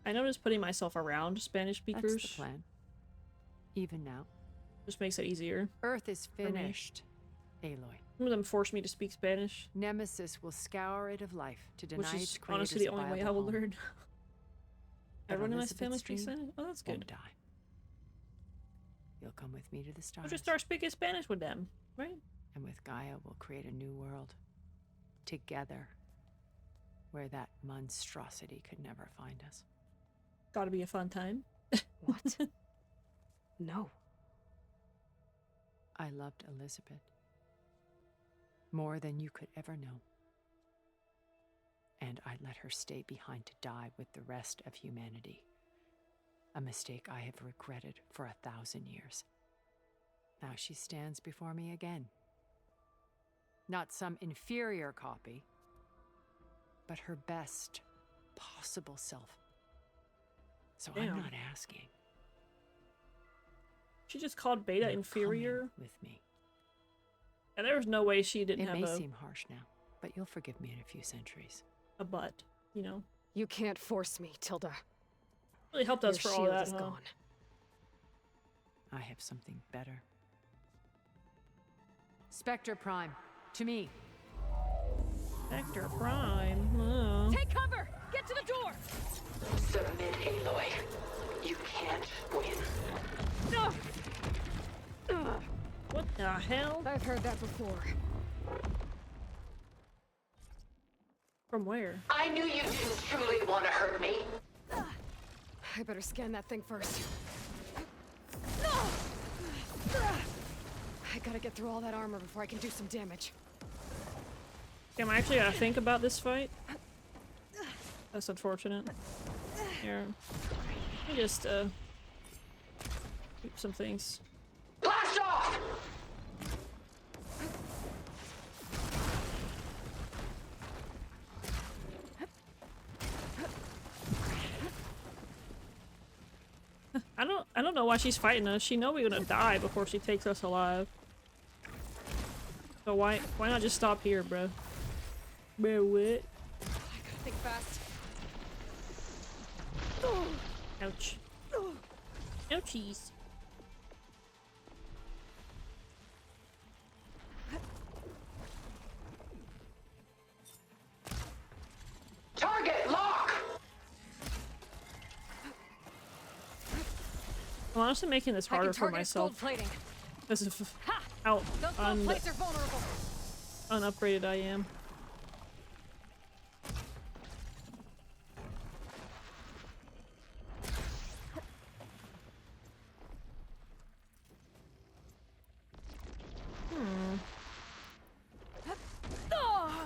I noticed putting myself around Spanish speakers That's the plan. Even now. just makes it easier. Earth is me. finished, Aloy. Some of them force me to speak Spanish, Nemesis will scour it of life to deny which is its creators honestly the a only way I viable will home. learn. But Everyone in my Elizabeth's family speaks dream Spanish? Oh, that's won't good. die. You'll come with me to the stars. I'll just start speaking Spanish with them, right? And with Gaia, we'll create a new world. Together. Where that monstrosity could never find us. Gotta be a fun time. What? No. I loved Elizabeth. More than you could ever know. And I let her stay behind to die with the rest of humanity. A mistake I have regretted for 1,000 years. Now she stands before me again. Not some inferior copy, but her best possible self. So Damn. I'm not asking. She just called Beta You're inferior. coming with me. And there was no way she didn't It have may a, seem harsh now, but you'll forgive me in a few centuries. a butt, you know? You can't force me, Tilda. Really helped us Your for all shield that, is huh? gone. I have something better. Spectre Prime, to me. Spectre Prime. Oh. Take cover! Get to the door! Submit, Aloy. You can't win. What the hell? I've heard that before. From where? I knew you didn't truly want to hurt me. I better scan that thing first. I gotta get through all that armor before I can do some damage. Damn, I actually gotta think about this fight. That's unfortunate. Here. Let me just, do some things. Blast off! I don't know why she's fighting us. She know we're gonna die before she takes us alive. So why not just stop here, bro? Bro, what? I gotta think fast. Ouch. Ouchies. Target lock! I'm honestly making this harder for myself. Plating. This is how plates are vulnerable. unupgraded I am.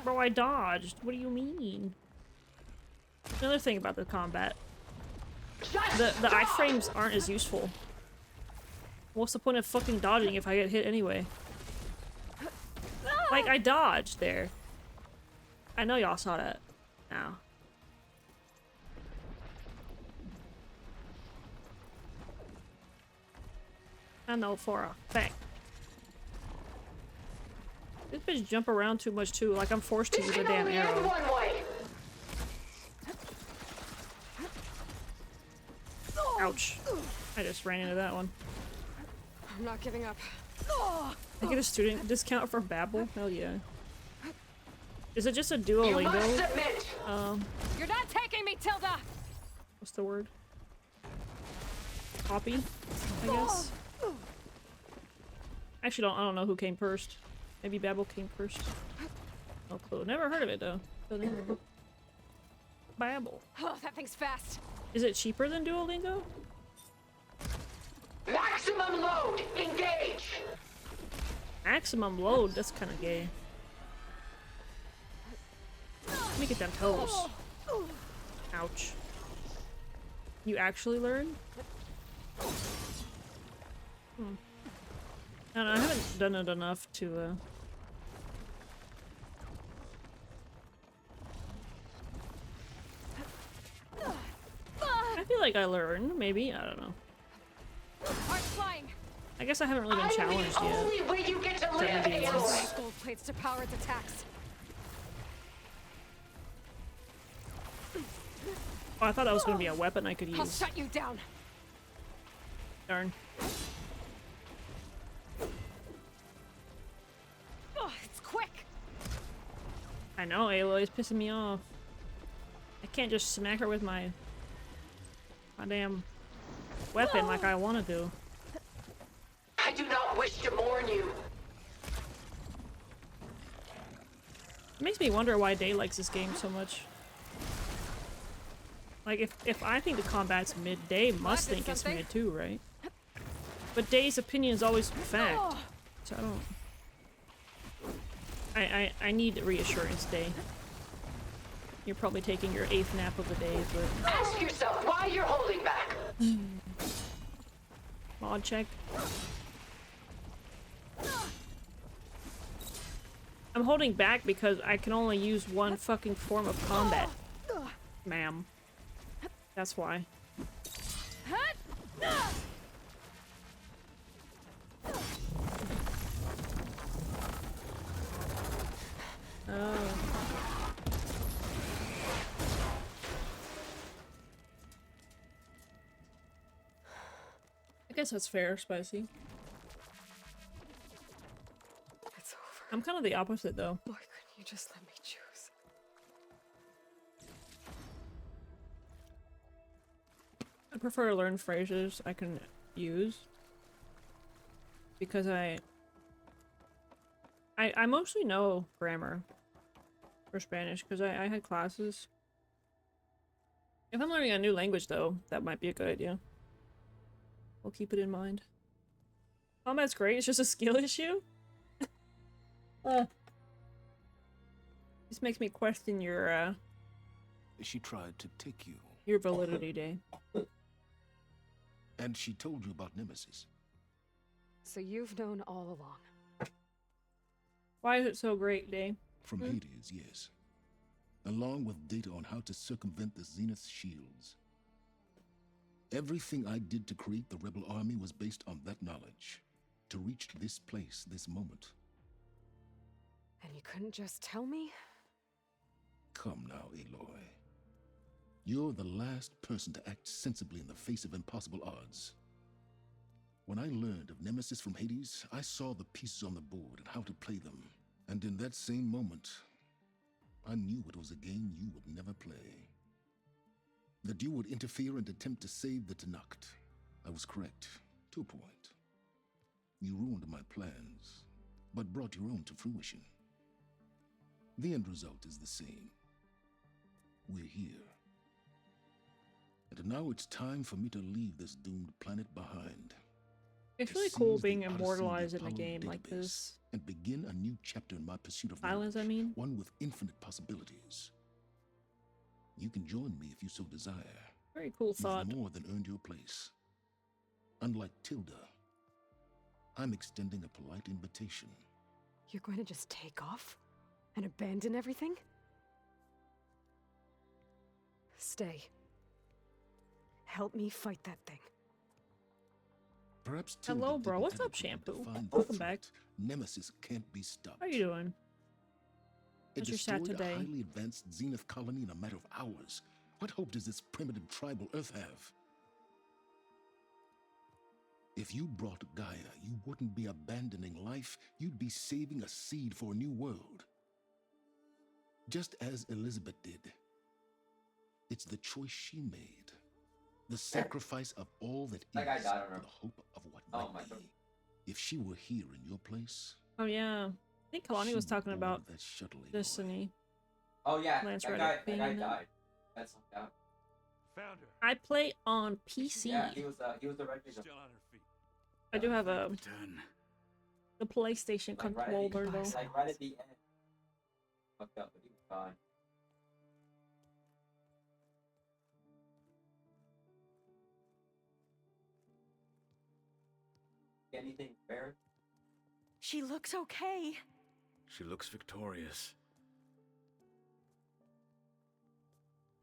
Bro, I dodged. What do you mean? Another thing about the combat. The iframes aren't as useful. What's the point of fucking dodging if I get hit anyway? Like, I dodged there. I know y'all saw that now. I know for a fact. This bitch jump around too much too, like I'm forced to use a damn arrow. Ouch. I just ran into that one. I'm not giving up. I get a student discount for Babbel? Hell yeah. Is it just a Duolingo? You're not taking me, Tilda! What's the word? Copy, I guess? Actually, I don't know who came first. Maybe Babbel came first. No clue. Never heard of it though. Babbel. Oh, that thing's fast. Is it cheaper than Duolingo? Maximum load! Engage! Maximum load? That's kind of gay. Let me get them toes. Ouch. You actually learn? I don't know, I haven't done it enough to, I feel like I learned, maybe, I don't know. I guess I haven't really been challenged yet. Only way you get to live, Aloy! Gold plates to power its attacks. Oh, I thought that was going to be a weapon I could use. I'll shut you down. Darn. Oh, it's quick. I know, Aloy's pissing me off. I can't just smack her with my damn weapon like I want to do. I do not wish to mourn you. It makes me wonder why Day likes this game so much. Like, if I think the combat's mid, Day must think it's mid too, right? But Day's opinion is always fact. So I don't... I need reassurance, Day. You're probably taking your 8th nap of the day, but... Ask yourself why you're holding back. Mod check. I'm holding back because I can only use one fucking form of combat, ma'am. That's why. Oh. I guess that's fair, Spicy. It's over. I'm kind of the opposite, though. Why couldn't you just let me choose? I prefer to learn phrases I can use. Because I mostly know grammar for Spanish, because I had classes. If I'm learning a new language, though, that might be a good idea. We'll keep it in mind. Combat's great, it's just a skill issue? This makes me question She tried to take you. your validity, Day. And she told you about Nemesis. So you've known all along. Why is it so great, Day? From Hades, yes. Along with data on how to circumvent the Zenith shields. Everything I did to create the rebel army was based on that knowledge. To reach this place, this moment. And you couldn't just tell me? Come now, Aloy. You're the last person to act sensibly in the face of impossible odds. When I learned of Nemesis from Hades, I saw the pieces on the board and how to play them. And in that same moment, I knew it was a game you would never play. That you would interfere and attempt to save the Tenakth. I was correct, to a point. You ruined my plans, but brought your own to fruition. The end result is the same. We're here. And now it's time for me to leave this doomed planet behind. It's To really cool seize the being Odyssey of the immortalized in a Apollo game like database this. And begin a new chapter in my pursuit of Islands, I knowledge, mean. one with infinite possibilities. You can join me if you so desire. Very cool thought. You've more than earned your place. Unlike Tilda, I'm extending a polite invitation. You're going to just take off? And abandon everything? Stay. Help me fight that thing. Perhaps Tilda Hello, bro. didn't What's up, adequately Shampoo? define the Welcome back. threat. Nemesis can't be stopped. How you doing? It How's your stat destroyed today? a highly advanced Zenith colony in a matter of hours. What hope does this primitive tribal Earth have? If you brought Gaia, you wouldn't be abandoning life, you'd be saving a seed for a new world. Just as Elizabeth did. It's the choice she made. The sacrifice of all that That guy is died on for her. the hope of what Oh, might my be. If she were here in your place, Oh yeah, I think Kalani she was would talking board about that shuttle, Aloy. Destiny. Oh yeah, Lance that Reddick guy being in it. died. That's out. Found her. I play on PC. Yeah, he was the red vision. Still on her feet. I do have a Return. the PlayStation Like right, controller at the, though. like right at the end. Fucked up, but he was fine. Anything, Barrett? She looks okay. She looks victorious.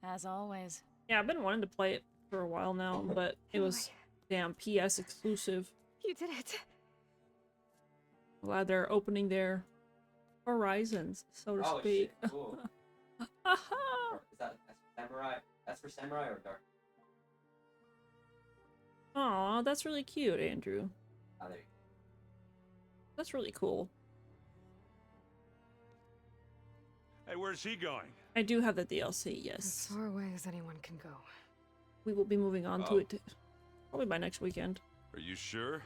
As always. Yeah, I've been wanting to play it for a while now, but it was damn PS exclusive. You did it. Glad they're opening their horizons, so to Oh speak. shit, cool. Haha! Is that's for samurai? That's for samurai or dark? Aw, that's really cute, Andrew. Oh, there you That's really cool. Hey, where's he going? I do have the DLC, As yes. far away as anyone can go. We will be moving on to Oh. it probably by next weekend. Are you sure?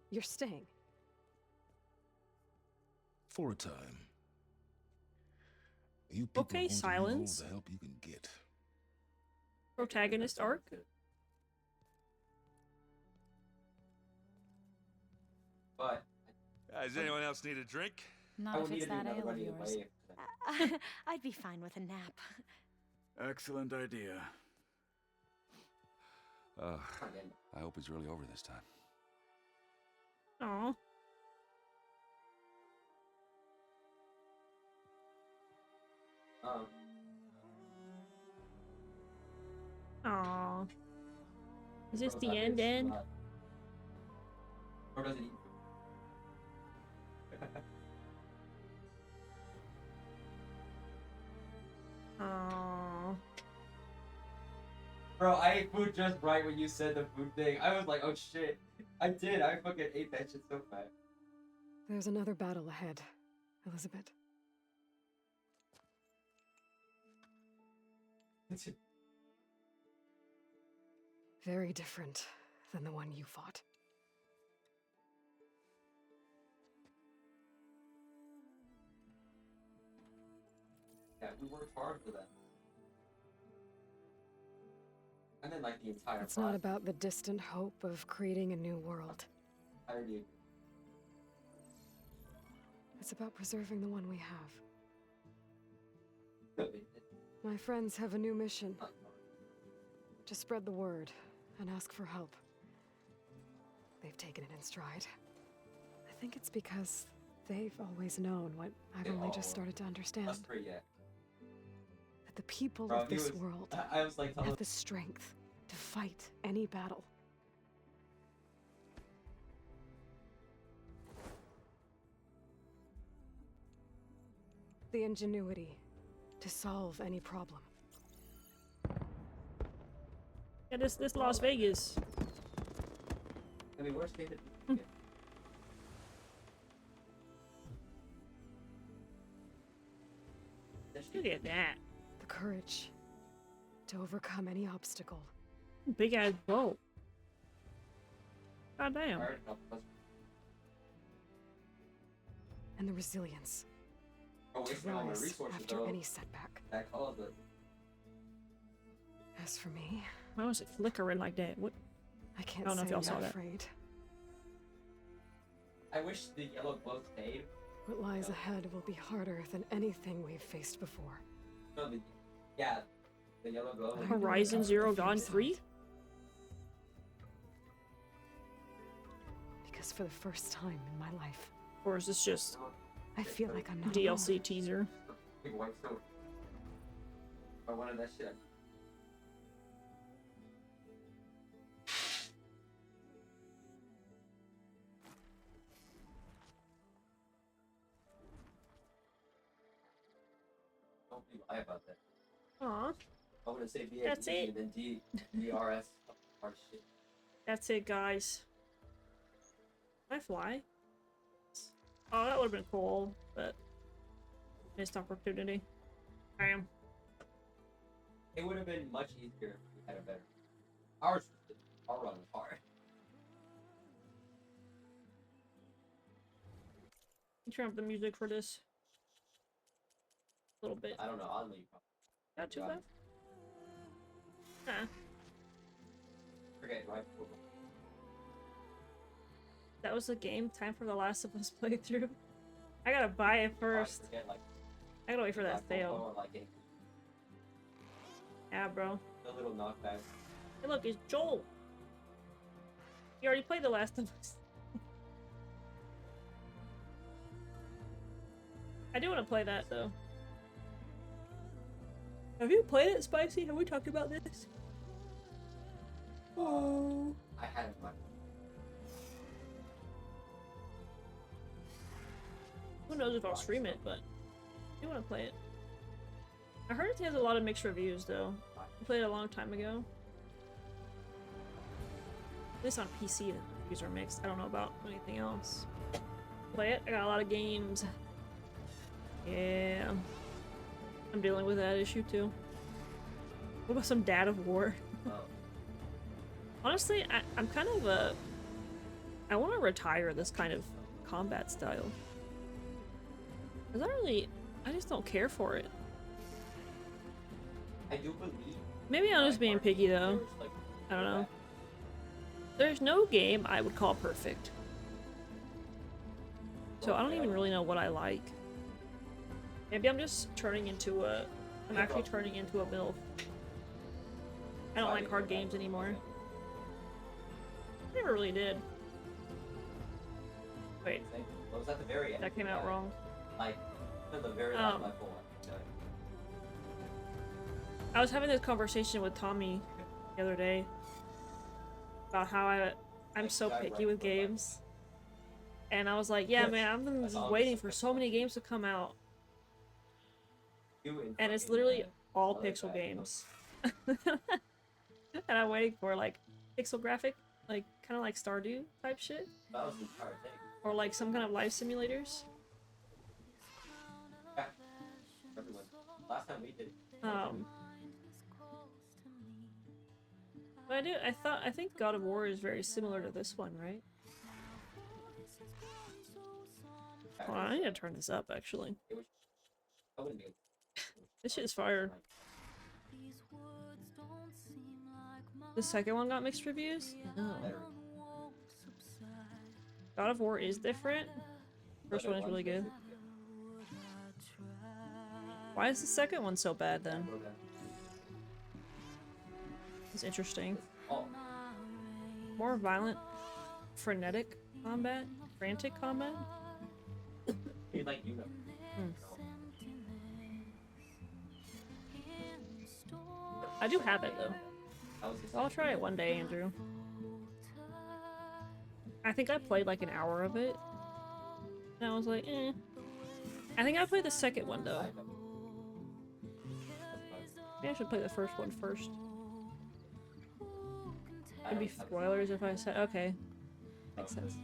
You're staying. For a time. You people Okay, want to know all silence. the help you can get. Protagonist arc? But Does anyone else need a drink? Not I if would need it's to do that another ale of running yours. away. I'd be fine with a nap. Excellent idea. I hope it's really over this time. Aw. Aw. Is this the end? Or does it eat? Aw. Bro, I ate food just right when you said the food thing. I was like, oh shit. I did. I fucking ate that shit so fast. There's another battle ahead, Elizabeth. Very different than the one you fought. Yeah, we worked hard for that. And then like the entire It's not about the distant hope of creating a new world. entirety. It's about preserving the one we have. My friends have a new mission. To spread the word and ask for help. They've taken it in stride. I think it's because they've always known what I've only just started to understand. That the people of this world have the strength to fight any battle. The ingenuity to solve any problem. Yeah, this Las Vegas. I mean, where's David? Look at that. The courage to overcome any obstacle. Big ass boat. God damn. And the resilience to rise after any setback. As for me, why was it flickering like that? What? I can't I don't know say if y'all I'm saw not that. afraid. I wish the yellow glow stayed. What lies ahead will be harder than anything we've faced before. No, the yellow glow. Horizon Zero Dawn 3? Because for the first time in my life, or is this just I feel like I'm not DLC alone. teaser? Big white soap. I wanted that shit. Don't be lie about that. Aw. I want to say VAD That's it. and then DRS. Hard shit. That's it, guys. Can I fly? Oh, that would have been cool, but missed opportunity. Damn. It would have been much easier if we had a better. Our run was hard. You turn up the music for this. A little bit. I don't know. I'll leave. Not too bad. Nah. Forget, right? That was the game. Time for the Last of Us playthrough. I gotta buy it first. I gotta wait for that sale. Yeah, bro. The little knockback. Hey, look, it's Joel. You already played The Last of Us. I do want to play that though. Have you played it, Spicy? Have we talked about this? Oh. I had it fun. Who knows if I'll stream it, but I do want to play it. I heard it has a lot of mixed reviews though. I played it a long time ago. At least on PC the reviews are mixed. I don't know about anything else. Play it. I got a lot of games. Yeah. I'm dealing with that issue too. What about some Dad of War? Honestly, I'm kind of a... I want to retire this kind of combat style. Because I just don't care for it. I do believe. Maybe I'm just being picky though. I don't know. There's no game I would call perfect. So I don't even really know what I like. Maybe I'm just turning into a... I'm actually turning into a MILF. I don't like hard games anymore. I never really did. Wait. What was at the very end? That came out wrong. Like, at the very last level. I was having this conversation with Tommy the other day about how I'm so picky with games. And I was like, yeah, man, I've been just waiting for so many games to come out. And it's literally all pixel games. And I'm waiting for like pixel graphic, like kind of like Stardew type shit. That was the entire thing. Or like some kind of life simulators. Yeah. Everyone. Last time we did. But I think God of War is very similar to this one, right? Hold on, I need to turn this up actually. This shit's fire. The second one got mixed reviews? No. God of War is different. First one is really good. Why is the second one so bad then? It's interesting. More violent, frenetic combat? Frantic combat? You like you know. I do have it though. I'll try it one day, Andrew. I think I played like an hour of it. And I was like, eh. I think I played the second one though. Maybe I should play the first one first. It'd be spoilers if I said, okay. Makes sense.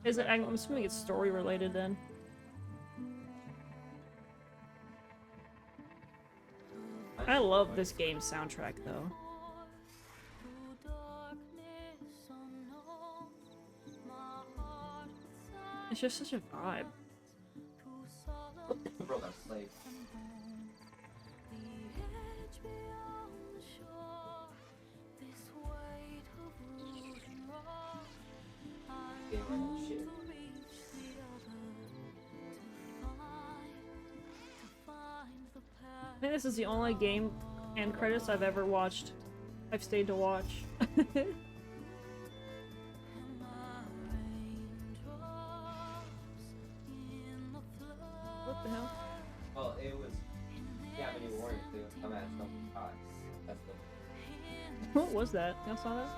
Is it, I'm assuming it's story related then. I love this game's soundtrack though. It's just such a vibe. Bro, that's slave. I think this is the only game and credits I've ever watched. I've stayed to watch. What the hell? Well, it was Gavin Warren too. I'm at something hot. That's the What was that? Y'all saw that?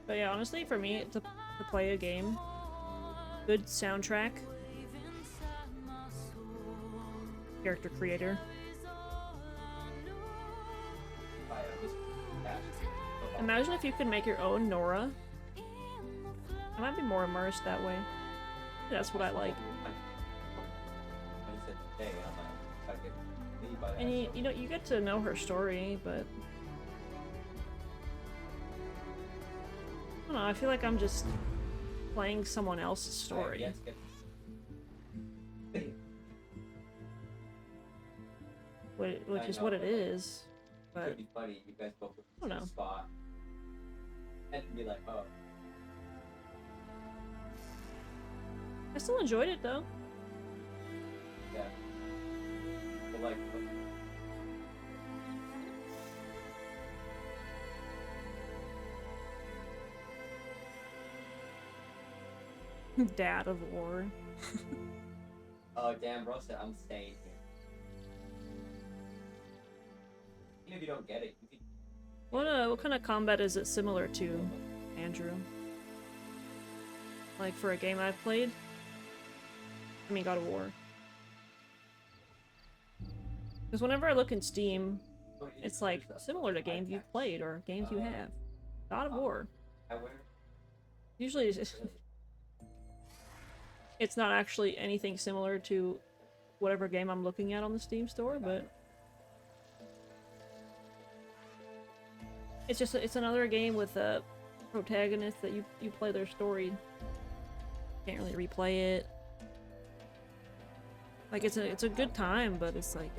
But yeah, honestly, for me, to play a game, good soundtrack, character creator. Imagine if you could make your own Nora. I might be more immersed that way. That's what I like. And you know, you get to know her story, but I don't know, I feel like I'm just playing someone else's story. Which is what it is, but it'd be funny. You guys both I don't know. Spot and be like, oh. I still enjoyed it though. Yeah. But like. Dad of War. Oh damn, bro said I'm staying here. Even if you don't get it, you can... What kind of combat is it similar to, Andrew? Like for a game I've played? I mean God of War. Because whenever I look in Steam, it's like similar to games you've played or games you have. God of War. Usually it's not actually anything similar to whatever game I'm looking at on the Steam store, but it's another game with a protagonist that you play their story. Can't really replay it. Like it's a good time, but it's like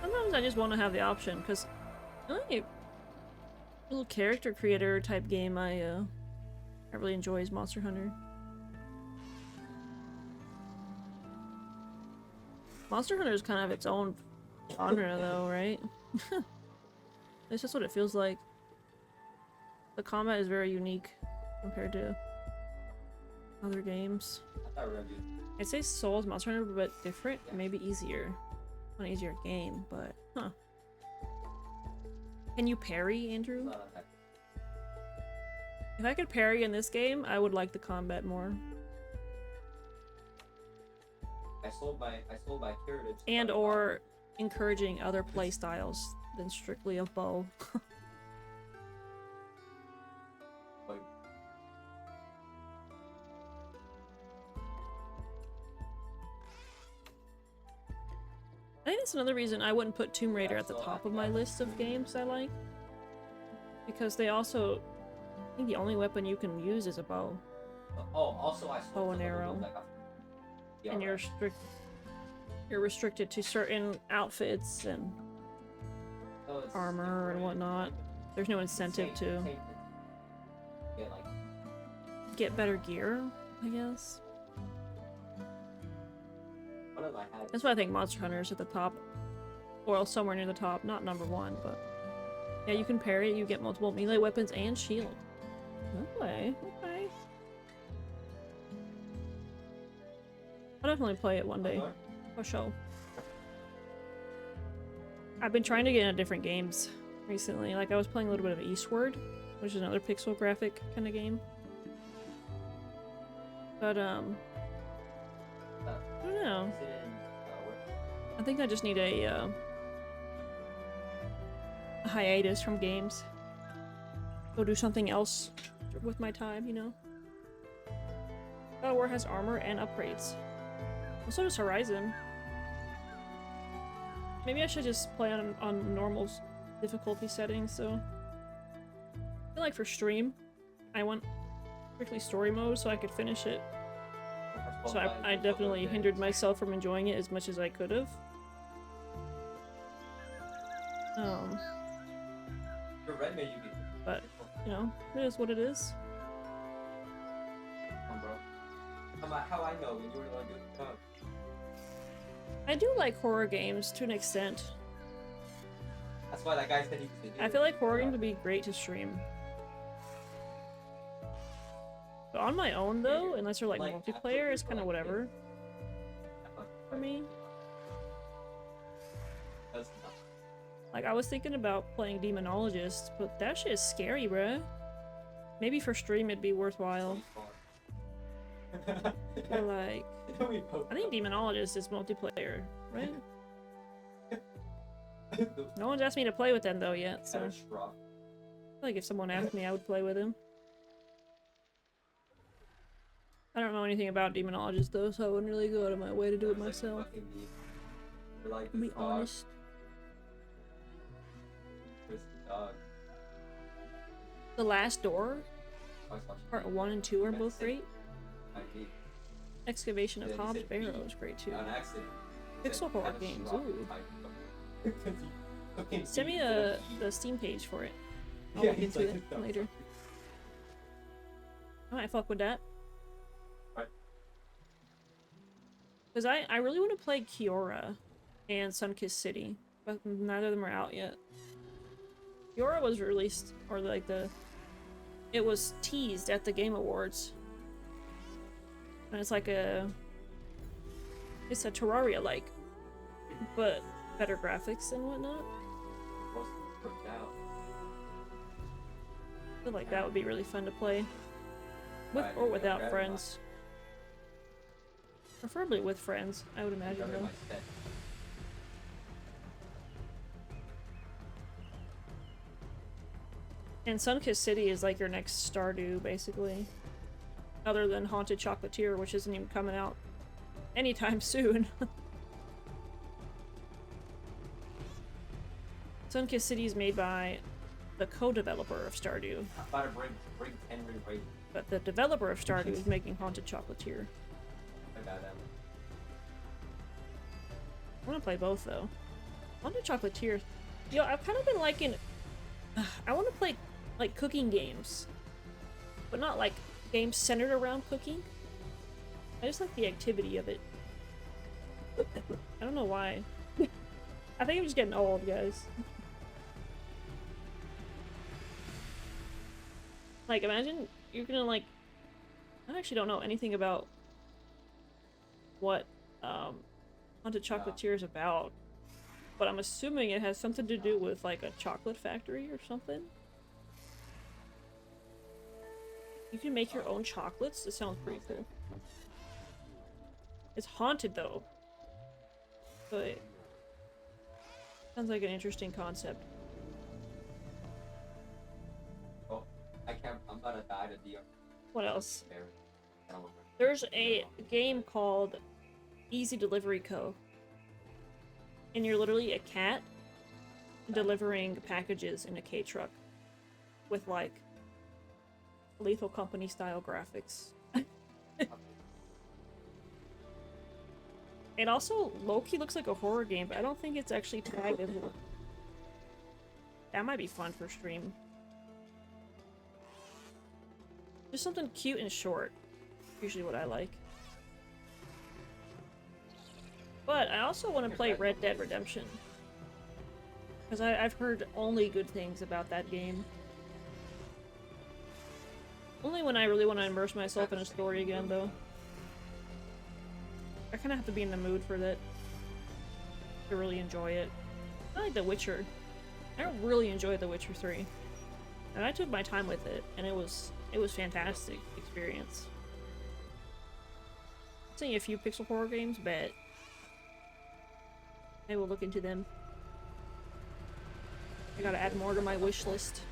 sometimes I just want to have the option because a little character creator type game I really enjoy is Monster Hunter. Monster Hunter is kind of its own genre though, right? It's just what it feels like. The combat is very unique compared to other games. I'd say Souls, Monster Hunter, but different, maybe easier. An easier game, but huh. Can you parry, Andrew? If I could parry in this game, I would like the combat more. I sold my curative. And or encouraging other playstyles than strictly a bow. I think that's another reason I wouldn't put Tomb Raider at the top of my list of games I like. Because they also... I think the only weapon you can use is a bow. Oh, also I sold bow and arrow. And you're restricted to certain outfits and armor and whatnot. There's no incentive to get better gear, I guess. One of my hats. That's why I think Monster Hunter is at the top. Or somewhere near the top, not number 1, but... Yeah, you can parry, you get multiple melee weapons and shield. Okay, okay. I'll definitely play it one day. For sure. I've been trying to get into different games recently. Like, I was playing a little bit of Eastward, which is another pixel graphic kind of game. But, I don't know. I think I just need a hiatus from games. Go do something else with my time, you know? God of War has armor and upgrades. Also does Horizon. Maybe I should just play on normal difficulty settings, so... I feel like for stream, I want strictly story mode so I could finish it. So I definitely hindered myself from enjoying it as much as I could have. But, you know, it is what it is. How I know when you were like doing the talk. I do like horror games to an extent. That's why that guy said he was I feel like horror games would be great to stream. But on my own though, unless you're like multiplayer, it's kind of whatever for me. Like, I was thinking about playing Demonologist, but that shit is scary, bruh. Maybe for stream it'd be worthwhile. Or like, I think Demonologist is multiplayer, right? No one's asked me to play with them though yet, so I feel like if someone asked me, I would play with him. I don't know anything about Demonologist though, so I wouldn't really go out of my way to do it myself. To be honest. The Last Door, part 1 and 2 are both great. Excavation of Hobbs Barrow is great too. Pixel horror games, ooh. Send me the Steam page for it. I'll look into it later. I might fuck with that. Because I really want to play Kiora and Sunkissed City, but neither of them are out yet. Kiora was released, or like it was teased at the Game Awards. And it's like it's a Terraria-like, but better graphics and whatnot. I feel like that would be really fun to play. With or without friends. Preferably with friends, I would imagine though. And Sunkissed City is like your next Stardew, basically. Other than Haunted Chocolatier, which isn't even coming out anytime soon. Sunkissed City is made by the co-developer of Stardew. But the developer of Stardew is making Haunted Chocolatier. I want to play both though. Haunted Chocolatier. Yo, I've kind of been liking. I want to play like cooking games, but not like games centered around cooking. I just like the activity of it. I don't know why. I think I'm just getting old, guys. Like, imagine you're gonna like. I actually don't know anything about what Haunted Chocolatier is about, but I'm assuming it has something to do with like a chocolate factory or something. You can make your own chocolates? This sounds pretty cool. It's haunted though, but sounds like an interesting concept. Oh, I'm about to die to DR. What else? There's a game called Easy Delivery Co. And you're literally a cat delivering packages in a K-truck with like Lethal Company style graphics. It also low-key looks like a horror game, but I don't think it's actually tagged as one. That might be fun for stream. Just something cute and short. Usually what I like. But I also want to play Red Dead Redemption. Because I've heard only good things about that game. Only when I really want to immerse myself in a story again, though. I kind of have to be in the mood for that to really enjoy it. I like The Witcher. I really enjoyed The Witcher 3. And I took my time with it, and it was fantastic experience. Seeing a few pixel horror games, bet. I will look into them. I gotta add more to my wish list.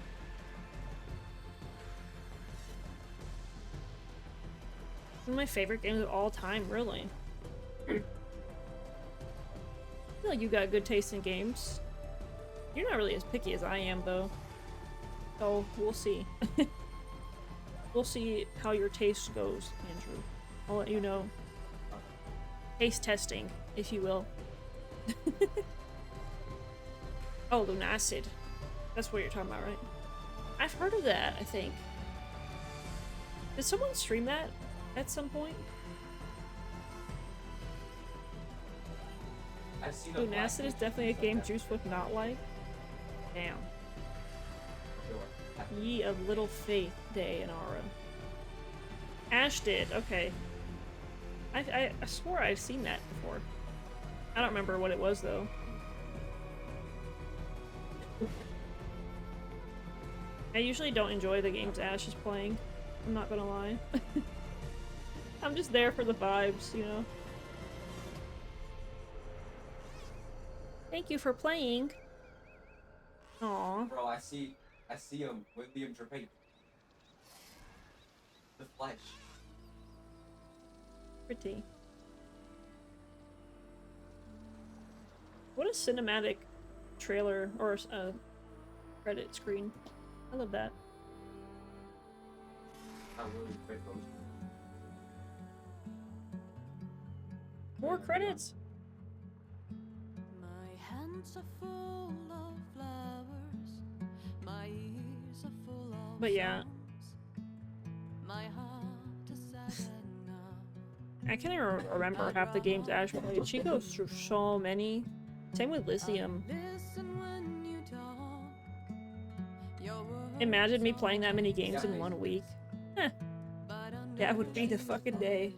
One of my favorite games of all time, really. I feel like you got good taste in games. You're not really as picky as I am, though. So, we'll see. We'll see how your taste goes, Andrew. I'll let you know. Taste testing, if you will. Oh, Lunacid. That's what you're talking about, right? I've heard of that, I think. Did someone stream that at some point? I've seen Lunacid is definitely a game Juice would not like. Damn. Ye of Little Faith Day and Aura. Ash did, okay. I swore I've seen that before. I don't remember what it was though. I usually don't enjoy the games Ash is playing. I'm not gonna lie. I'm just there for the vibes, you know? Thank you for playing. Aww. Bro, I see William Trapate. The Flesh. Pretty. What a cinematic trailer or credit screen. I love that. More credits. My hands are full of flowers. My ears are full of But yeah. songs. My heart is sad enough. I can't even remember half the games Ash played. She goes through so many. Same with Lysium. Imagine me playing that many games in 1 week. Heh. That would be the fucking day.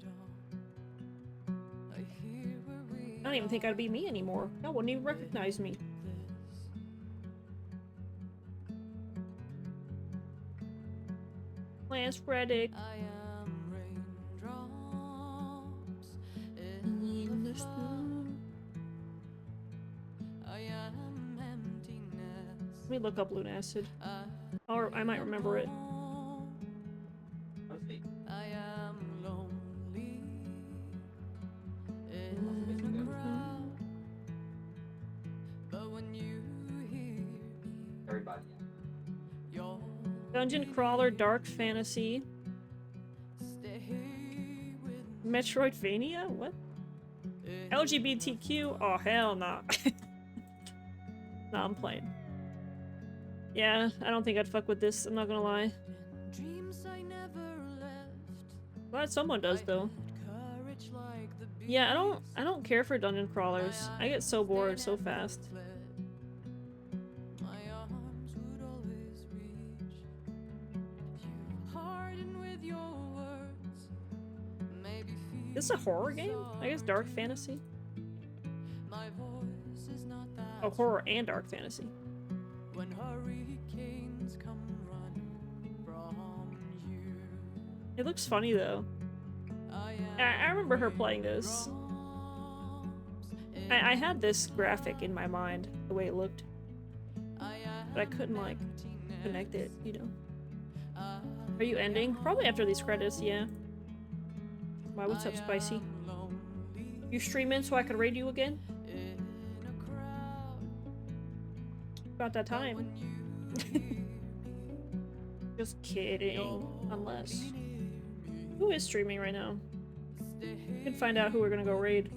I don't even think I'd be me anymore. I wouldn't even recognize me. Lance Reddick. Let me look up Lunacid. Or I might remember it. I am lonely in a crowd, but when you hear me, everybody. Dungeon Crawler Dark Fantasy. Metroidvania? What? LGBTQ? Oh, hell nah. Nah, I'm playing. Yeah, I don't think I'd fuck with this, I'm not gonna lie. Glad someone does, though. Yeah, I don't care for dungeon crawlers. I get so bored so fast. This is a horror game? I guess dark fantasy? Oh, horror and dark fantasy. When hurricanes come running from you. It looks funny though. I remember her playing this. I had this graphic in my mind, the way it looked. But I couldn't like connect it, you know. Are you ending? Probably after these credits, yeah. Why, what's up, Spicy? You streaming so I could raid you again? About that time. Just kidding. Unless. Who is streaming right now? We can find out who we're gonna go raid.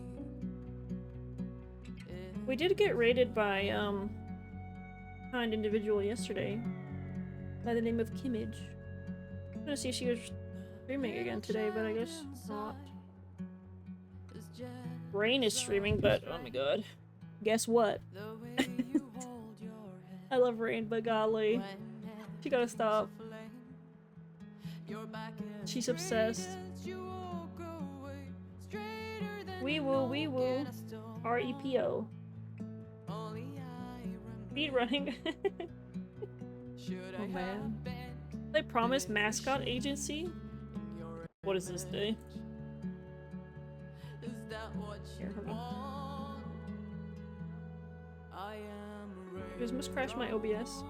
We did get raided by, kind individual yesterday. By the name of Kimmage. I'm gonna see if she was streaming again today, but I guess not. Rain is streaming, but oh my god. Guess what? I love Rain, but golly. She gotta stop. She's obsessed. Wee woo, wee woo. R-E-P-O. Speed running. Oh man. They promised mascot agency? What is this day? Here, hold on. Just must crash my OBS.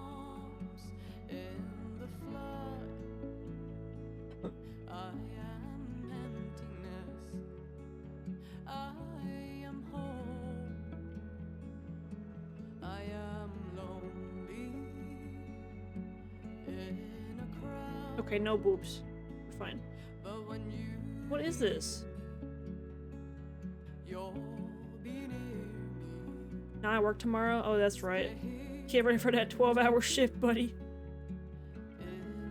Okay, no boobs. We're fine. What is this? Now I work tomorrow? Oh, that's right. Get ready for that 12-hour shift, buddy.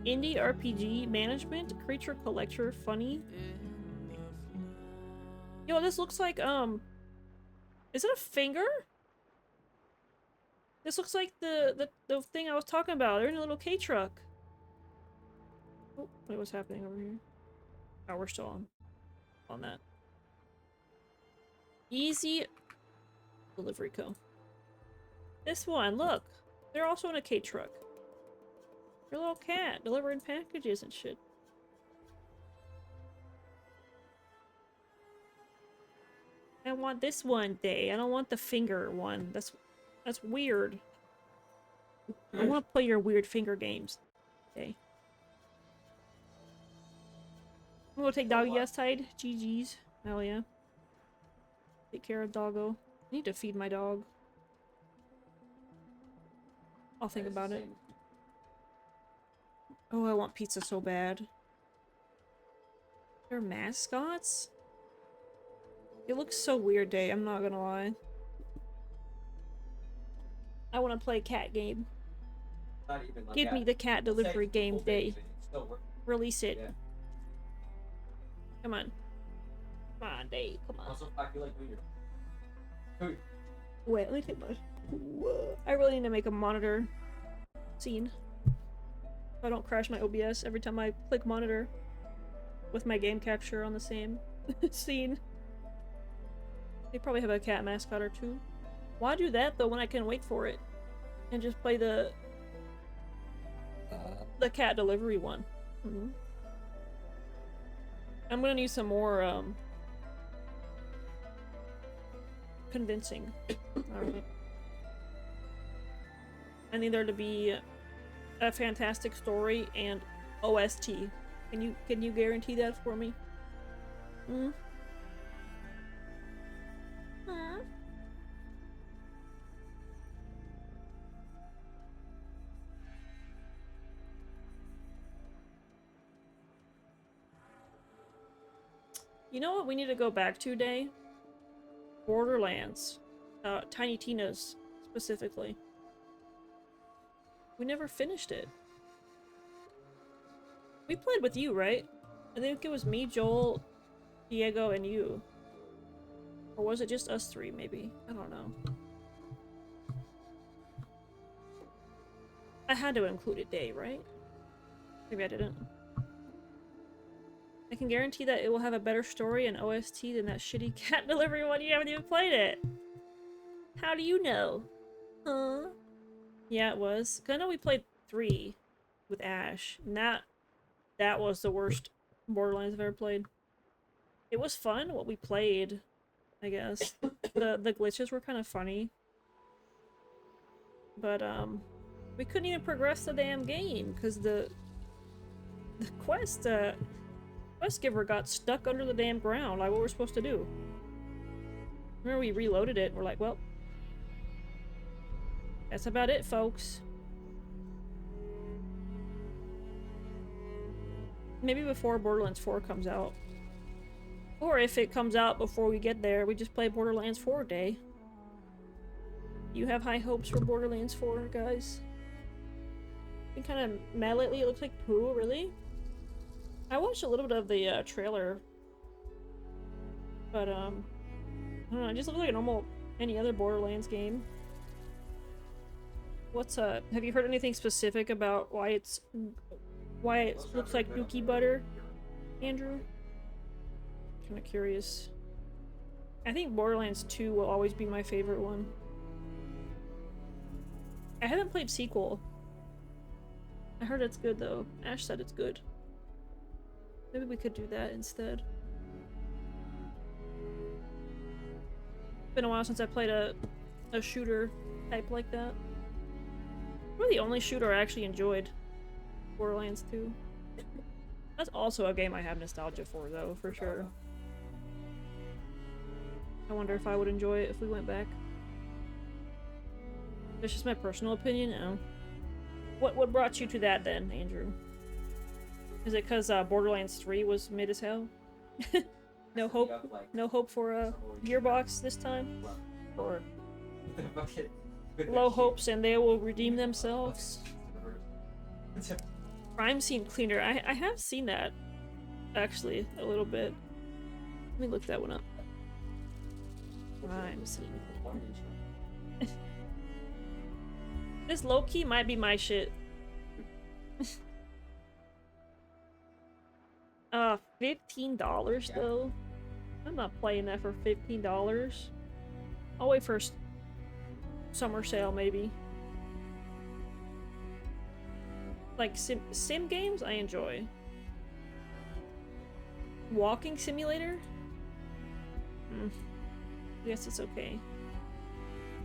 Indie RPG management, creature collector, funny. Yo, this looks like, is it a finger? This looks like the thing I was talking about. They're in a little K-truck. Oh, wait, what's happening over here? Oh, we're still on that. Easy Delivery Co. This one, look! They're also in a K-truck. They're a little cat, delivering packages and shit. I want this one day. I don't want the finger one. That's weird. I want to play your weird finger games. Okay. I'm gonna take doggy outside. GG's. Hell yeah. Take care of doggo. I need to feed my dog. I'll think about it. Oh, I want pizza so bad. They're mascots? It looks so weird, Day. I'm not gonna lie. I want to play a cat game. Give me the cat delivery game, Day. Release it. Yeah. Come on. Come on, Day. Come on. Also, I feel like you're... Wait, let me take my... Whoa. I really need to make a monitor scene. So I don't crash my OBS every time I click monitor with my game capture on the same scene. They probably have a cat mascot or two. Why do that though when I can wait for it and just play the cat delivery one? Mm-hmm. I'm gonna need some more convincing. Alright. I need there to be a fantastic story and OST. Can you guarantee that for me? Hmm? Hmm? You know what we need to go back to, Day? Borderlands. Tiny Tina's, specifically. We never finished it. We played with you, right? I think it was me, Joel, Diego, and you. Or was it just us three, maybe? I don't know. I had to include a Day, right? Maybe I didn't. I can guarantee that it will have a better story and OST than that shitty cat delivery one. You haven't even played it. How do you know? Huh? Yeah, it was. 'Cause I know we played 3 with Ash, and that was the worst Borderlands I've ever played. It was fun what we played, I guess. The glitches were kind of funny. But we couldn't even progress the damn game because the quest giver got stuck under the damn ground. Like, what we're supposed to do? Remember we reloaded it, we're like, well, that's about it, folks. Maybe before Borderlands 4 comes out. Or if it comes out before we get there, we just play Borderlands 4 Day. You have high hopes for Borderlands 4, guys? Been kind of mad lately. It looks like poo, really? I watched a little bit of the trailer, but I don't know, it just looks like a normal any other Borderlands game. What's have you heard anything specific about why it looks like Dookie butter, Andrew? Kind of curious. I think Borderlands 2 will always be my favorite one. I haven't played sequel. I heard it's good though. Ash said it's good. Maybe we could do that instead. Been a while since I played a shooter type like that. Probably the only shooter I actually enjoyed. Borderlands 2. That's also a game I have nostalgia for though, for sure. I wonder if I would enjoy it if we went back. That's just my personal opinion. No. What brought you to that then, Andrew? Is it because Borderlands 3 was mid as hell? No hope. No hope for a Gearbox this time, or low hopes and they will redeem themselves. Crime Scene Cleaner. I have seen that actually a little bit. Let me look that one up. Crime Scene. This low-key might be my shit. $15 though? I'm not playing that for $15. I'll wait for summer sale maybe. Like sim games I enjoy. Walking simulator? I guess it's okay.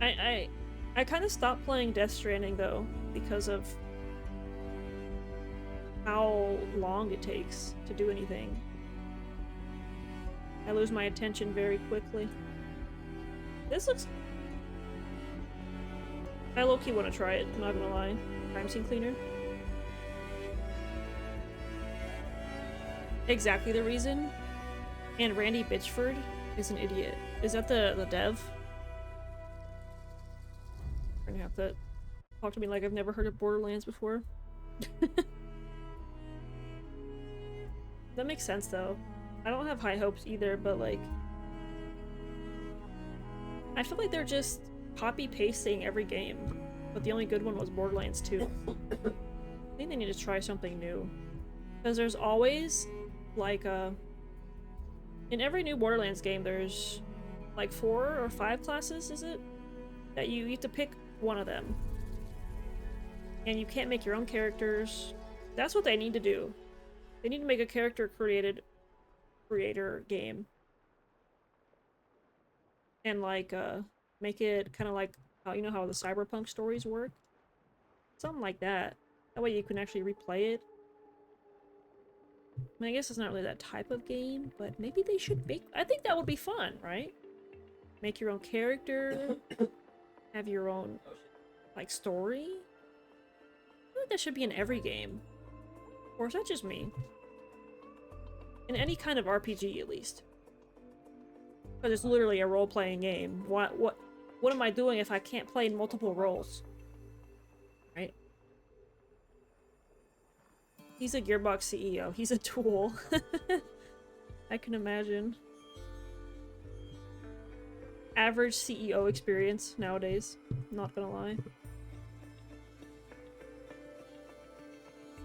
I kind of stopped playing Death Stranding though because of how long it takes to do anything. I lose my attention very quickly. This looks... I low-key want to try it, I'm not gonna lie. Crime Scene Cleaner. Exactly the reason. And Randy Bitchford is an idiot. Is that the dev? You're gonna have to talk to me like I've never heard of Borderlands before. That makes sense though. I don't have high hopes either, but like... I feel like they're just copy-pasting every game. But the only good one was Borderlands 2. I think they need to try something new. Because there's always, like, in every new Borderlands game, there's, like, 4 or 5 classes, is it? That you have to pick one of them. And you can't make your own characters. That's what they need to do. They need to make a character-creator game. And, like, make it kind of like, you know how the Cyberpunk stories work? Something like that. That way you can actually replay it. I mean, I guess it's not really that type of game, but maybe they should make... I think that would be fun, right? Make your own character. Have your own, like, story. I feel like that should be in every game. Or is that just me? In any kind of RPG, at least. Because it's literally a role-playing game. What am I doing if I can't play multiple roles? Right? He's a Gearbox CEO. He's a tool. I can imagine. Average CEO experience nowadays. Not gonna lie.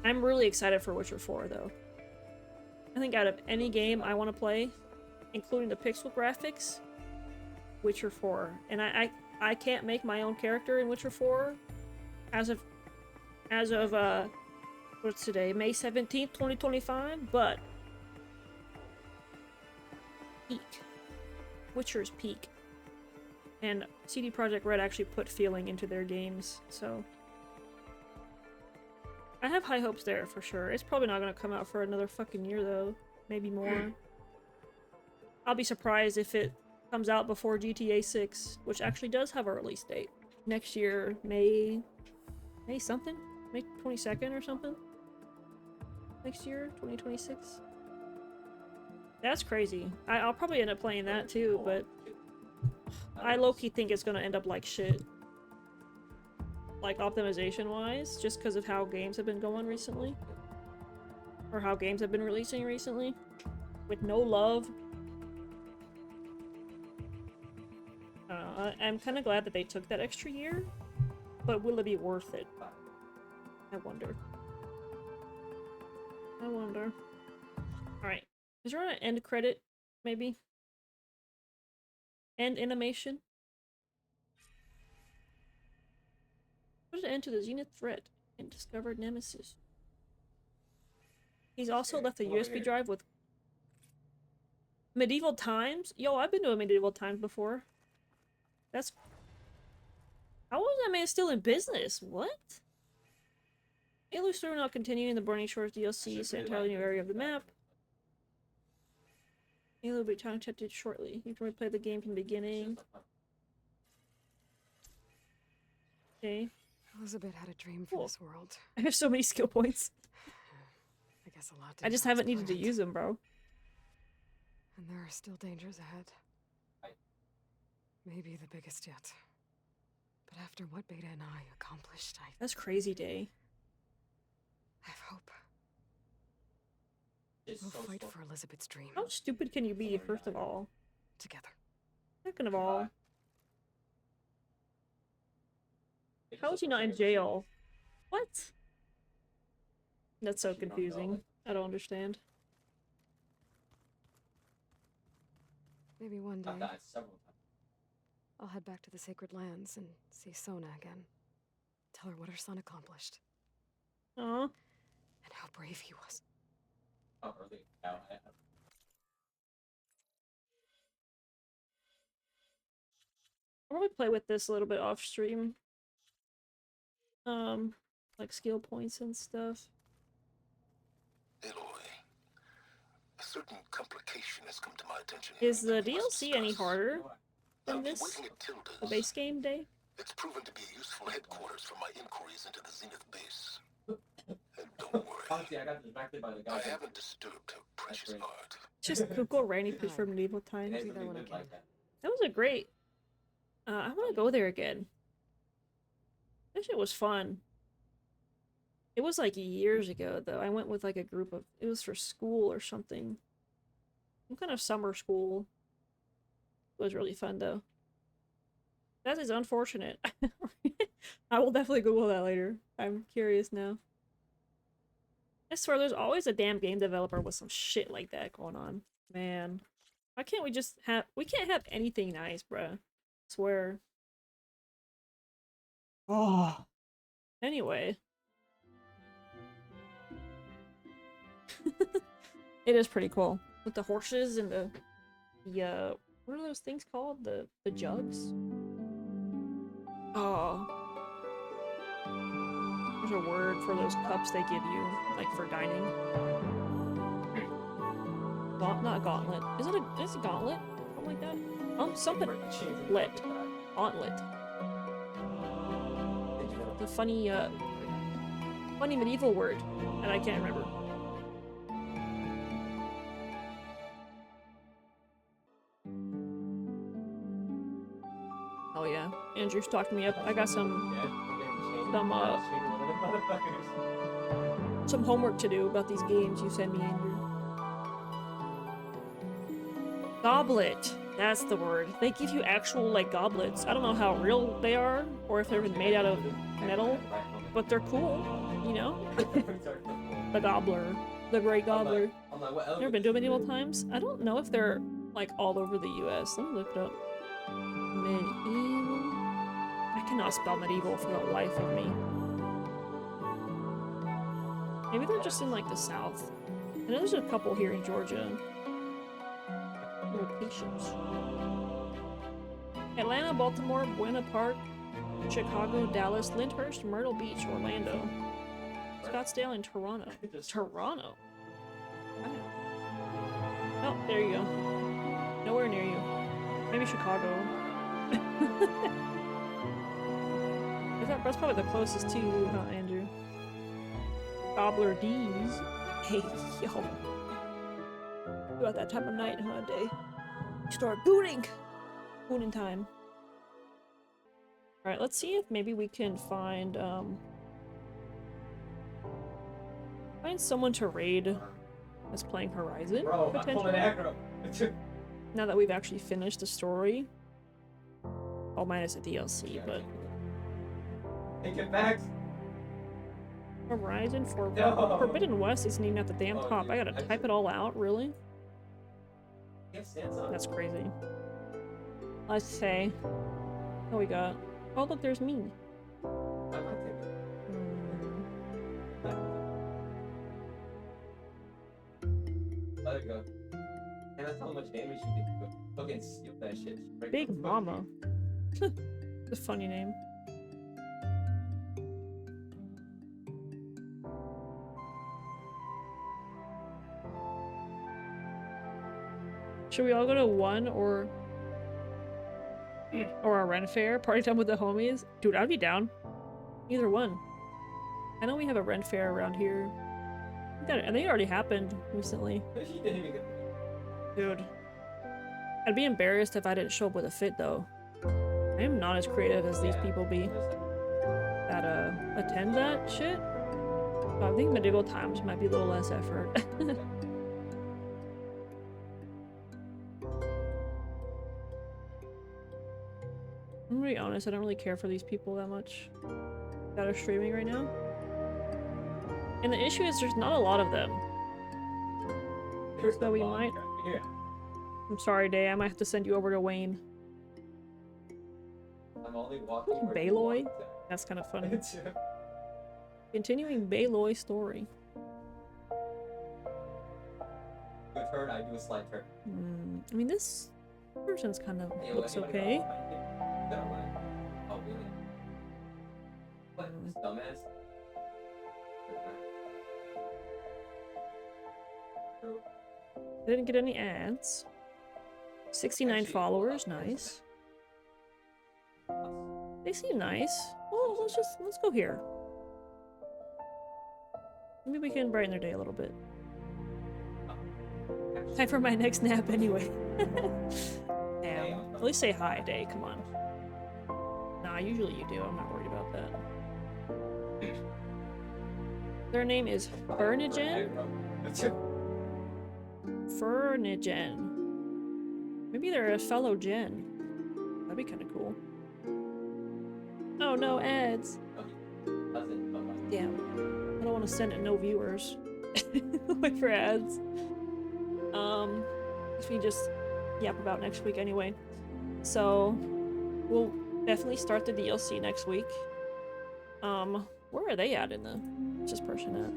I'm really excited for Witcher 4, though. I think out of any game I want to play, including the pixel graphics, Witcher 4. And I can't make my own character in Witcher 4 as of what's today? May 17th, 2025, but peak. Witcher's peak. And CD Projekt Red actually put feeling into their games, so I have high hopes there for sure. It's probably not gonna come out for another fucking year though. Maybe more. I'll be surprised if it comes out before GTA 6, which actually does have a release date. Next year, May something? May 22nd or something? Next year, 2026? That's crazy. I'll probably end up playing that too, but I low-key think it's gonna end up like shit. Like, optimization-wise, just because of how games have been going recently. Or how games have been releasing recently. With no love. I don't know. I'm kind of glad that they took that extra year. But will it be worth it? I wonder. I wonder. Alright. Is there an end credit? Maybe? End animation? Put an end to the Zenith threat and discovered Nemesis. He's also left a USB drive with Medieval Times? Yo, I've been to a Medieval Times before. That's... How was that man still in business? What? Halo story now continuing the Burning Shores DLC, set entirely new area of the map. Halo will be time tested shortly. You can replay the game from the beginning. Okay. Elizabeth had a dream for this world. I have so many skill points. I guess a lot. I just haven't needed to use them, bro. And there are still dangers ahead. Maybe the biggest yet. But after what Beta and I accomplished, That's crazy, Day. I have hope. We'll fight for Elizabeth's dream. How stupid can you be, first of all? Together. Second of all. How is he not in jail? What? That's so confusing. I don't understand. Maybe one day I'll head back to the Sacred Lands and see Sona again. Tell her what her son accomplished. Aw. And how brave he was. I'll probably play with this a little bit off stream. Like skill points and stuff. Aloy, a certain complication has come to my attention. Is the DLC any harder than this? Waiting at Tilda's. The base game, Day? It's proven to be a useful headquarters for my inquiries into the Zenith base. And don't worry, Honestly, I got distracted by the guy. I haven't disturbed her precious art. Just Google Rainy Pitch from Medieval Times. That was a great... I want to go there again. That shit was fun. It was like years ago, though. I went with like a group of... It was for school or something. Some kind of summer school. It was really fun, though. That is unfortunate. I will definitely Google that later. I'm curious now. I swear there's always a damn game developer with some shit like that going on. Man. Why can't we just have... We can't have anything nice, bruh. Swear. Oh. Anyway. It is pretty cool. With the horses and the what are those things called? The jugs? Oh. There's a word for those cups they give you, like for dining. Not gauntlet. Is it a gauntlet? Something like that? Something. Gauntlet. The funny medieval word that I can't remember. Oh yeah, Andrew's talking me up. I got some homework to do about these games you send me, Andrew. Goblet. That's the word. They give you actual, like, goblets. I don't know how real they are, or if they're made out of metal, but they're cool, you know? The Gobbler. The Great Gobbler. Never been to Medieval Times? I don't know if they're, like, all over the US. Let me look it up. Medieval... I cannot spell medieval for the life of me. Maybe they're just in, like, the South. I know there's a couple here in Georgia. Locations. Atlanta, Baltimore, Buena Park, Chicago, Dallas, Lyndhurst, Myrtle Beach, Orlando, Scottsdale, and Toronto. Toronto? Oh, there you go. Nowhere near you. Maybe Chicago. That's probably the closest to you, huh, Andrew? Gobbler D's. Hey, yo. About that time of night, huh, Day? Start booting! Booting time. Alright, let's see if maybe we can find, Find someone to raid that's playing Horizon, Bro, I'm potentially. pulling aggro. Now that we've actually finished the story. Oh, minus the DLC, but... Take it back. Horizon for No. Forbidden West isn't even at the damn Oh, top. dude, I gotta type it all out, really? Stance on. That's crazy. Let's say. Oh, we got. Oh, look, there's me. I might take it. Let it go. And that's how much damage you can do. Fucking steal that shit. Right Big from the Mama. A funny name. Should we all go to one or a Ren Fair? Party time with the homies? Dude, I'd be down. Either one. I know we have a Ren Fair around here. I think it already happened recently. You didn't even get Dude. I'd be embarrassed if I didn't show up with a fit, though. I am not as creative as these people be that, attend that shit. I think medieval times might be a little less effort. I'm gonna be honest, I don't really care for these people that much that are streaming right now. And the issue is there's not a lot of them. So we might... Yeah. I'm sorry, Day, I might have to send you over to Wayne. I'm only walking where you Baloy? walked. That's kind of funny. Continuing Baloy story. Do a turn, I do a slide turn. I mean, this person's kind of Hey, looks anybody okay. got behind you? Don't mind. Oh, really? What? This dumbass? Didn't get any ads. 69 followers, nice. They seem nice. Well, let's go here. Maybe we can brighten their day a little bit. Time for my next nap anyway. Damn. At least say hi, Day, come on. Nah, usually you do, I'm not worried about that. Their name is Fernigen? Fernigen. Maybe they're a fellow Gen. That'd be kind of cool. Oh no, ads. Damn. I don't want to send it no viewers. Wait for ads. If we just yap about next week anyway. So, we'll definitely start the DLC next week. Where are they at in the... Where's this person at?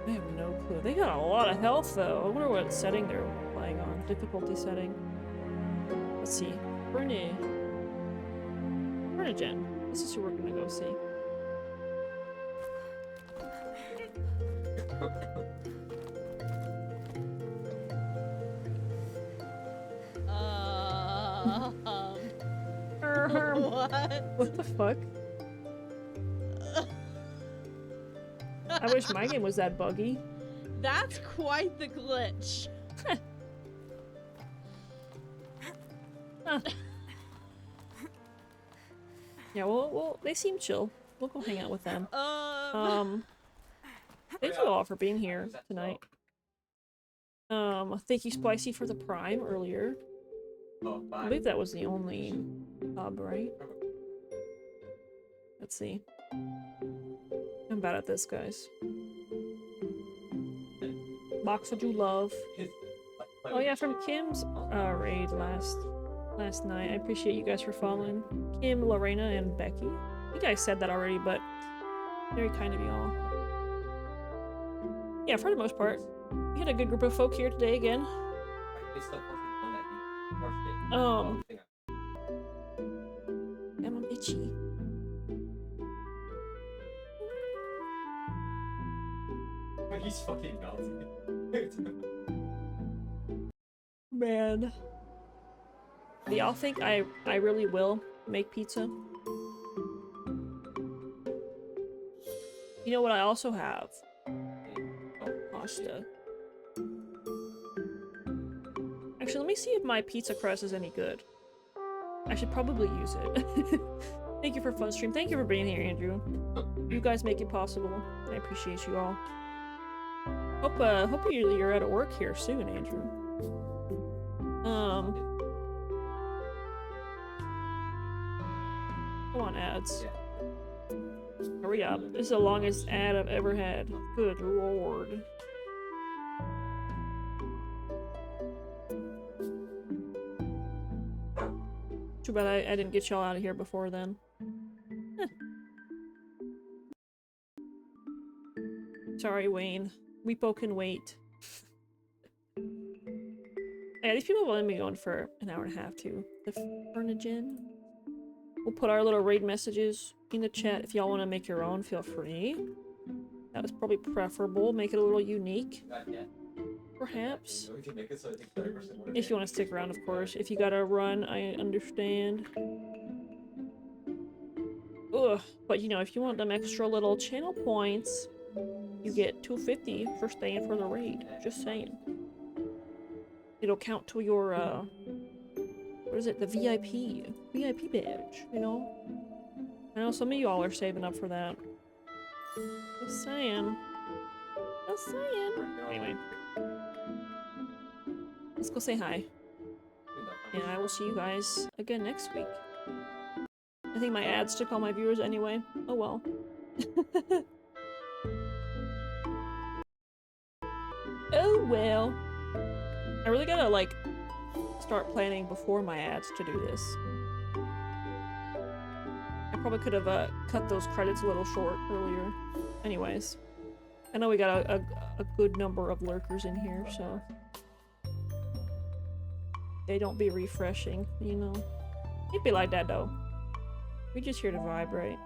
I have no clue. They got a lot of health, though. I wonder what setting they're playing on. Difficulty setting. Let's see. Fernigen. This is who we're gonna go see. What? What the fuck? I wish my game was that buggy. That's quite the glitch. Huh. Yeah, well, they seem chill. We'll go hang out with them. Thank you all for being here tonight. Thank you, Spicy, for the Prime earlier. I believe that was the only hub, right? Let's see. I'm bad at this, guys. Box of You Love. Oh yeah, from Kim's raid last night. I appreciate you guys for following. Kim, Lorena, and Becky. You guys said that already, but very kind of y'all. Yeah, for the most part. We had a good group of folk here today again. I'm itchy. He's fucking melting. Man. Do y'all think I really will make pizza? You know what I also have? Pasta. Actually, let me see if my pizza crust is any good. I should probably use it. Thank you for fun stream. Thank you for being here, Andrew. You guys make it possible. I appreciate you all. Hope you're out of work here soon, Andrew. Come on, ads. Hurry up. This is the longest ad I've ever had. Good lord. Too bad I didn't get y'all out of here before then. Sorry, Wayne. Weepo can wait. Yeah, these people will be going for an hour and a half too. The Fernigen. We'll put our little raid messages in the chat. If y'all want to make your own, feel free. That was probably preferable. Make it a little unique. Perhaps. If you want to stick around, of course. If you gotta run, I understand. Ugh. But you know, if you want them extra little channel points, you get 250 for staying for the raid. Just saying. It'll count to your, what is it? The VIP badge, you know? I know some of y'all are saving up for that. Just saying. Just saying. Anyway. Let's go say hi. And I will see you guys again next week. I think my ads took all my viewers anyway. Oh well. Oh well. I really gotta, like, start planning before my ads to do this. I probably could have cut those credits a little short earlier. Anyways. I know we got a good number of lurkers in here, so... they don't be refreshing, you know? It'd be like that, though. We're just here to vibe, right?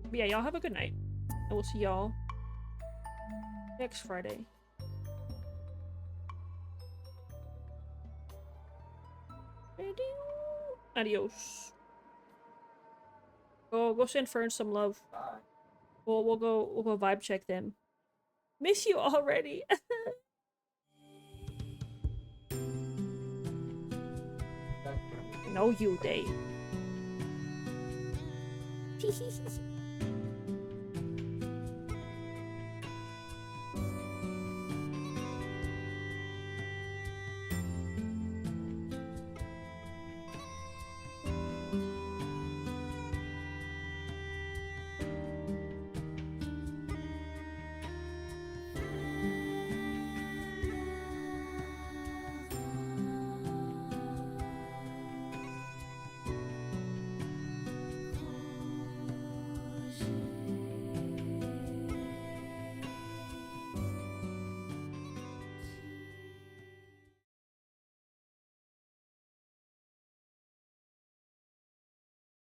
But yeah, y'all have a good night. And we'll see y'all next Friday. Adios. Go send Fern some love. We'll go vibe check them. Miss you already. No, you day.